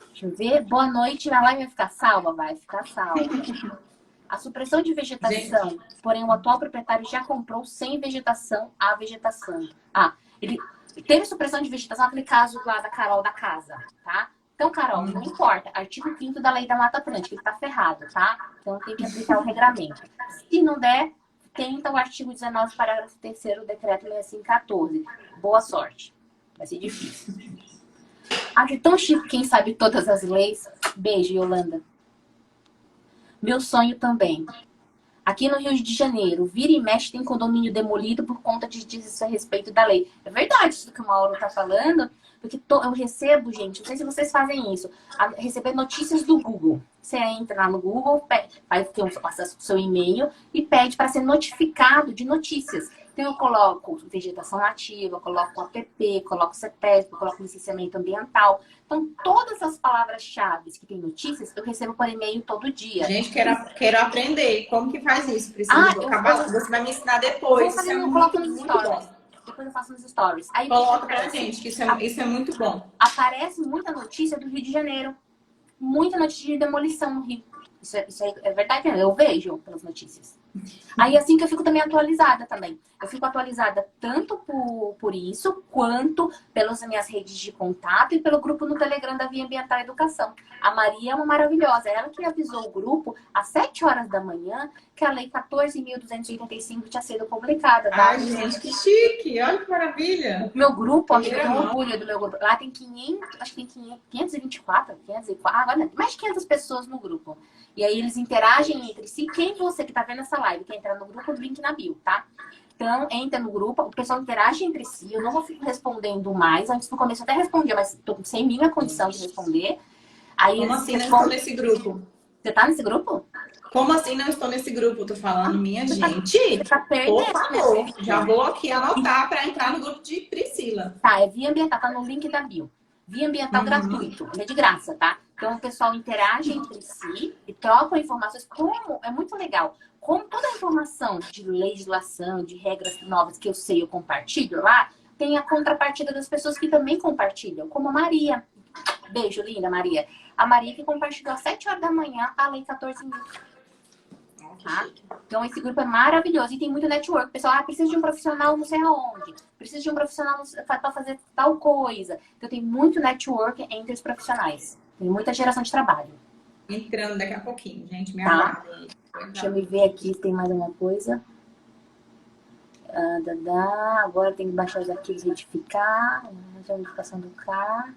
Deixa eu ver. Boa noite, a live vai ficar salva? Vai ficar salva. A supressão de vegetação, porém o atual proprietário já comprou sem vegetação a vegetação. Ele teve supressão de vegetação naquele caso lá da Carol da casa, tá? Então, Carol, não importa. Artigo 5º da Lei da Mata Atlântica, ele tá ferrado, tá? Então tem que aplicar o regramento. Se não der, tenta o artigo 19, parágrafo 3º do decreto 6514. Boa sorte. Vai ser difícil. Acho tão chique quem sabe todas as leis. Beijo, Yolanda. Meu sonho também. Aqui no Rio de Janeiro, vira e mexe tem condomínio demolido por conta de desrespeito da lei. É verdade isso que o Mauro tá falando, porque eu recebo, gente, não sei se vocês fazem isso, receber notícias do Google. Você entra lá no Google, faz o seu e-mail e pede para ser notificado de notícias. Então eu coloco vegetação nativa, coloco app, coloco CETESB, coloco licenciamento ambiental. Então todas as palavras-chave que tem notícias, eu recebo por e-mail todo dia. Gente, quero aprender. Como que faz isso, Priscila? Você vai me ensinar depois. Eu coloco nos stories. Depois eu faço nos stories. Aí, coloca pra gente, que isso é muito bom. Aparece muita notícia do Rio de Janeiro. Muita notícia de demolição no Rio. Isso é verdade, eu vejo pelas notícias. Aí assim que eu fico também atualizada também. Eu fico atualizada tanto por isso, quanto pelas minhas redes de contato e pelo grupo no Telegram da Via Ambiental Educação. A Maria é uma maravilhosa. Ela que avisou o grupo às 7 horas da manhã que a Lei 14.285 tinha sido publicada. Tá? Ai, gente, que chique! Olha que maravilha! Meu grupo, acho que eu tenho Primeira mão. orgulho do meu grupo. Lá tem 500, acho que tem 524, agora mais de 500 pessoas no grupo. E aí eles interagem entre si. Quem você que tá vendo essa live, quer entrar no grupo, link na bio, tá? Então, entra no grupo, o pessoal interage entre si. Eu não vou ficar respondendo mais. Antes do começo eu até respondia, mas tô sem mínima condição de responder. Aí Como eles assim não estou respondem. nesse grupo? Você tá nesse grupo? Como assim não estou nesse grupo? Tô falando, minha Você gente. tá Por perdendo, minha favor, filha. já vou aqui anotar para entrar no grupo de Priscila. Tá, é Via Ambiental, tá no link da bio. Via Ambiental gratuito, é de graça, tá? Então o pessoal interage entre si e troca informações. Como é muito legal. Como toda a informação de legislação, de regras novas que eu sei, eu compartilho lá, tem a contrapartida das pessoas que também compartilham, como a Maria. Beijo, linda Maria. A Maria que compartilhou às 7 horas da manhã a Lei 14.000. Tá? Então, esse grupo é maravilhoso e tem muito network. O pessoal, precisa de um profissional não sei aonde, precisa de um profissional para fazer tal coisa. Então, tem muito network entre os profissionais. Tem muita geração de trabalho. Entrando daqui a pouquinho, gente. Me Tá? aguardem. Deixa eu ver aqui se tem mais alguma coisa. Agora tem que baixar os arquivos e retificar. A verificação do CAR.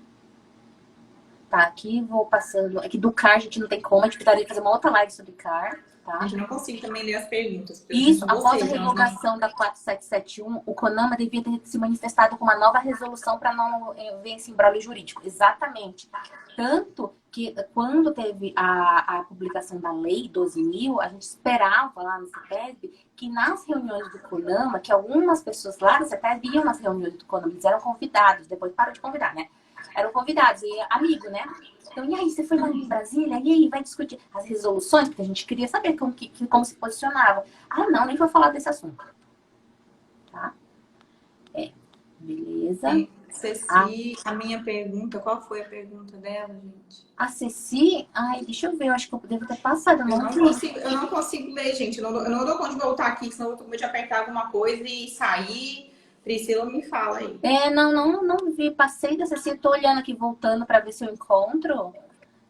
Tá, aqui vou passando. Aqui do CAR a gente não tem como, a gente precisaria fazer uma outra live sobre CAR. Tá? A gente não consigo também ler as perguntas. Isso, após a revogação da 4771, o CONAMA devia ter se manifestado com uma nova resolução para não ver esse imbróglio jurídico. Exatamente. Tanto que quando teve a publicação da lei 12.000, a gente esperava lá no CETESB que nas reuniões do CONAMA, que algumas pessoas lá do CETESB iam nas reuniões do CONAMA, eles eram convidados, depois parou de convidar, né? Eram convidados, e amigo, né? Então, e aí, você foi lá em Brasília? E aí, vai discutir as resoluções? Porque a gente queria saber como se posicionava. Ah, não, nem vou falar desse assunto. Tá? Beleza. E Ceci, a minha pergunta, qual foi a pergunta dela, gente? A Ceci, ai, deixa eu ver, eu acho que eu devo ter passado. Eu não consigo ler, gente. Eu não dou conta de voltar aqui, senão eu vou te apertar alguma coisa e sair. Priscila, me fala aí. Não vi. Passei da Ceci, tô olhando aqui, voltando para ver se eu encontro.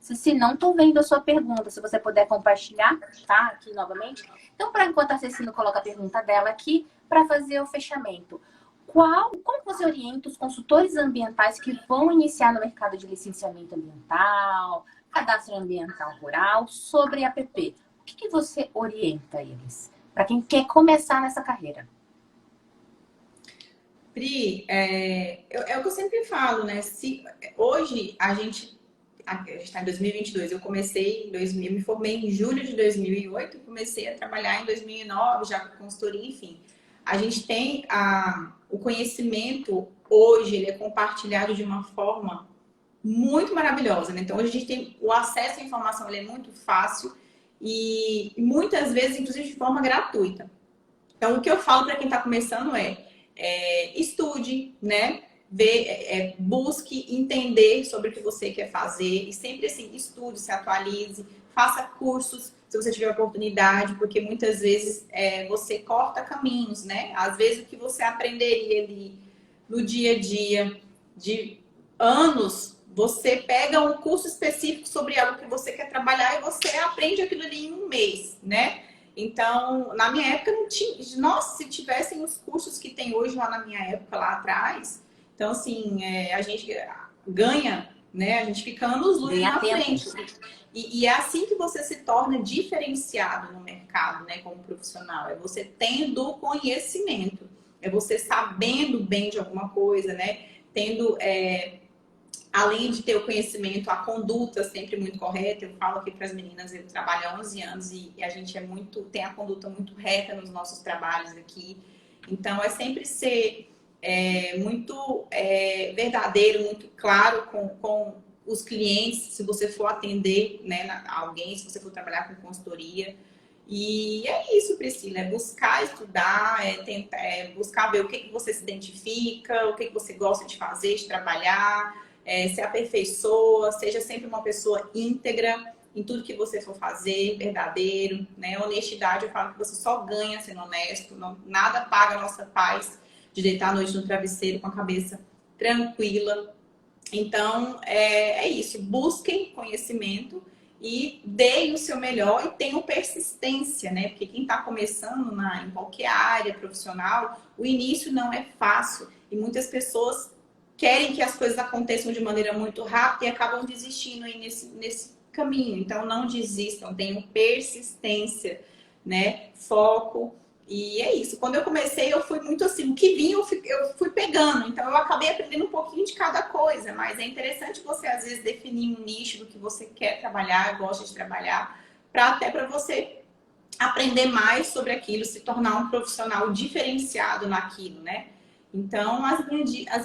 Ceci, não tô vendo a sua pergunta. Se você puder compartilhar, tá? Aqui novamente. Então, para enquanto a Ceci não coloca a pergunta dela aqui, para fazer o fechamento. Como você orienta os consultores ambientais que vão iniciar no mercado de licenciamento ambiental, cadastro ambiental rural, sobre APP? O que você orienta eles? Para quem quer começar nessa carreira. Pri, é o que eu sempre falo, né? Hoje a gente está em 2022, eu comecei em 2000, me formei em julho de 2008, comecei a trabalhar em 2009, já com consultoria, enfim. A gente tem o conhecimento, hoje, ele é compartilhado de uma forma muito maravilhosa, né? Então, hoje a gente tem o acesso à informação, ele é muito fácil e muitas vezes, inclusive, de forma gratuita. Então, o que eu falo para quem está começando estude, né? Busque entender sobre o que você quer fazer e sempre assim, estude, se atualize, faça cursos se você tiver oportunidade, porque muitas vezes você corta caminhos, né? Às vezes o que você aprenderia ali no dia a dia de anos, você pega um curso específico sobre algo que você quer trabalhar e você aprende aquilo ali em um mês, né? Então, na minha época não tinha. Nossa, se tivessem os cursos que tem hoje lá na minha época, lá atrás. Então, assim, a gente ganha, né? A gente fica anos-luz na frente. E é assim que você se torna diferenciado no mercado, né? Como profissional. É você tendo conhecimento. É você sabendo bem de alguma coisa, né? Tendo... além de ter o conhecimento, a conduta sempre muito correta. Eu falo aqui para as meninas, eu trabalho há 11 anos e a gente tem a conduta muito reta nos nossos trabalhos aqui. Então, é sempre ser muito verdadeiro, muito claro com os clientes, se você for atender, né, alguém, se você for trabalhar com consultoria. E é isso, Priscila, buscar estudar, buscar ver o que você se identifica, o que você gosta de fazer, de trabalhar, se aperfeiçoa, seja sempre uma pessoa íntegra em tudo que você for fazer, verdadeiro, né? Honestidade, eu falo que você só ganha sendo honesto, não, nada paga a nossa paz de deitar à noite no travesseiro com a cabeça tranquila. Então, é isso. Busquem conhecimento e deem o seu melhor e tenham persistência, né? Porque quem está começando em qualquer área profissional, o início não é fácil. E muitas pessoas querem que as coisas aconteçam de maneira muito rápida e acabam desistindo aí nesse caminho. Então, não desistam, tenham persistência, né? Foco. E é isso. Quando eu comecei, eu fui muito assim, o que vinha eu fui pegando. Então, eu acabei aprendendo um pouquinho de cada coisa. Mas é interessante você, às vezes, definir um nicho do que você quer trabalhar, gosta de trabalhar, até para você aprender mais sobre aquilo, se tornar um profissional diferenciado naquilo, né? Então, as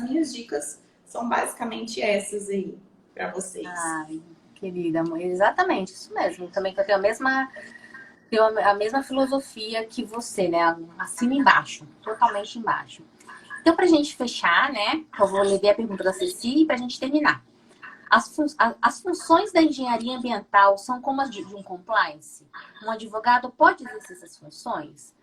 minhas dicas são basicamente essas aí para vocês. Ai, querida, exatamente, isso mesmo. Também que eu tenho a mesma filosofia que você, né? Acima e embaixo, totalmente embaixo. Então, pra gente fechar, né? Eu vou ler a pergunta da Ceci pra gente terminar. As funções da engenharia ambiental são como as de um compliance? Um advogado pode exercer essas funções?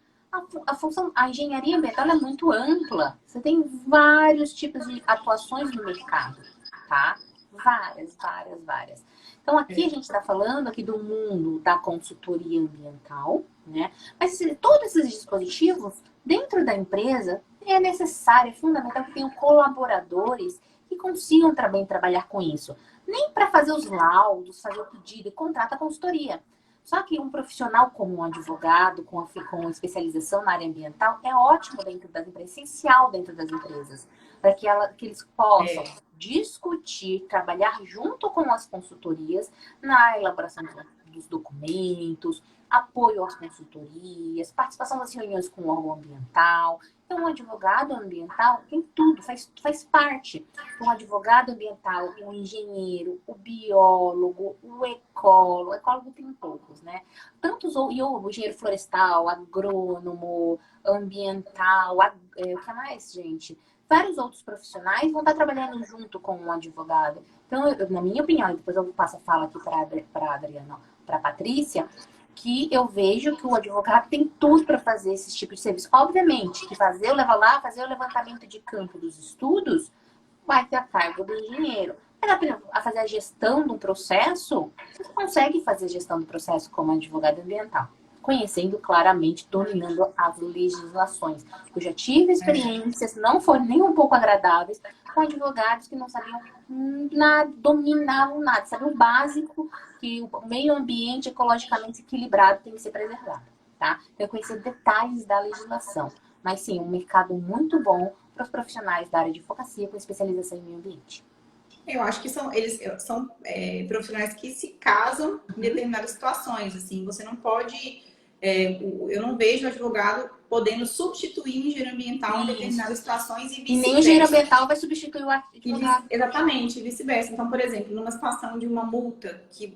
A engenharia ambiental é muito ampla. Você tem vários tipos de atuações no mercado, tá? Várias, várias, várias. Então, aqui a gente está falando aqui do mundo da consultoria ambiental, né? Mas todos esses dispositivos, dentro da empresa, é necessário, é fundamental que tenham colaboradores que consigam também trabalhar com isso. Nem para fazer os laudos, fazer o pedido e contrata a consultoria. Só que um profissional como um advogado, com especialização na área ambiental, é ótimo dentro das empresas, essencial dentro das empresas, para que eles possam discutir, trabalhar junto com as consultorias na elaboração dos documentos, apoio às consultorias, participação das reuniões com o órgão ambiental. Então, um advogado ambiental tem tudo, faz parte. Um advogado ambiental, um engenheiro, o biólogo, o ecólogo tem poucos, né? Tantos, o engenheiro florestal, agrônomo, ambiental, o que mais, gente? Vários outros profissionais vão estar trabalhando junto com um advogado. Então, na minha opinião, depois eu passo a fala aqui para a Adriana, para a Patrícia, que eu vejo que o advogado tem tudo para fazer esse tipo de serviço. Obviamente, que fazer o levantamento de campo dos estudos vai ter a cargo do engenheiro. Mas a fazer a gestão do processo, você consegue fazer a gestão do processo como advogado ambiental, conhecendo claramente, dominando as legislações. Eu já tive experiências, não foram nem um pouco agradáveis, com advogados que não sabiam nada, dominavam nada, sabiam o básico, que o meio ambiente ecologicamente equilibrado tem que ser preservado, tá? Eu conheci detalhes da legislação, mas sim, um mercado muito bom para os profissionais da área de advocacia com especialização em meio ambiente. Eu acho que eles são profissionais que se casam em determinadas situações, assim, você não pode... eu não vejo advogado podendo substituir o engenheiro ambiental em determinadas situações e vice-versa. E nem o engenheiro ambiental vai substituir o advogado. Exatamente, vice-versa. Então, por exemplo, numa situação de uma multa, que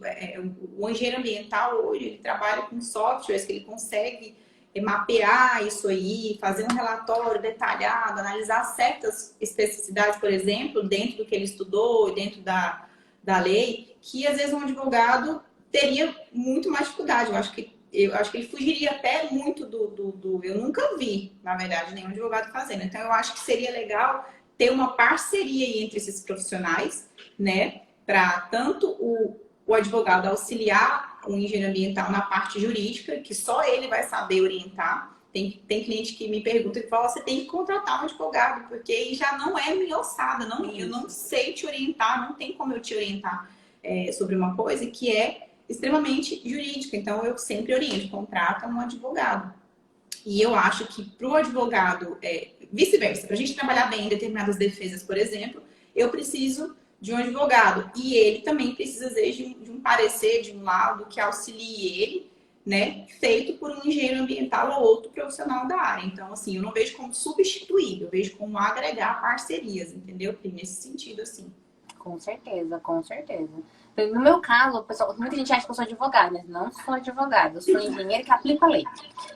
o engenheiro ambiental hoje ele trabalha com softwares que ele consegue mapear isso aí, fazer um relatório detalhado, analisar certas especificidades, por exemplo, dentro do que ele estudou e dentro da lei, que às vezes um advogado teria muito mais dificuldade. Eu acho que ele fugiria até muito eu nunca vi, na verdade, nenhum advogado fazendo. Então, eu acho que seria legal ter uma parceria entre esses profissionais, né? Para tanto o advogado auxiliar o engenheiro ambiental na parte jurídica, que só ele vai saber orientar. Tem cliente que me pergunta e fala, você tem que contratar um advogado, porque aí já não é minha alçada, eu não sei te orientar, não tem como eu te orientar sobre uma coisa que é extremamente jurídica. Então, eu sempre oriento, contrata um advogado. E eu acho que para o advogado, vice-versa, para a gente trabalhar bem em determinadas defesas, por exemplo, eu preciso de um advogado. E ele também precisa, às vezes, de um parecer, de um laudo que auxilie ele, né? Feito por um engenheiro ambiental ou outro profissional da área. Então, assim, eu não vejo como substituir, eu vejo como agregar parcerias, entendeu? Nesse sentido, assim. Com certeza, com certeza. No meu caso, pessoal, muita gente acha que eu sou advogada, mas não sou advogada. Eu sou engenheira que aplica a lei.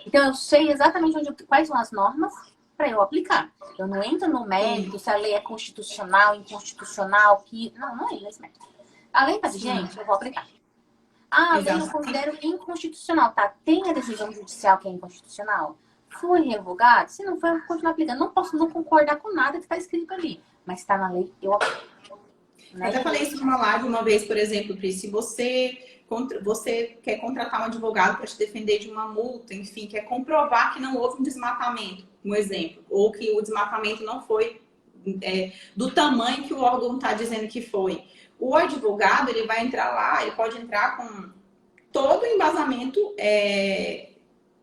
Então, eu sei exatamente quais são as normas para eu aplicar. Eu não entro no mérito se a lei é constitucional, inconstitucional, que... Não é isso mesmo. A lei está vigente, eu vou aplicar. Ah, a lei eu Exato. considero inconstitucional, tá? Tem a decisão judicial que é inconstitucional. Foi revogado? Se não foi, eu vou continuar aplicando. Não posso não concordar com nada que está escrito ali. Mas está na lei, eu aplico. Eu Né, até falei gente? isso numa live uma vez, por exemplo, Pri, se você quer contratar um advogado para te defender de uma multa, enfim, quer comprovar que não houve um desmatamento, um exemplo, ou que o desmatamento não foi do tamanho que o órgão está dizendo que foi. O advogado, ele vai entrar lá, ele pode entrar com todo o embasamento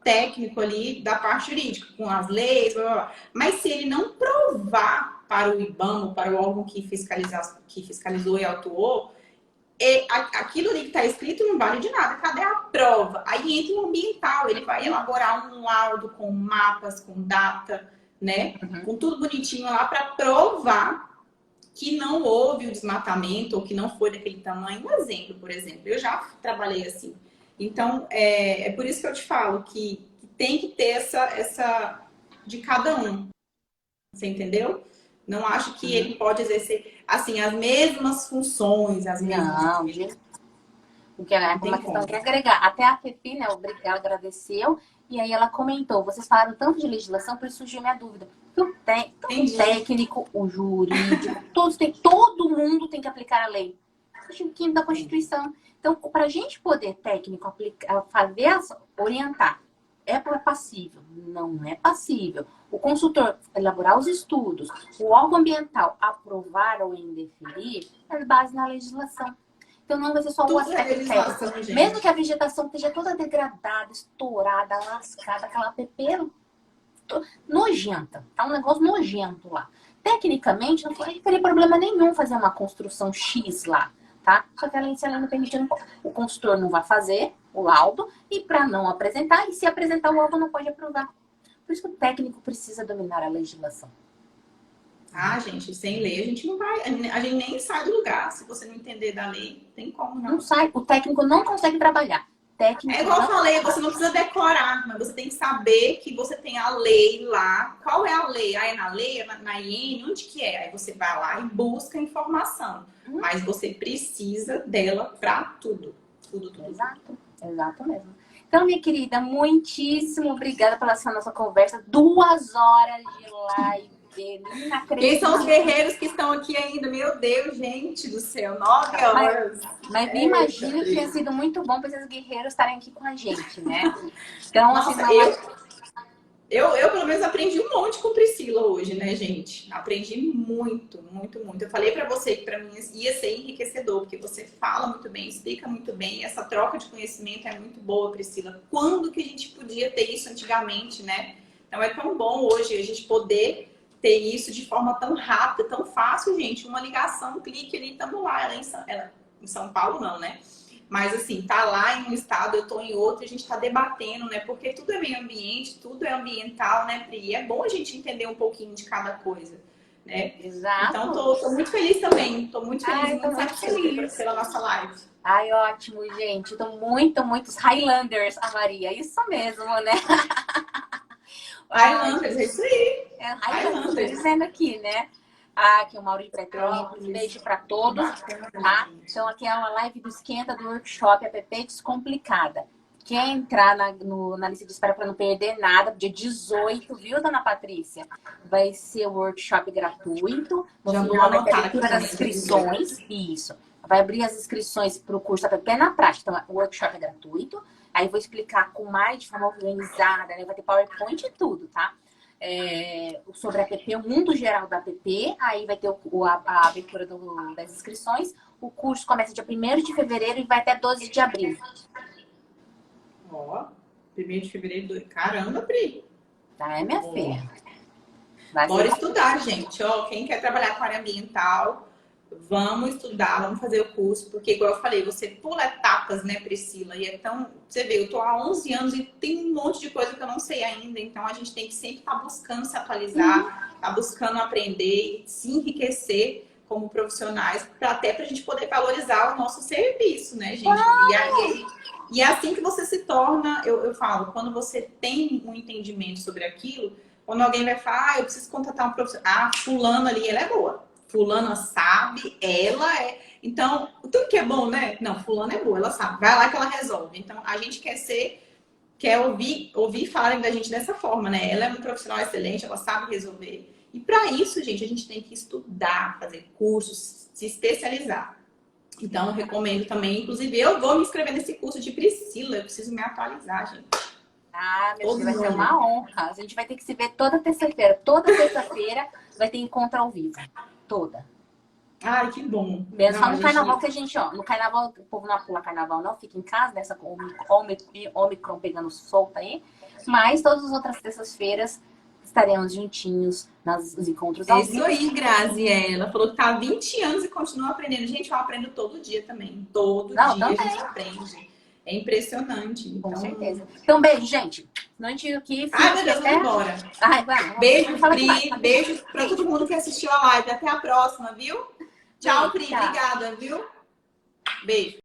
técnico ali da parte jurídica, com as leis, blá, blá, blá. Mas se ele não provar para o IBAMA, para o órgão que fiscalizou e autuou, aquilo ali que está escrito não vale de nada. Cadê a prova? Aí entra o ambiental, ele vai elaborar um laudo com mapas, com data, né? Com tudo bonitinho lá para provar que não houve o desmatamento ou que não foi daquele tamanho. Um exemplo, por exemplo, eu já trabalhei assim. Então, é por isso que eu te falo que tem que ter essa de cada um. Você entendeu? Não acho que ele pode exercer, assim, as mesmas funções, as mesmas... Não, gente. Porque é uma questão de agregar. Até a Pepi, né, ela agradeceu e aí ela comentou. Vocês falaram tanto de legislação, por isso surgiu minha dúvida. O técnico, o jurídico, todo mundo tem que aplicar a lei. Artigo 5º da Constituição. Então, para a gente poder técnico aplicar, fazer, orientar, é passível? Não é passível. O consultor elaborar os estudos, o órgão ambiental aprovar ou indeferir, é base na legislação. Então não vai ser só o aspecto técnico. Mesmo que a vegetação esteja toda degradada, estourada, lascada, aquela pepeira nojenta. Tá um negócio nojento lá. Tecnicamente, não teria problema nenhum fazer uma construção X lá, tá? Só que a lei não permite, o consultor não vai fazer o laudo e para não apresentar, e se apresentar o laudo não pode aprovar. Por isso que o técnico precisa dominar a legislação. Ah, gente, sem lei a gente não vai, a gente nem sai do lugar. Se você não entender da lei, tem como não. Não sai, o técnico não consegue trabalhar. É igual eu falei, você não precisa decorar, mas você tem que saber que você tem a lei lá. Qual é a lei? Ah, é na lei, é na IN, onde que é? Aí você vai lá e busca informação. Mas você precisa dela para tudo. Tudo. Exato mesmo. Então, minha querida, muitíssimo obrigada pela nossa conversa. 2 horas de live. Quem são os guerreiros que estão aqui ainda? Meu Deus, gente do céu, 9 horas. Mas imagino que tenha sido muito bom para esses guerreiros estarem aqui com a gente, né? Então, nossa, assim, eu pelo menos aprendi um monte com Priscila hoje, né, gente? Aprendi muito. Eu falei para você que para mim ia ser enriquecedor, porque você fala muito bem, explica muito bem, essa troca de conhecimento é muito boa, Priscila. Quando que a gente podia ter isso antigamente, né? Então é tão bom hoje a gente poder ter isso de forma tão rápida, tão fácil, gente. Uma ligação, um clique ali, estamos lá. Ela em São Paulo não, né? Mas assim, tá lá em um estado, eu tô em outro, a gente tá debatendo, né? Porque tudo é meio ambiente, tudo é ambiental, né, Pri? E é bom a gente entender um pouquinho de cada coisa, né? Exato. Então, tô muito feliz também. Tô muito feliz, muito feliz pela nossa live. Ai, ótimo, gente. Tô muitos Highlanders, a Maria. Isso mesmo, né? Highlanders, é isso aí. Highlanders, tô dizendo aqui, né? Aqui é o Mauro de Petrópolis. Beijo para todos, tá? Então, aqui é uma live do Esquenta do workshop app Descomplicada. Quer entrar na lista de espera para não perder nada, dia 18, viu, dona Patrícia? Vai ser o workshop gratuito. No final vai ter a leitura das inscrições. Isso. Vai abrir as inscrições para o curso app na prática. Então, o workshop é gratuito. Aí vou explicar de forma organizada, né? Vai ter PowerPoint e tudo, tá? Sobre a app, o mundo geral da app. Aí vai ter a abertura das inscrições. O curso começa dia 1º de fevereiro e vai até 12 de abril. Ó, 1º de fevereiro. Caramba, Pri. Tá, minha filha. Bora estudar, gente. Ó, quem quer trabalhar com área ambiental, vamos estudar, vamos fazer o curso. Porque, igual eu falei, você pula etapas, né, Priscila? E você vê, eu tô há 11 anos e tem um monte de coisa que eu não sei ainda. Então, a gente tem que sempre estar buscando se atualizar, tá buscando aprender e se enriquecer como profissionais, até pra gente poder valorizar o nosso serviço, né, gente? E é assim que você se torna, eu falo, quando você tem um entendimento sobre aquilo, quando alguém vai falar, eu preciso contratar um profissional. Ah, fulano ali, ela é boa. fulana sabe, ela é. Então, tudo que é bom, né? Não, fulana é boa, ela sabe. Vai lá que ela resolve. Então, a gente quer ouvir falarem da gente dessa forma, né? Ela é uma profissional excelente, ela sabe resolver. E para isso, gente, a gente tem que estudar, fazer cursos, se especializar. Então, eu recomendo também, inclusive, eu vou me inscrever nesse curso de Priscila, eu preciso me atualizar, gente. Ah, meu filho, vai ser uma honra. A gente vai ter que se ver toda terça-feira. Toda terça-feira vai ter encontro ao vivo. Toda. Ai, que bom. Mesmo só no carnaval que a gente, ó, no carnaval, o povo não pula carnaval, não, fica em casa, nessa Omicron pegando solta aí. Mas todas as outras terças-feiras estaremos juntinhos nos encontros ao vivo. Isso aí, Grazi. Ela falou que tá há 20 anos e continua aprendendo. Gente, eu aprendo todo dia também. Todo dia também. A gente aprende. É impressionante. Então... Com certeza. Então, beijo, gente. Não tiro aqui. Ai, meu Deus, vamos embora. Ai, vai, beijo, Pri. Beijo pra todo mundo que assistiu a live. Até a próxima, viu? Tchau, Pri. Obrigada, viu? Beijo.